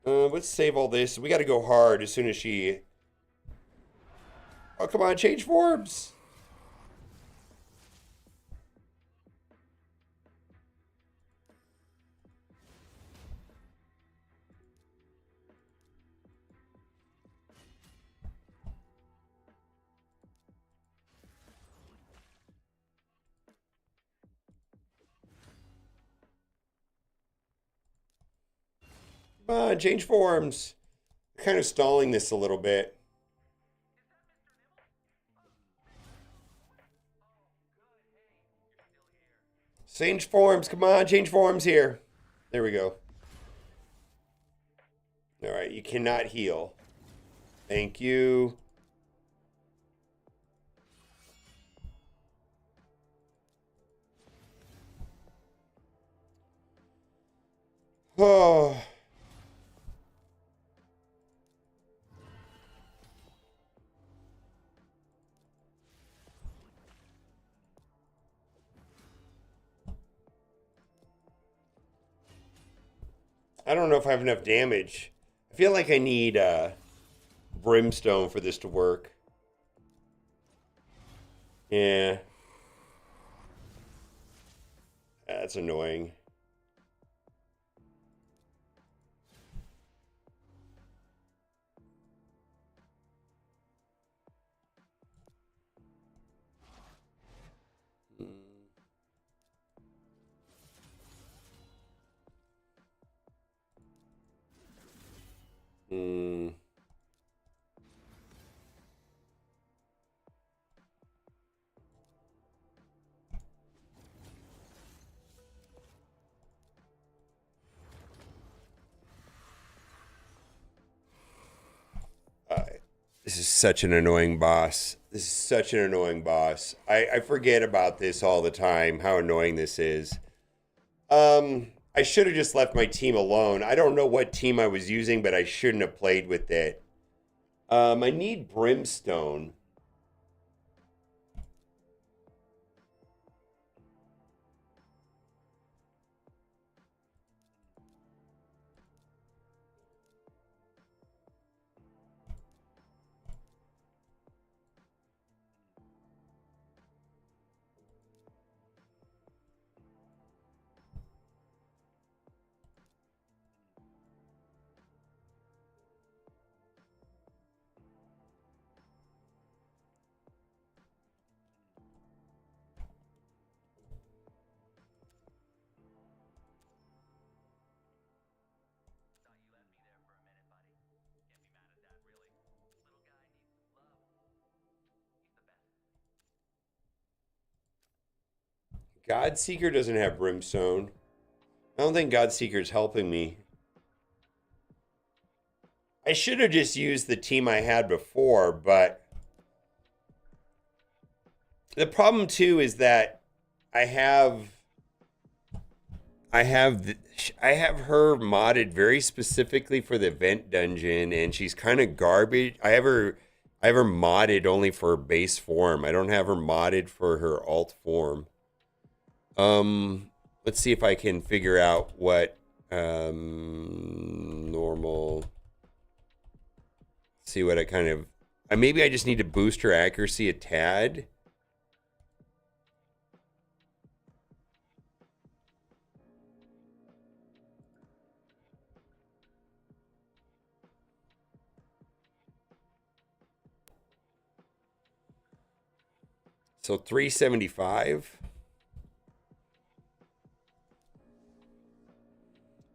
E: Let's save all this. We got to go hard as soon as she... Oh, come on, change forms! Come on, change forms. Kind of stalling this a little bit. Change forms. Come on, change forms here. There we go. All right, you cannot heal. Thank you. Oh. I don't know if I have enough damage. I feel like I need brimstone for this to work. Yeah. That's annoying. Hmm. This is such an annoying boss. This is such an annoying boss. I forget about this all the time, how annoying this is. I should have just left my team alone. I don't know what team I was using, but I shouldn't have played with it. I need brimstone. Godseeker doesn't have Brimstone. I don't think Godseeker's helping me. I should have just used the team I had before, but the problem too is that I have her modded very specifically for the event dungeon, and she's kind of garbage. I have her modded only for base form. I don't have her modded for her alt form. Let's see if I can figure out what normal. See what I kind of. Maybe I just need to boost her accuracy a tad. So 375.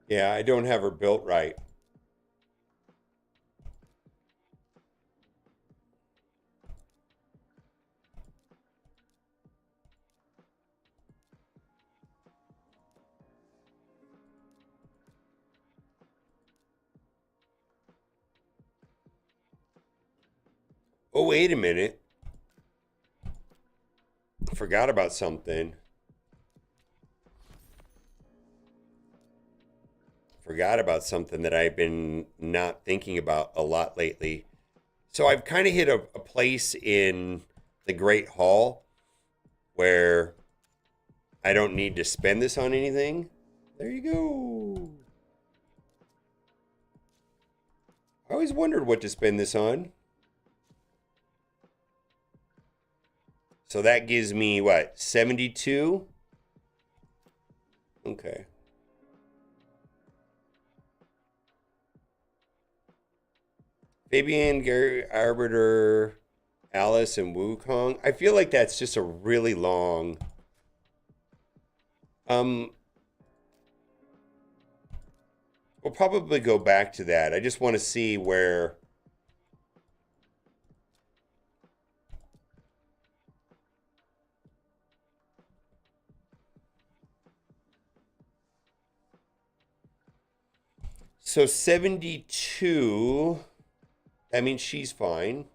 E: Yeah, I don't have her built right. Oh, wait a minute. I forgot about something. Forgot about something that I've been not thinking about a lot lately. So I've kind of hit a place in the Great Hall where I don't need to spend this on anything. There you go. I always wondered what to spend this on. So that gives me, what, 72? Okay. Fabian, Gary, Arbiter, Alice, and Wukong. I feel like that's just a really long... We'll probably go back to that. I just want to see where... So 72, that means she's fine.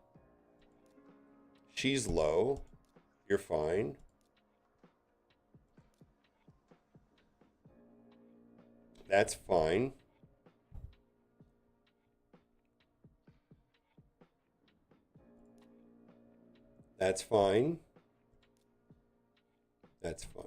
E: She's low. You're fine. That's fine. That's fine. That's fine.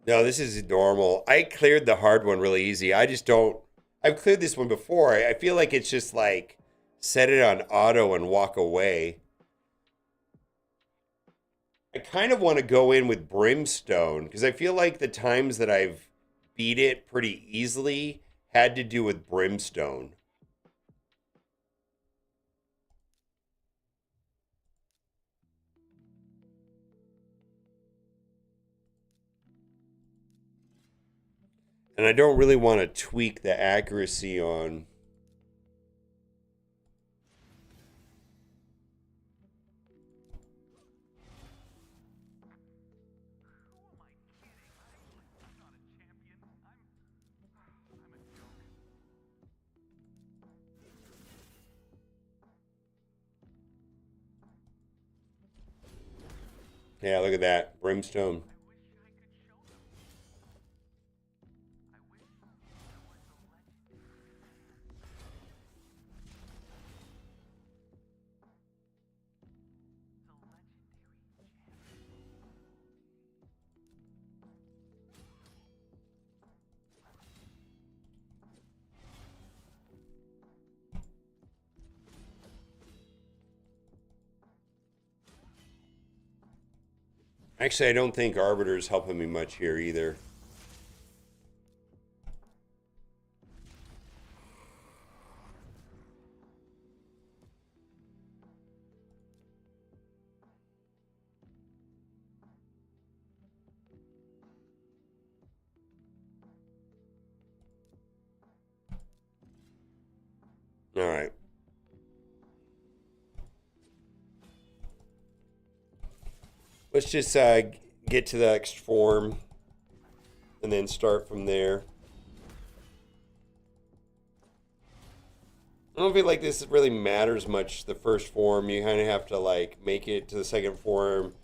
E: No, this is normal. I cleared the hard one really easy. I just don't... I've cleared this one before. I feel like it's just like set it on auto and walk away. I kind of want to go in with Brimstone because I feel like the times that I've beat it pretty easily had to do with Brimstone. And I don't really want to tweak the accuracy on... Yeah, look at that. Brimstone. Actually, I don't think Arbiter's helping me much here either. Let's just get to the next form and then start from there. I don't feel like this really matters much, the first form. You kind of have to like make it to the second form.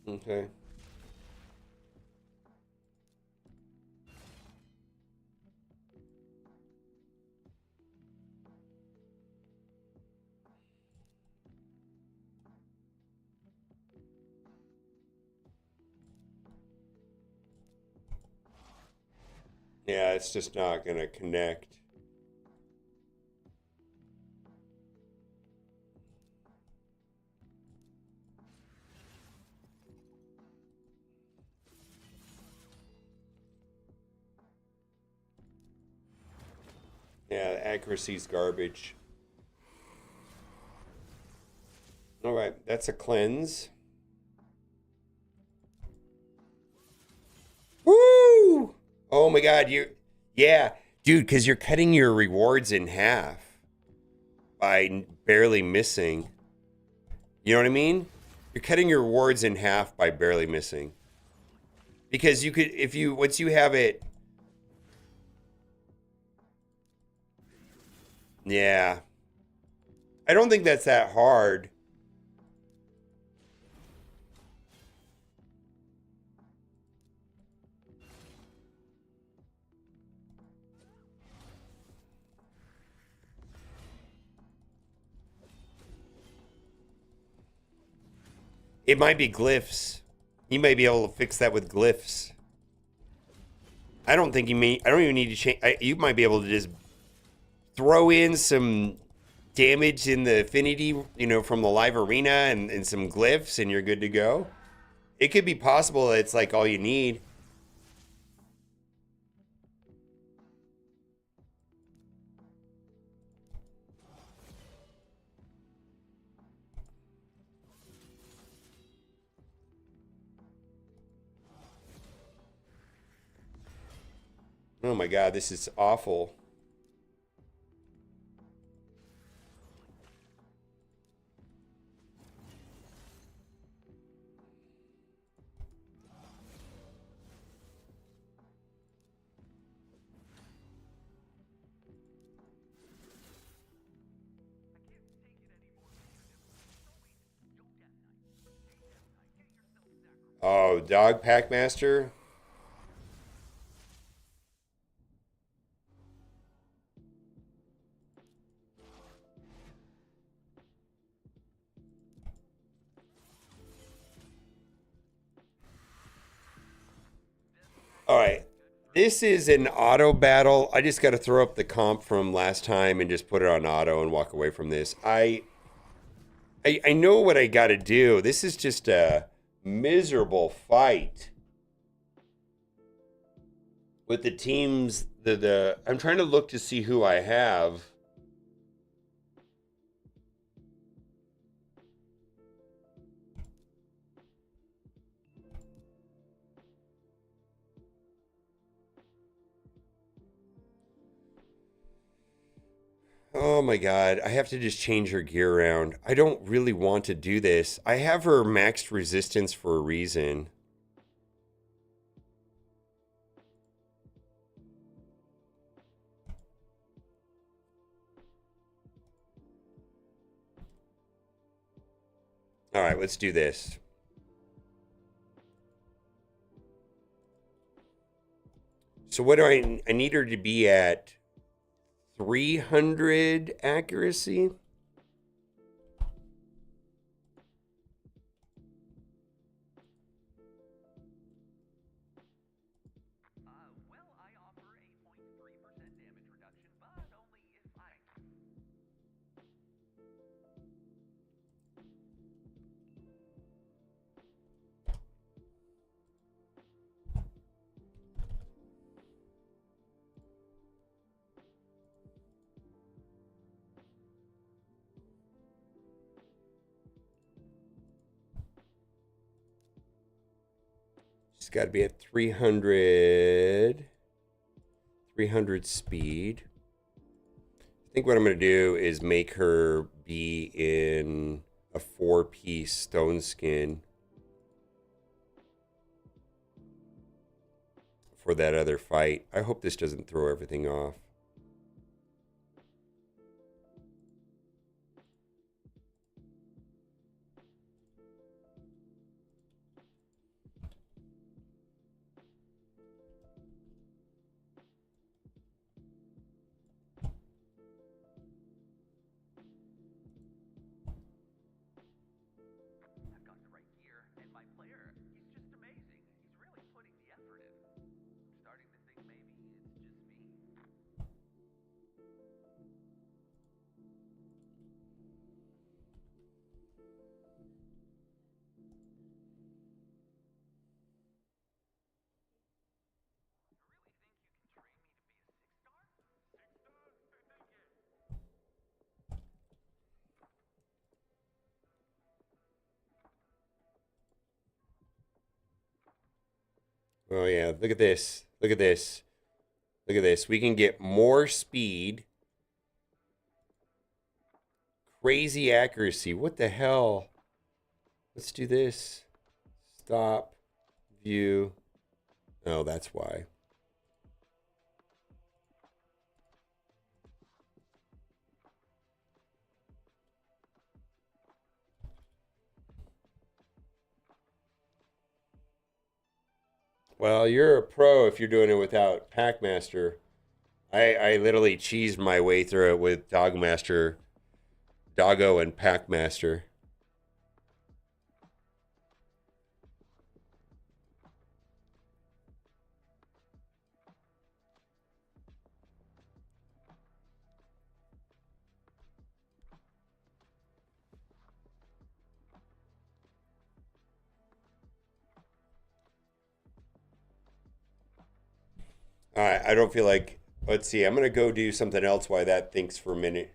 E: Okay. Yeah, it's just not going to connect. Yeah, accuracy's garbage. All right, that's a cleanse. Woo! Oh my God, yeah, dude, because you're cutting your rewards in half by barely missing. You know what I mean? You're cutting your rewards in half by barely missing. Because you could, once you have it. Yeah. I don't think that's that hard. It might be glyphs. You may be able to fix that with glyphs. I don't think I don't even need to change. You might be able to just throw in some damage in the affinity, from the live arena and some glyphs, and you're good to go. It could be possible that it's like all you need. Oh my God, this is awful. Oh, Dog Packmaster? All right. This is an auto battle. I just got to throw up the comp from last time and just put it on auto and walk away from this. I know what I got to do. This is just a miserable fight with the teams. I'm trying to look to see who I have. Oh my God, I have to just change her gear around. I don't really want to do this. I have her maxed resistance for a reason. All right, let's do this. So what do I need her to be at 300 accuracy? She's got to be at 300 speed. I think what I'm going to do is make her be in a 4-piece stone skin for that other fight. I hope this doesn't throw everything off. Oh yeah, look at this. Look at this. Look at this. We can get more speed. Crazy accuracy. What the hell? Let's do this. Stop. View. Oh, that's why. Well, you're a pro if you're doing it without Packmaster. I literally cheesed my way through it with Dogmaster, Doggo, and Packmaster. All right, I don't feel like. Let's see. I'm gonna go do something else while that thinks for a minute.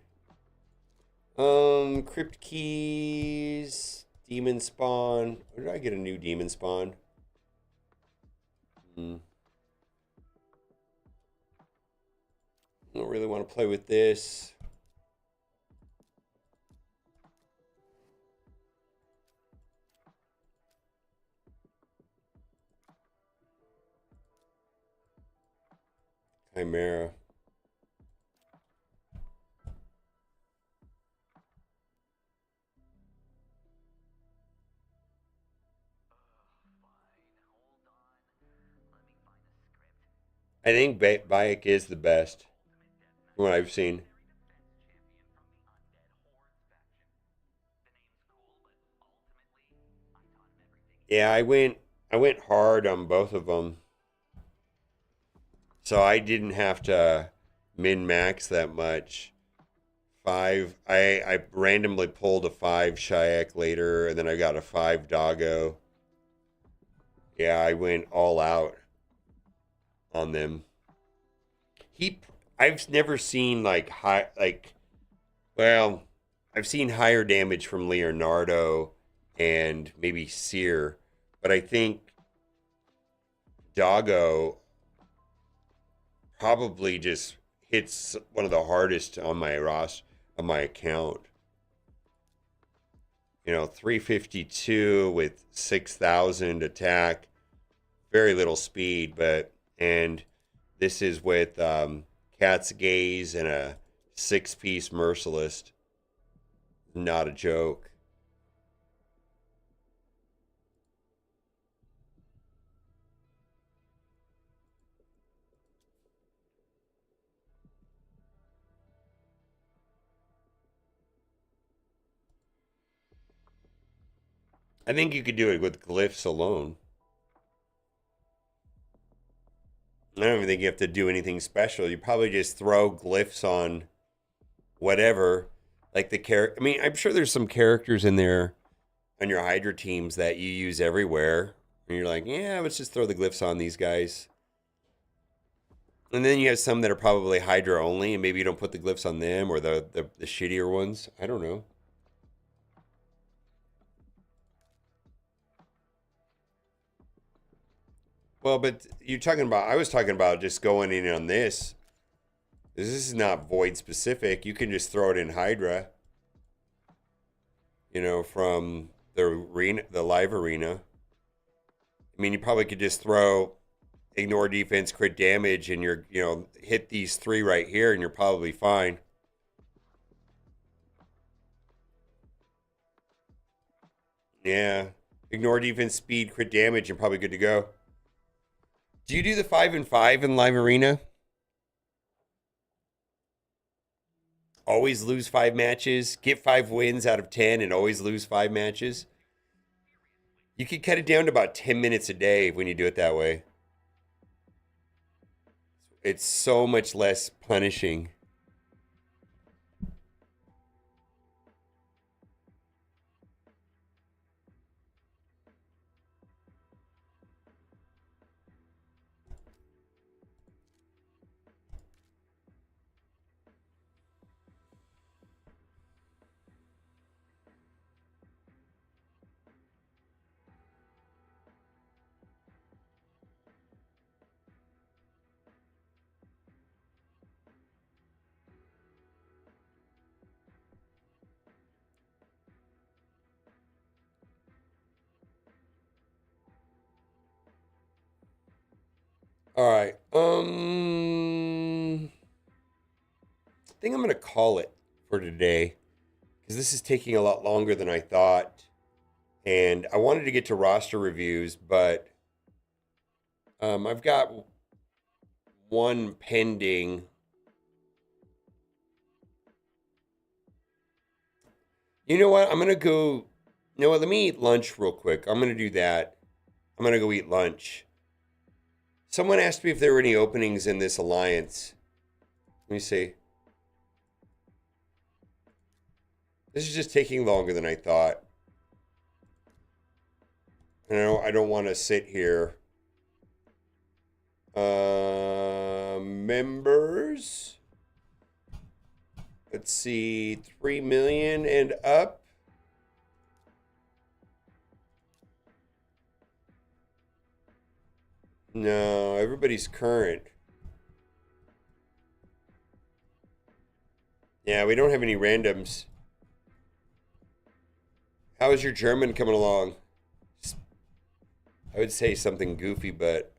E: Crypt keys, demon spawn. Where did I get a new demon spawn? I don't really want to play with this. Chimera. I think Bayek is the best from what I've seen. Yeah, I went hard on both of them. So I didn't have to min max that much. 5 I randomly pulled a 5 Shayak later, and then I got a 5 Doggo. Yeah, I went all out on them. I've never seen like I've seen higher damage from Leonardo and maybe Seer, but I think Doggo probably just hits one of the hardest on my on my account. 352 with 6,000 attack, very little speed, and this is with Cat's Gaze and a 6-piece Merciless. Not a joke. I think you could do it with glyphs alone. I don't even think you have to do anything special. You probably just throw glyphs on whatever. Like the character. I mean, I'm sure there's some characters in there on your Hydra teams that you use everywhere. And you're like, yeah, let's just throw the glyphs on these guys. And then you have some that are probably Hydra only, and maybe you don't put the glyphs on them or the shittier ones. I don't know. Well, but you're talking about, I was talking about just going in on this. This is not void specific. You can just throw it in Hydra, you know, from the arena, the live arena. I mean, you probably could just throw ignore defense, crit damage, and you're, you know, hit these 3 right here, and you're probably fine. Yeah. Ignore defense, speed, crit damage, and probably good to go. Do you do the 5 and 5 in live arena? Always lose 5 matches, get 5 wins out of 10, and always lose 5 matches? You could cut it down to about 10 minutes a day when you do it that way. It's so much less punishing. All right. I think I'm going to call it for today because this is taking a lot longer than I thought. And I wanted to get to roster reviews, but I've got one pending. You know what? I'm going to go. You know what? Let me eat lunch real quick. I'm going to do that. I'm going to go eat lunch. Someone asked me if there were any openings in this alliance. Let me see. This is just taking longer than I thought. And I don't want to sit here. Members. Let's see. 3 million and up. No, everybody's current. Yeah, we don't have any randoms. How is your German coming along? I would say something goofy, but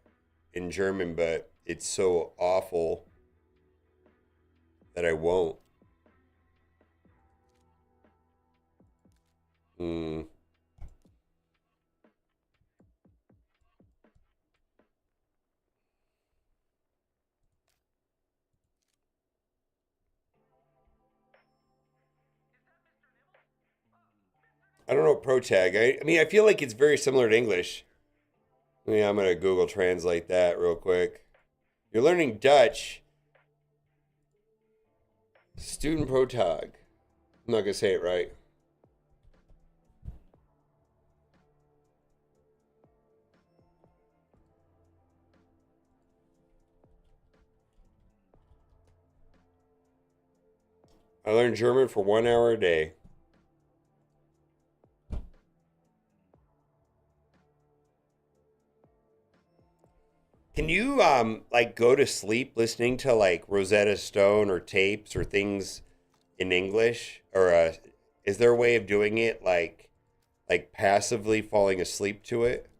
E: in German, but it's so awful that I won't. I don't know pro tag. I mean, I feel like it's very similar to English. Yeah, I'm going to Google translate that real quick. You're learning Dutch. Student pro tag. I'm not going to say it right. I learn German for 1 hour a day. Can you like go to sleep listening to like Rosetta Stone or tapes or things in English, or is there a way of doing it like passively falling asleep to it?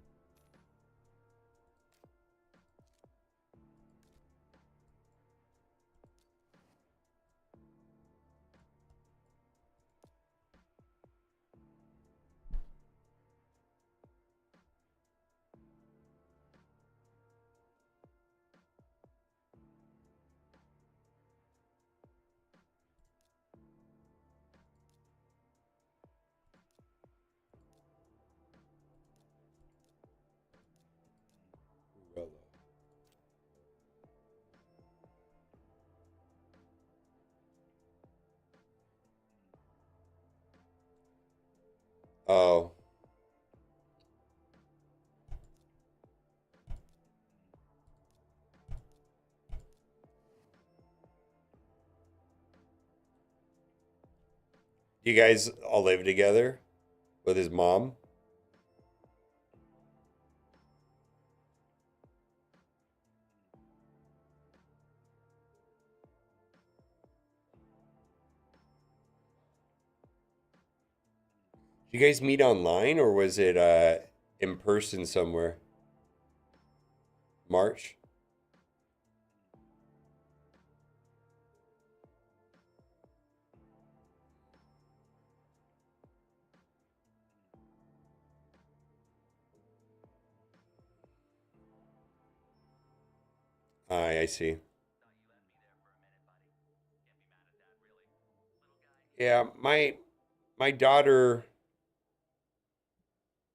E: Oh. You guys all live together with his mom? Did you guys meet online or was it in person somewhere? March? I see. Yeah, my daughter,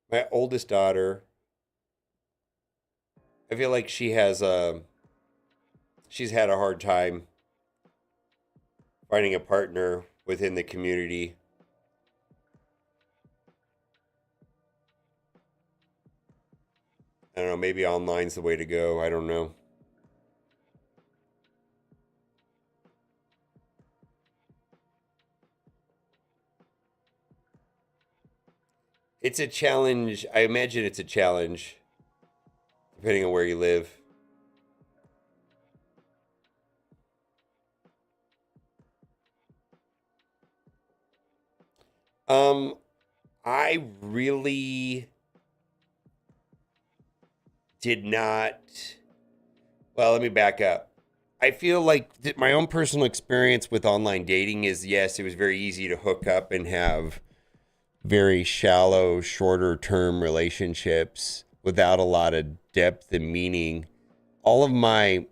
E: my oldest daughter, I feel like she's had a hard time finding a partner within the community. I don't know, maybe online's the way to go. I don't know. It's a challenge. I imagine it's a challenge depending on where you live. Um, I really did not. Well, let me back up. I feel like my own personal experience with online dating is yes, it was very easy to hook up and have very shallow, shorter term relationships without a lot of depth and meaning. All of my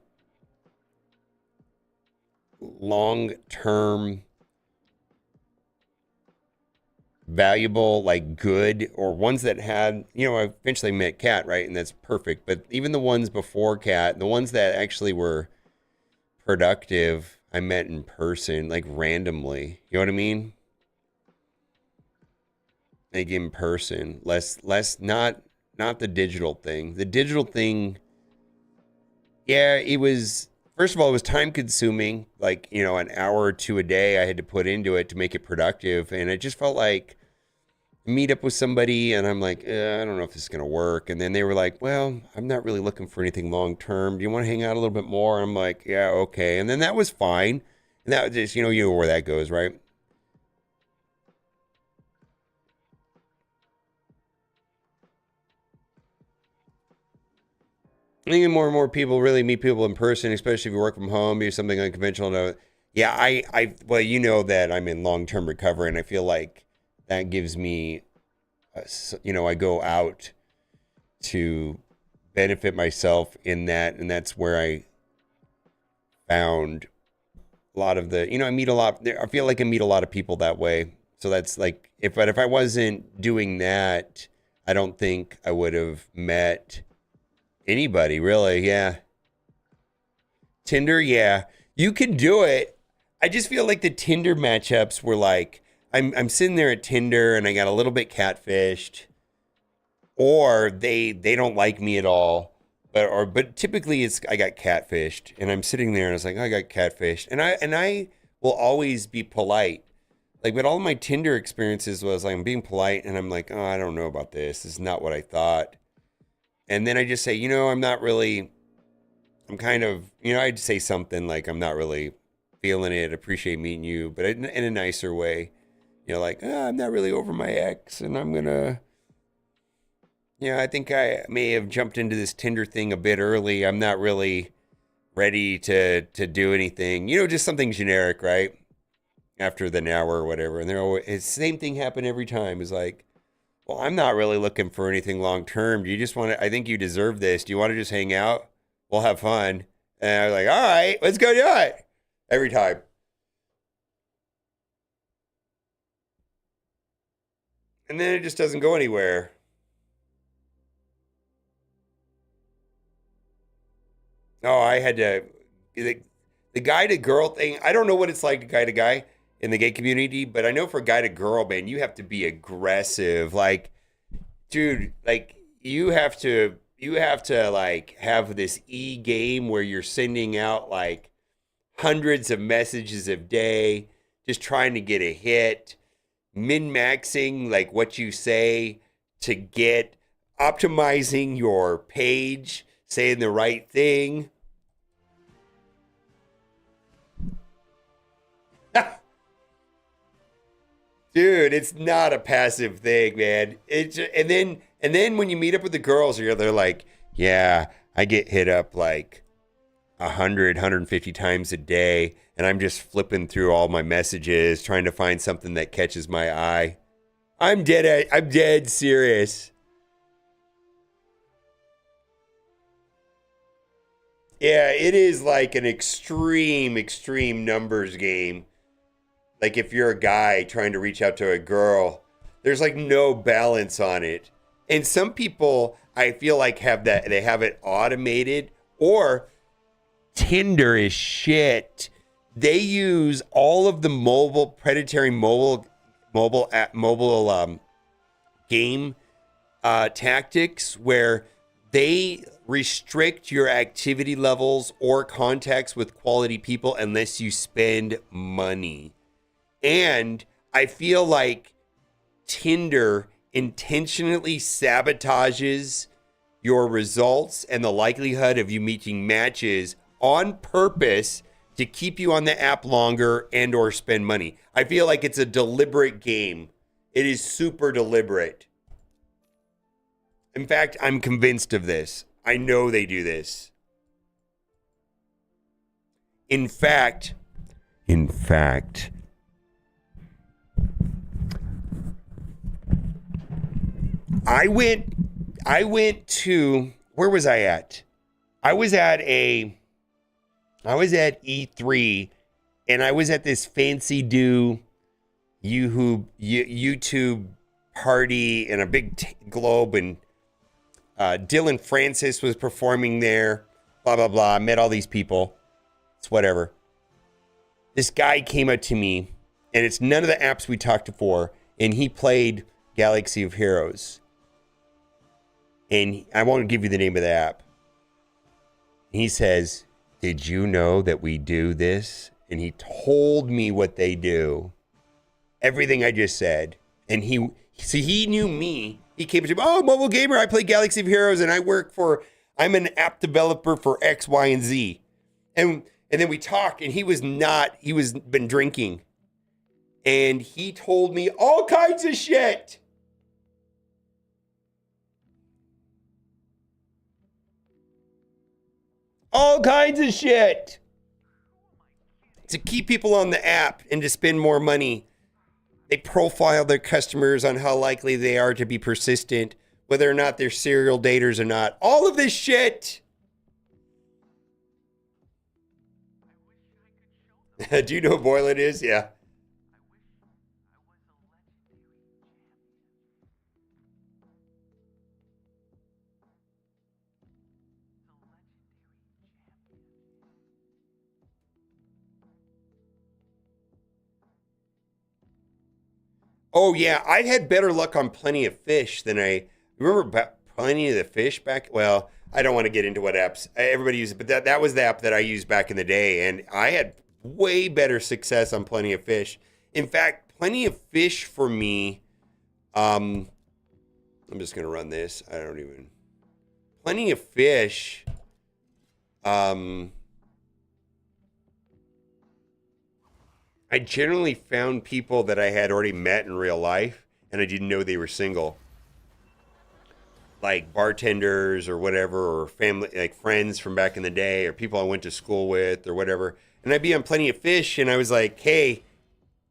E: long term, valuable, like good, or ones that had, I eventually met Kat, right? And that's perfect. But even the ones before Kat, the ones that actually were productive, I met in person, like randomly. You know what I mean? Like in person, less not the digital thing. The digital thing, yeah, it was, first of all, it was time consuming, like, an hour or two a day I had to put into it to make it productive. And it just felt like meet up with somebody and I'm like, I don't know if this is going to work. And then they were like, well, I'm not really looking for anything long term. Do you want to hang out a little bit more? I'm like, yeah, okay. And then that was fine. And that was just, you know where that goes, right? I think more and more people really meet people in person, especially if you work from home, do something unconventional. Yeah, well, you know that I'm in long-term recovery, and I feel like that gives me, I go out to benefit myself in that, and that's where I found a lot of the, I meet a lot. I feel like I meet a lot of people that way. So that's like, if I wasn't doing that, I don't think I would have met anybody really. Yeah. Tinder, yeah. You can do it. I just feel like the Tinder matchups were like, I'm sitting there at Tinder and I got a little bit catfished, or they don't like me at all. But typically it's I got catfished and I'm sitting there and it's like, I got catfished. And I will always be polite. Like, but all of my Tinder experiences was like, I'm being polite and I'm like, oh, I don't know about this. This is not what I thought. And then I just say, I'm not really, I'm kind of, I'd say something like, I'm not really feeling it, appreciate meeting you, but in a nicer way. Like, I'm not really over my ex and I'm going to, I think I may have jumped into this Tinder thing a bit early. I'm not really ready to do anything, just something generic, right? After the hour or whatever. And they're always, it's the same thing happen every time. It's like, well, I'm not really looking for anything long term. Do you just want to, I think you deserve this. Do you want to just hang out? We'll have fun. And I was like, all right, let's go do it. Every time. And then it just doesn't go anywhere. Oh, I had to, the guy to girl thing, I don't know what it's like guy to guy in the gay community, but I know for guy to girl, man, you have to be aggressive. Like, dude, like you have to like have this game where you're sending out like hundreds of messages a day, just trying to get a hit, min-maxing like what you say to get, optimizing your page, saying the right thing. Dude, it's not a passive thing, man. And then when you meet up with the girls, they're like, yeah, I get hit up like 150 times a day, and I'm just flipping through all my messages, trying to find something that catches my eye. I'm dead serious. Yeah, it is like an extreme numbers game. Like if you're a guy trying to reach out to a girl, there's like no balance on it. And some people, I feel like they have it automated, or Tinder is shit. They use all of the predatory mobile game tactics where they restrict your activity levels or contacts with quality people unless you spend money. And I feel like Tinder intentionally sabotages your results and the likelihood of you meeting matches on purpose to keep you on the app longer and or spend money. I feel like it's a deliberate game. It is super deliberate. In fact, I'm convinced of this. I know they do this. In fact, I went to, where was I at? I was at E3, and I was at this fancy YouTube party in a big globe, and Dylan Francis was performing there, blah, blah, blah. I met all these people. It's whatever. This guy came up to me, and it's none of the apps we talked to before, and he played Galaxy of Heroes. And I won't give you the name of the app. He says, did you know that we do this? And he told me what they do. Everything I just said. And he knew me. He came to me, oh, mobile gamer, I play Galaxy of Heroes, and I'm an app developer for X, Y, and Z. And then we talked, and he was been drinking. And he told me all kinds of shit. All kinds of shit to keep people on the app and to spend more money. They profile their customers on how likely they are to be persistent, whether or not they're serial daters or not. All of this shit. Do you know what Boylan is? Yeah. Oh, yeah. I had better luck on Plenty of Fish than I remember. Plenty of the Fish back. Well, I don't want to get into what apps everybody uses, but that was the app that I used back in the day. And I had way better success on Plenty of Fish. In fact, Plenty of Fish for me, I'm just going to run this. Plenty of Fish, I generally found people that I had already met in real life, and I didn't know they were single. Like bartenders or whatever, or family, like friends from back in the day, or people I went to school with or whatever. And I'd be on Plenty of Fish, and I was like, hey,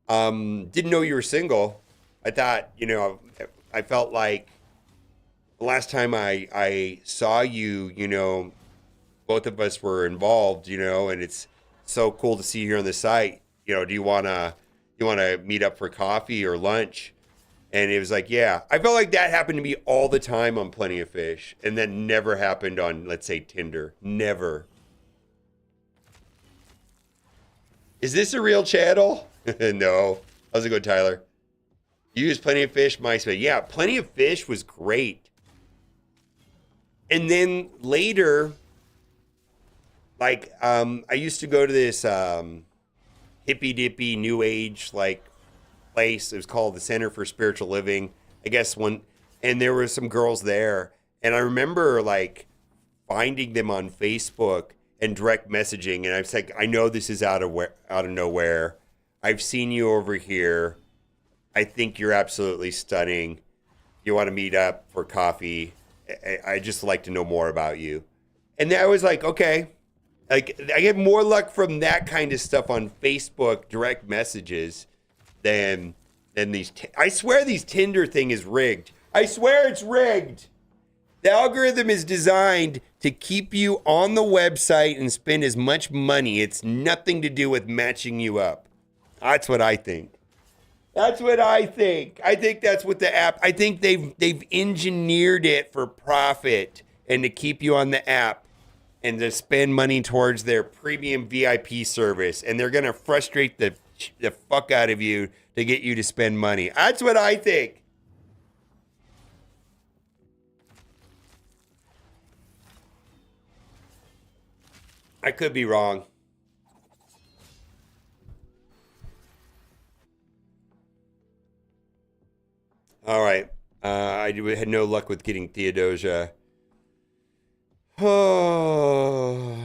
E: didn't know you were single. I thought, I felt like the last time I saw you, both of us were involved, and it's so cool to see you here on the site. Do you want to meet up for coffee or lunch? And it was like, yeah. I felt like that happened to me all the time on Plenty of Fish. And that never happened on, let's say, Tinder. Never. Is this a real channel? No. How's it go, Tyler? You use Plenty of Fish, MySpace. Yeah, Plenty of Fish was great. And then later, like, I used to go to this hippy dippy new age place. It was called the Center for Spiritual Living, I guess and there were some girls there, and I remember finding them on Facebook and direct messaging, and I was like, I know this is out of nowhere. I've seen you over here. I think you're absolutely stunning. You want to meet up for coffee? I just like to know more about you. And I was like, okay. Like, I get more luck from that kind of stuff on Facebook direct messages than these. I swear these Tinder thing is rigged. I swear it's rigged. The algorithm is designed to keep you on the website and spend as much money. It's nothing to do with matching you up. That's what I think. That's what I think. I think that's what the app. I think they've engineered it for profit and to keep you on the app and to spend money towards their premium VIP service. And they're gonna frustrate the fuck out of you to get you to spend money. That's what I think. I could be wrong. All right. I had no luck with getting Theodosia. Oh.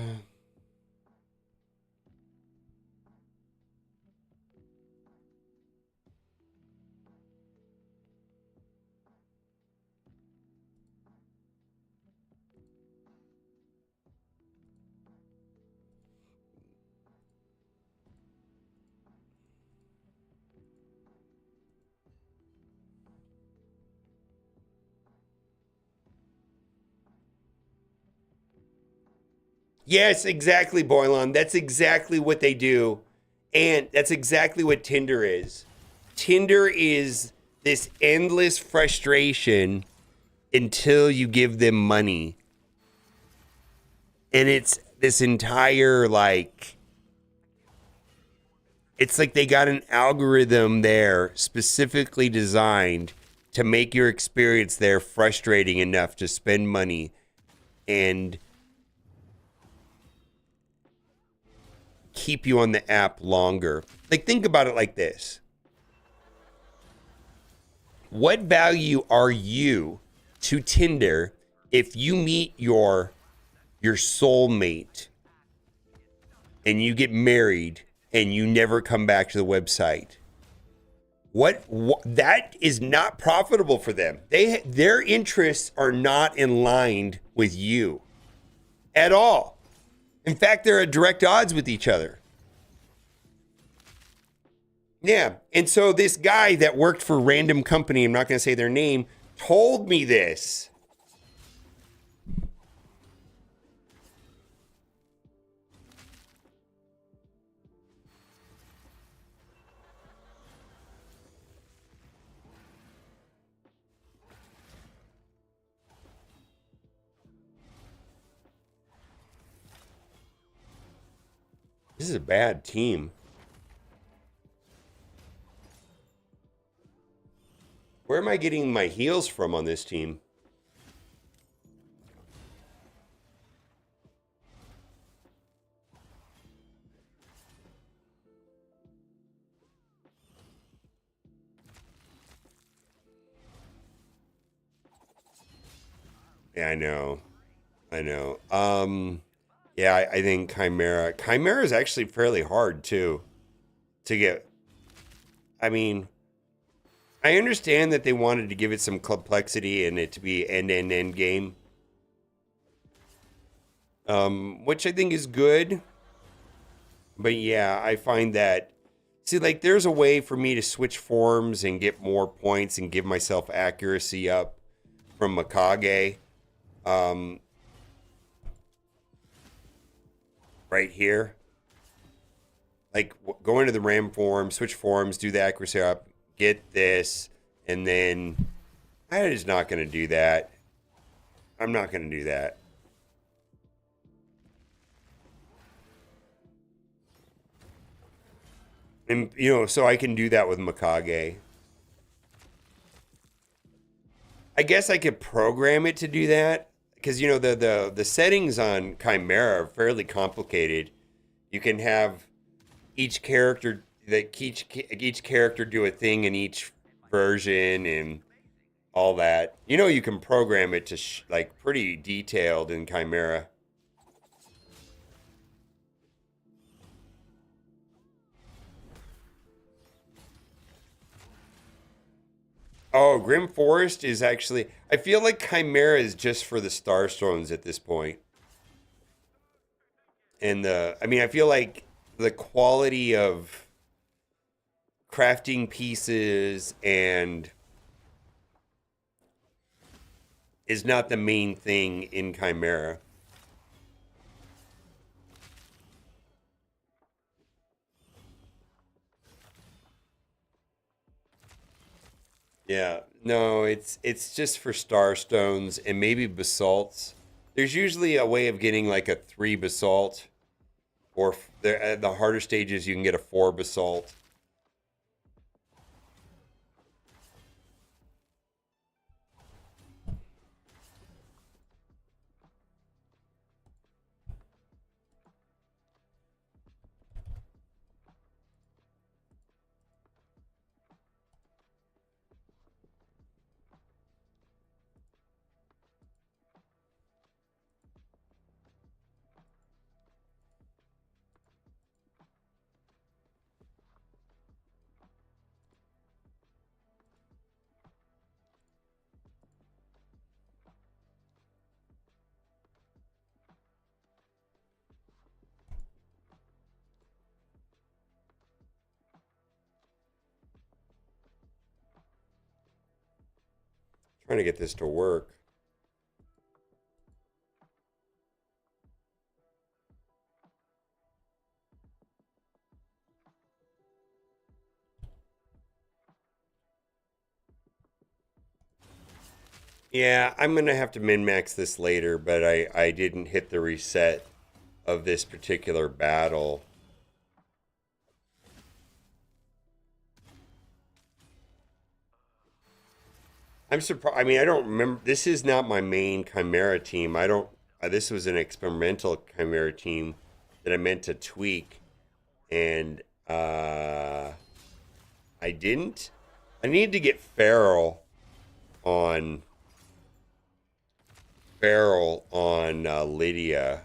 E: Yes, exactly, Boylon. That's exactly what they do. And that's exactly what Tinder is. Tinder is this endless frustration until you give them money. And it's this entire, like, it's like they got an algorithm there specifically designed to make your experience there frustrating enough to spend money and keep you on the app longer. Like, think about it like this. What value are you to Tinder if you meet your soulmate and you get married and you never come back to the website? What that is not profitable for them. Their interests are not in line with you at all. In fact, they're at direct odds with each other. Yeah. And so this guy that worked for a random company, I'm not going to say their name, told me this. This is a bad team. Where am I getting my heals from on this team? Yeah, I know. Yeah, I think Chimera is actually fairly hard too to get. I mean, I understand that they wanted to give it some complexity and it to be end game, which I think is good. But yeah, I find that, see, like, there's a way for me to switch forms and get more points and give myself accuracy up from Mikage. Right here. Like, go into the RAM form, switch forms, do the accuracy up, get this, and then I'm just not going to do that. I'm not going to do that. And, you know, so I can do that with Mikage. I guess I could program it to do that. Because, you know, the settings on Chimera are fairly complicated. You can have each character do a thing in each version and all that. You know, you can program it to like pretty detailed in Chimera. Oh, Grim Forest is actually. I feel like Chimera is just for the Starstones at this point. And I mean, I feel like the quality of crafting pieces and is not the main thing in Chimera. Yeah, no, it's just for Starstones and maybe basalts. There's usually a way of getting like a 3 basalt, or at the harder stages you can get a 4 basalt. Trying to get this to work. Yeah, I'm gonna have to min-max this later, but I didn't hit the reset of this particular battle. I'm surprised. I mean, I don't remember. This is not my main Chimera team. I don't. This was an experimental Chimera team that I meant to tweak, and I didn't. I need to get on Feral on Lydia.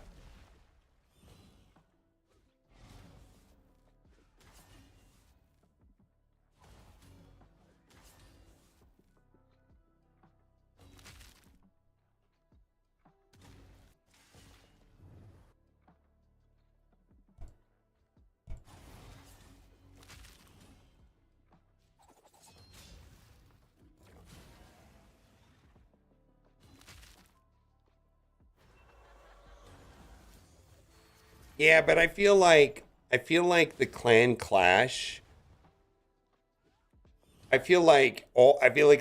E: Yeah, but I feel like the clan clash. I feel like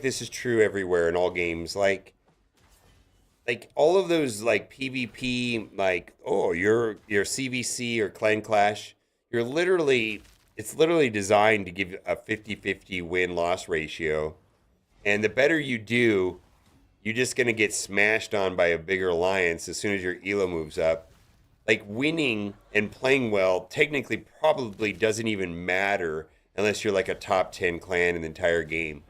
E: this is true everywhere in all games. Like all of those like PvP, like, oh, your CVC or clan clash, you're literally it's literally designed to give a 50-50 win loss ratio. And the better you do, you're just gonna get smashed on by a bigger alliance as soon as your ELO moves up. Like winning and playing well technically probably doesn't even matter unless you're like a top 10 clan in the entire game.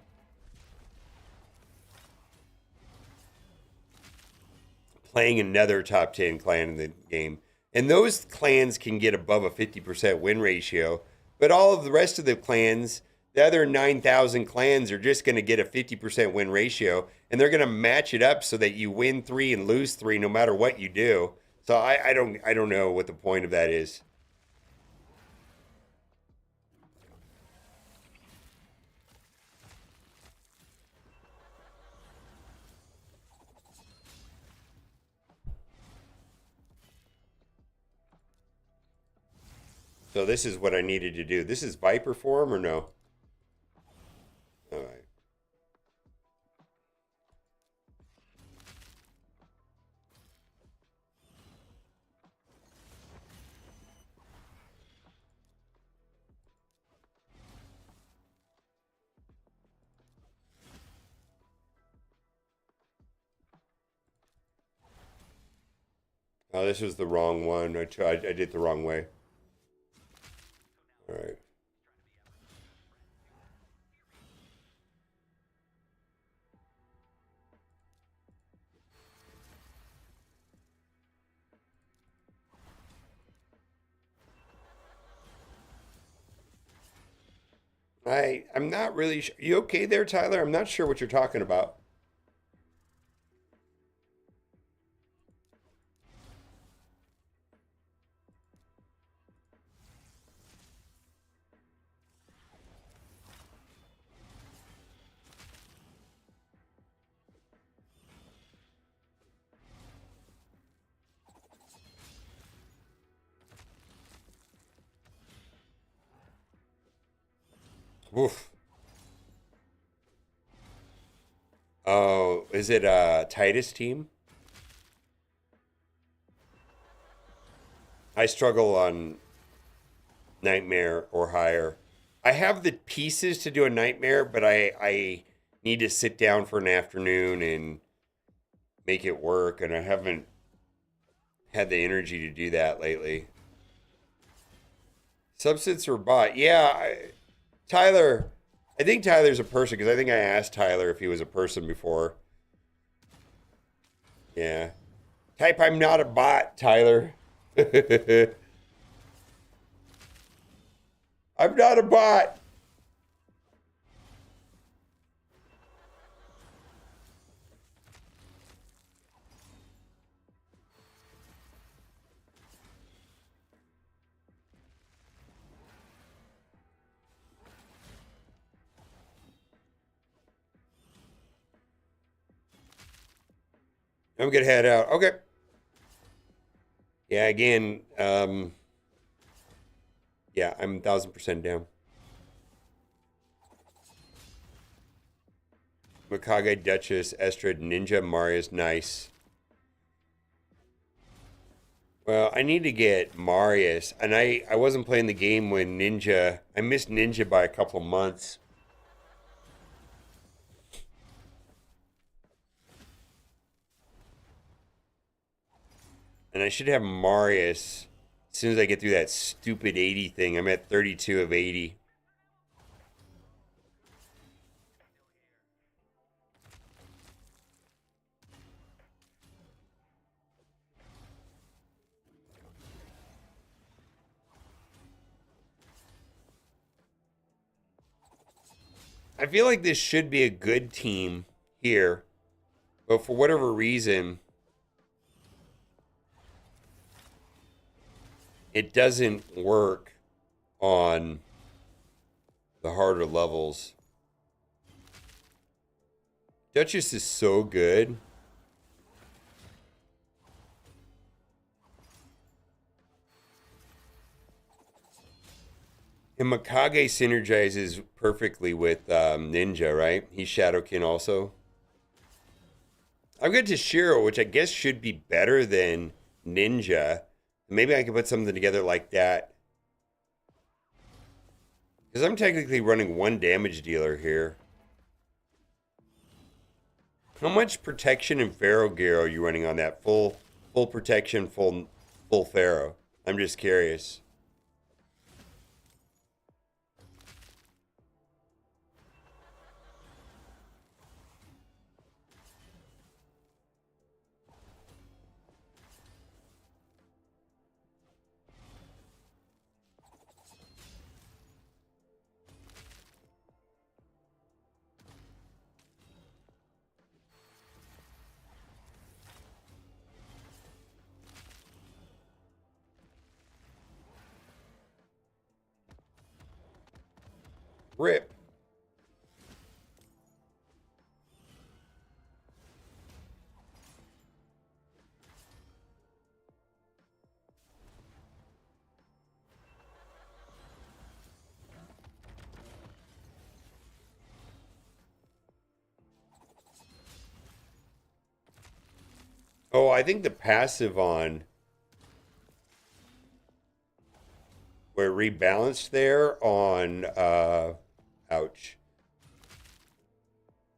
E: Playing another top 10 clan in the game. And those clans can get above a 50% win ratio, but all of the rest of the clans, the other 9,000 clans, are just going to get a 50% win ratio, and they're going to match it up so that you win 3 and lose 3 no matter what you do. So I don't know what the point of that is. So this is what I needed to do. This is Viper form or no? All right. Oh, this was the wrong one. I did it the wrong way. All right. I'm not really sure. You okay there, Tyler? I'm not sure what you're talking about. Oof. Oh, is it Titus team? I struggle on Nightmare or higher. I have the pieces to do a Nightmare, but I need to sit down for an afternoon and make it work, and I haven't had the energy to do that lately. Substance or bot? Yeah, Tyler. I think Tyler's a person because I think I asked Tyler if he was a person before. Yeah. Type I'm not a bot, Tyler. I'm not a bot. I'm gonna head out. Okay. Yeah, again, yeah, I'm 1000% down. Mikage, Duchess, Estrad, Ninja, Marius, nice. Well, I need to get Marius, and I wasn't playing the game when Ninja. I missed Ninja by a couple months. And I should have Marius as soon as I get through that stupid 80 thing. I'm at 32 of 80. I feel like this should be a good team here, but for whatever reason, it doesn't work on the harder levels. Duchess is so good. And Mikage synergizes perfectly with Ninja, right? He's Shadowkin also. I've got Toshiro, which I guess should be better than Ninja. Maybe I can put something together like that. Because I'm technically running one damage dealer here. How much protection and Pharaoh gear are you running on that? Full protection, full Pharaoh. I'm just curious. Rip. Oh, I think the passive on where rebalanced there on ouch.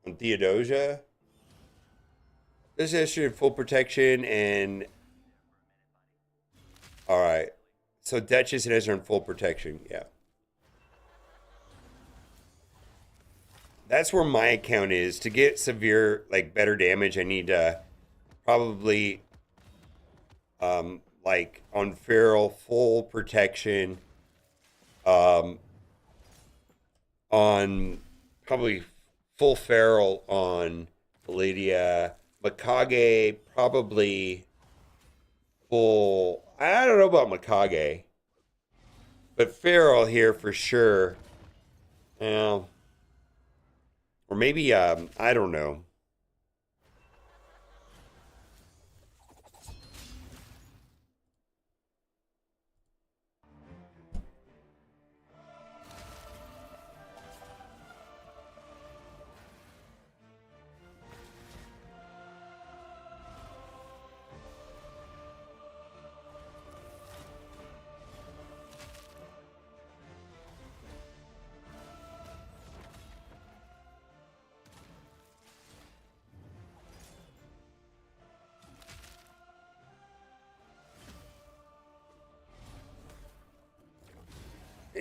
E: On Theodosia. This issue full protection and alright. So Duchess and Ezra in full protection, yeah. That's where my account is. To get severe, like better damage, I need to probably like on Feral full protection. on probably full feral on Palladium. Mikage probably full. I don't know about Mikage, but feral here for sure. Or maybe I don't know.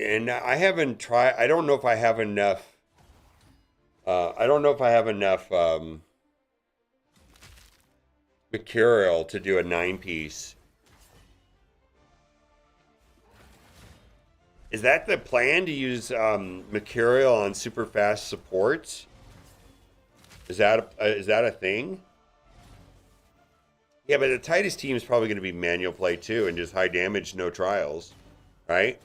E: And I haven't tried. I don't know if I have enough. I don't know if I have enough material to do a 9-piece. Is that the plan, to use material on super fast supports? Is that a thing? Yeah, but the tightest team is probably going to be manual play too, and just high damage, no trials, right?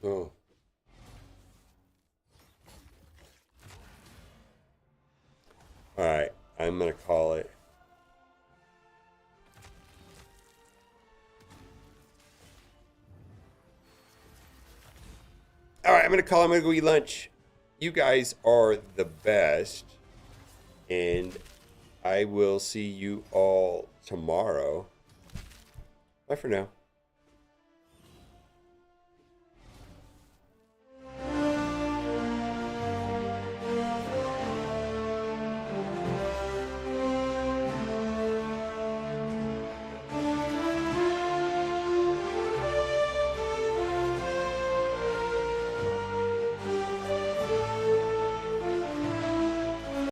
E: Oh. All right, I'm gonna call it. All right, I'm gonna call. I'm gonna go eat lunch. You guys are the best, and I will see you all tomorrow. Bye for now.